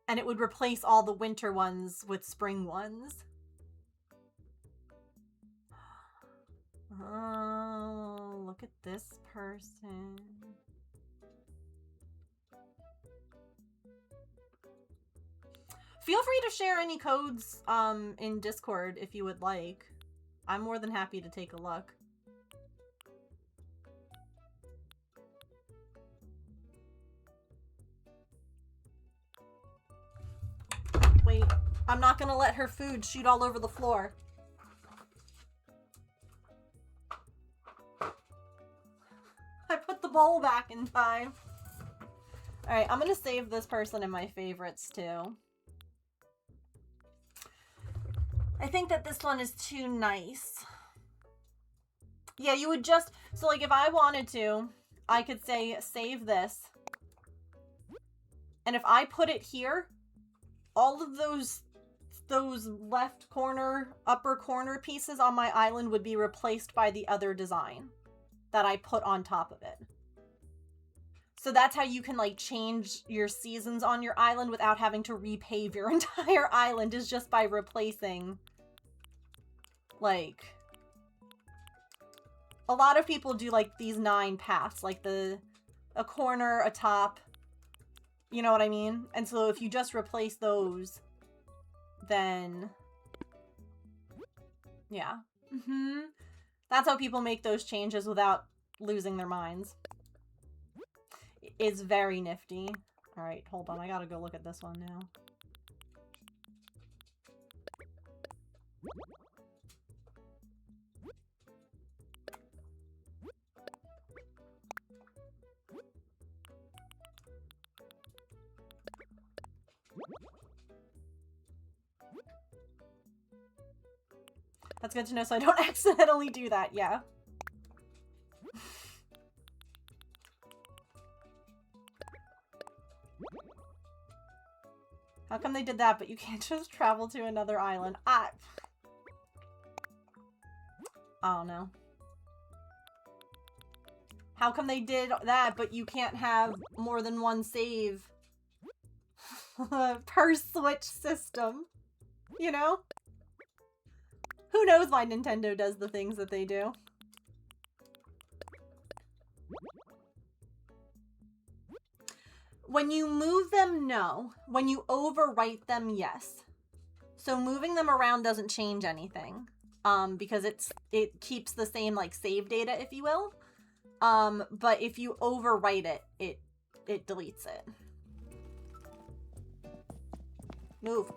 And it would replace all the winter ones with spring ones. Oh, look at this person. Feel free to share any codes in Discord if you would like. I'm more than happy to take a look. Wait, I'm not gonna let her food shoot all over the floor. I put the bowl back in time. Alright, I'm gonna save this person in my favorites too. I think that this one is too nice. Yeah, you would just... So, like, if I wanted to, I could say, save this. And if I put it here, all of those left corner, upper corner pieces on my island would be replaced by the other design that I put on top of it. So that's how you can, like, change your seasons on your island without having to repave your entire island, is just by replacing, like... A lot of people do, like, these 9 paths, like a corner, a top, you know what I mean? And so if you just replace those, then Yeah. That's how people make those changes without losing their minds. It's very nifty. Alright, hold on. I gotta go look at this one now. That's good to know so I don't accidentally do that, yeah. How come they did that, but you can't just travel to another island? I don't know. How come they did that, but you can't have more than one save per Switch system? You know? Who knows why Nintendo does the things that they do? When you move them, no. When you overwrite them, yes. So moving them around doesn't change anything. Because it keeps the same, like, save data, if you will. But if you overwrite it, it deletes it. Move.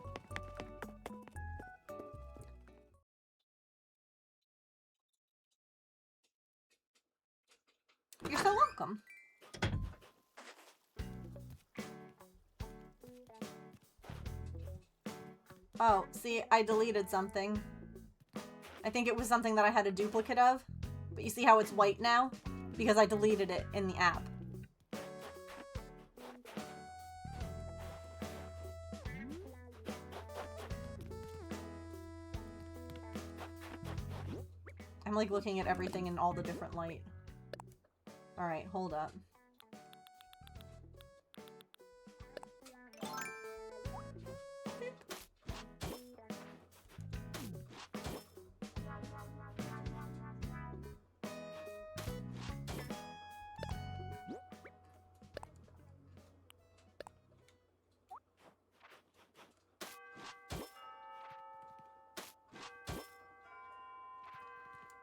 You're so welcome. Oh, see, I deleted something. I think it was something that I had a duplicate of. But you see how it's white now? Because I deleted it in the app. I'm like looking at everything in all the different light. Alright, hold up.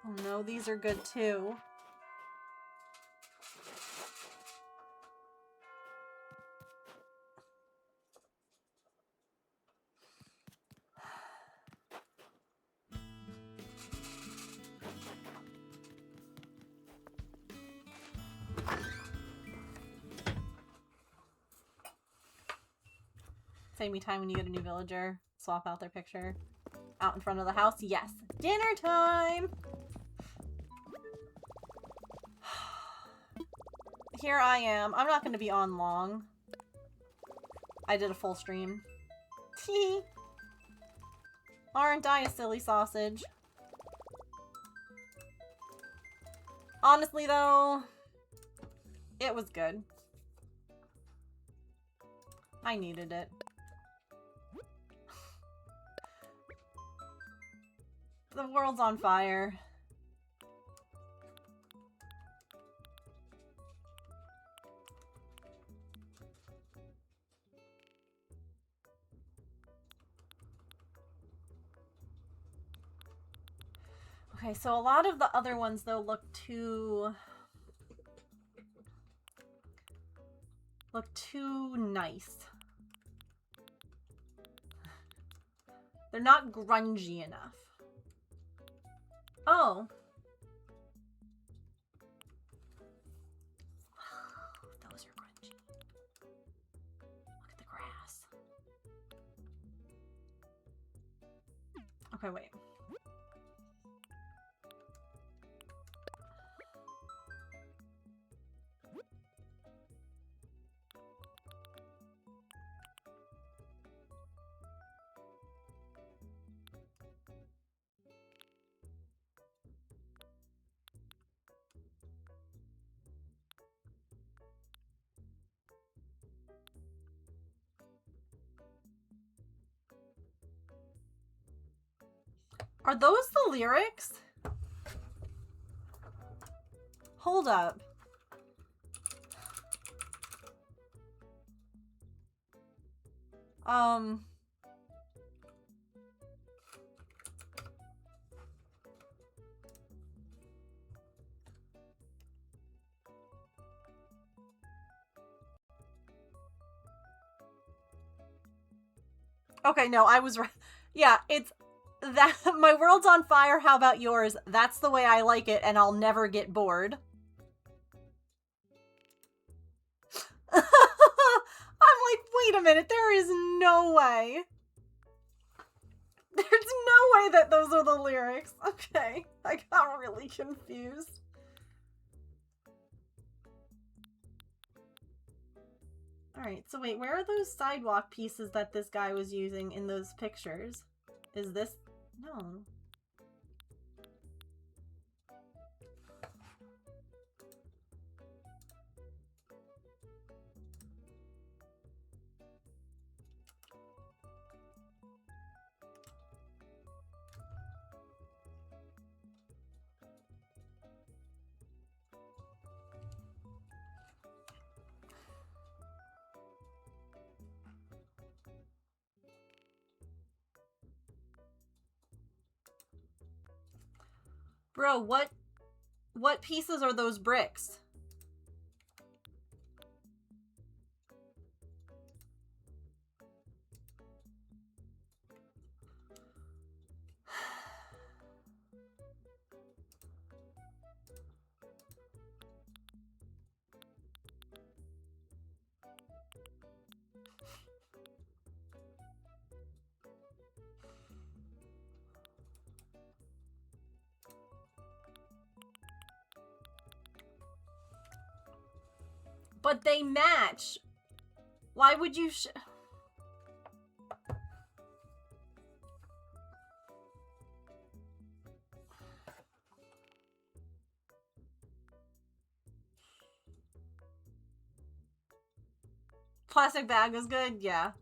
Oh no, these are good too. Save me time when you get a new villager. Swap out their picture. Out in front of the house? Yes. Dinner time! Here I am. I'm not going to be on long. I did a full stream. Tee! Aren't I a silly sausage? Honestly, though, it was good. I needed it. The world's on fire. Okay, so a lot of the other ones, though, look too nice. They're not grungy enough. Oh. Those are grungy. Look at the grass. Okay, wait. Are those the lyrics? Hold up. Okay, no, I was right. Yeah, it's that my world's on fire, how about yours? That's the way I like it, and I'll never get bored. I'm like, wait a minute, there is no way. There's no way that those are the lyrics. Okay, I got really confused. Alright, so wait, where are those sidewalk pieces that this guy was using in those pictures? Is this... No. Bro, what pieces are those bricks? But they match. Why would you Plastic bag is good? Yeah.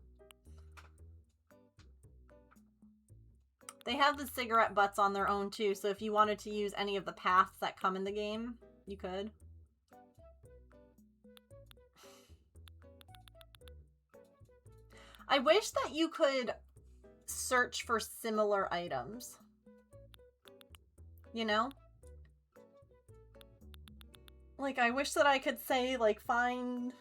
They have the cigarette butts on their own too, so if you wanted to use any of the paths that come in the game, you could. I wish that you could search for similar items. You know? Like, I wish that I could say, like, find...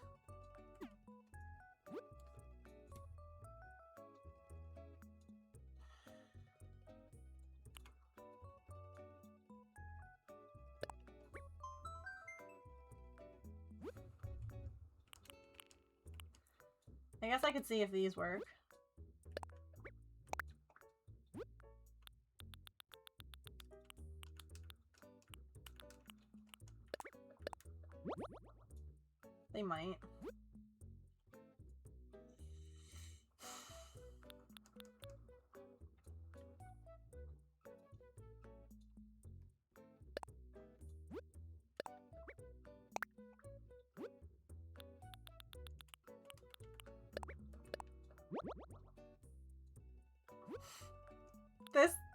I guess I could see if these work. They might.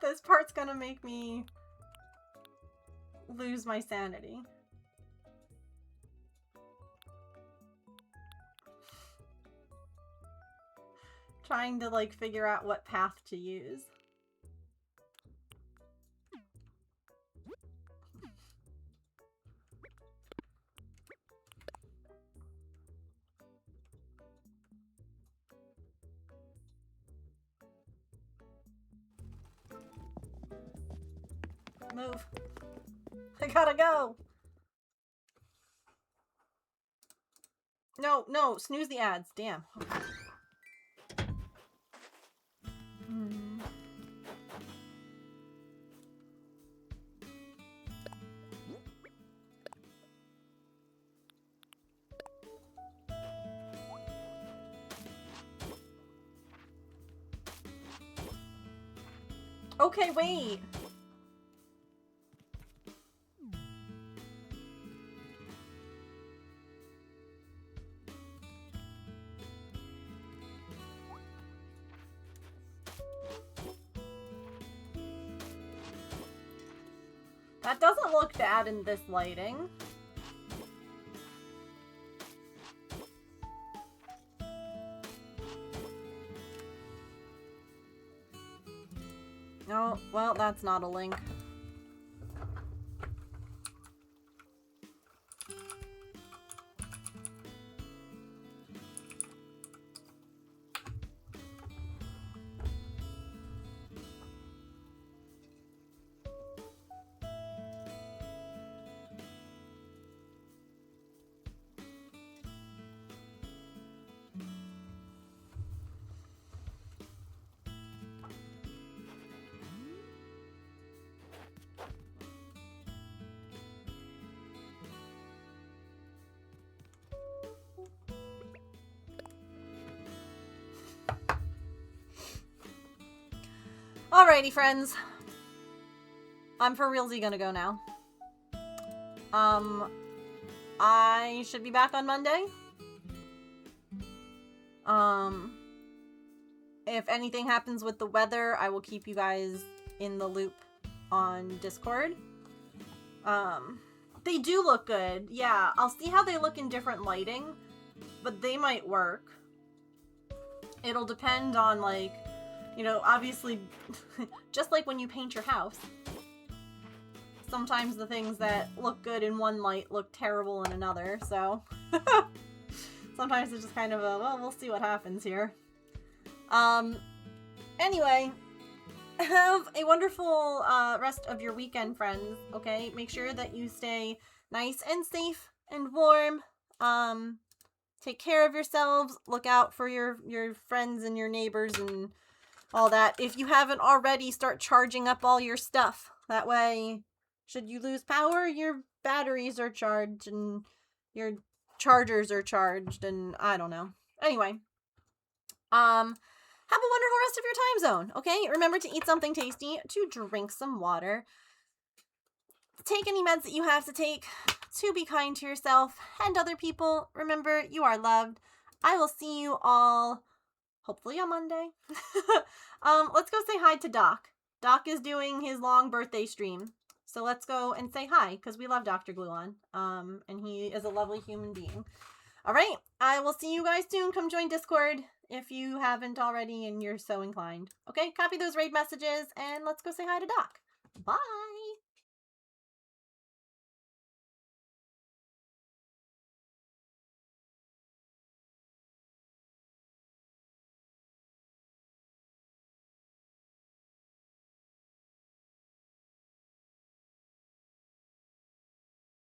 This part's gonna make me lose my sanity. Trying to, like, figure out what path to use. Move. I gotta go. No, no, snooze the ads. Damn. Okay, wait. That doesn't look bad in this lighting. Oh, well, that's not a link. Alrighty, friends. I'm for realsy gonna go now. I should be back on Monday. If anything happens with the weather, I will keep you guys in the loop on Discord. They do look good. Yeah, I'll see how they look in different lighting, but they might work. It'll depend on, like, you know, obviously, just like when you paint your house. Sometimes the things that look good in one light look terrible in another, so... Sometimes it's just kind of a, well, we'll see what happens here. Anyway, have a wonderful rest of your weekend, friends, okay? Make sure that you stay nice and safe and warm. Take care of yourselves. Look out for your friends and your neighbors and all that. If you haven't already, start charging up all your stuff. That way, should you lose power, your batteries are charged and your chargers are charged and I don't know. Anyway, have a wonderful rest of your time zone, okay? Remember to eat something tasty, to drink some water, take any meds that you have to take, to be kind to yourself and other people. Remember, you are loved. I will see you all hopefully on Monday. Let's go say hi to Doc. Doc is doing his long birthday stream. So let's go and say hi, because we love Dr. Gluon. And he is a lovely human being. Alright, I will see you guys soon. Come join Discord if you haven't already and you're so inclined. Okay, copy those raid messages, and let's go say hi to Doc. Bye!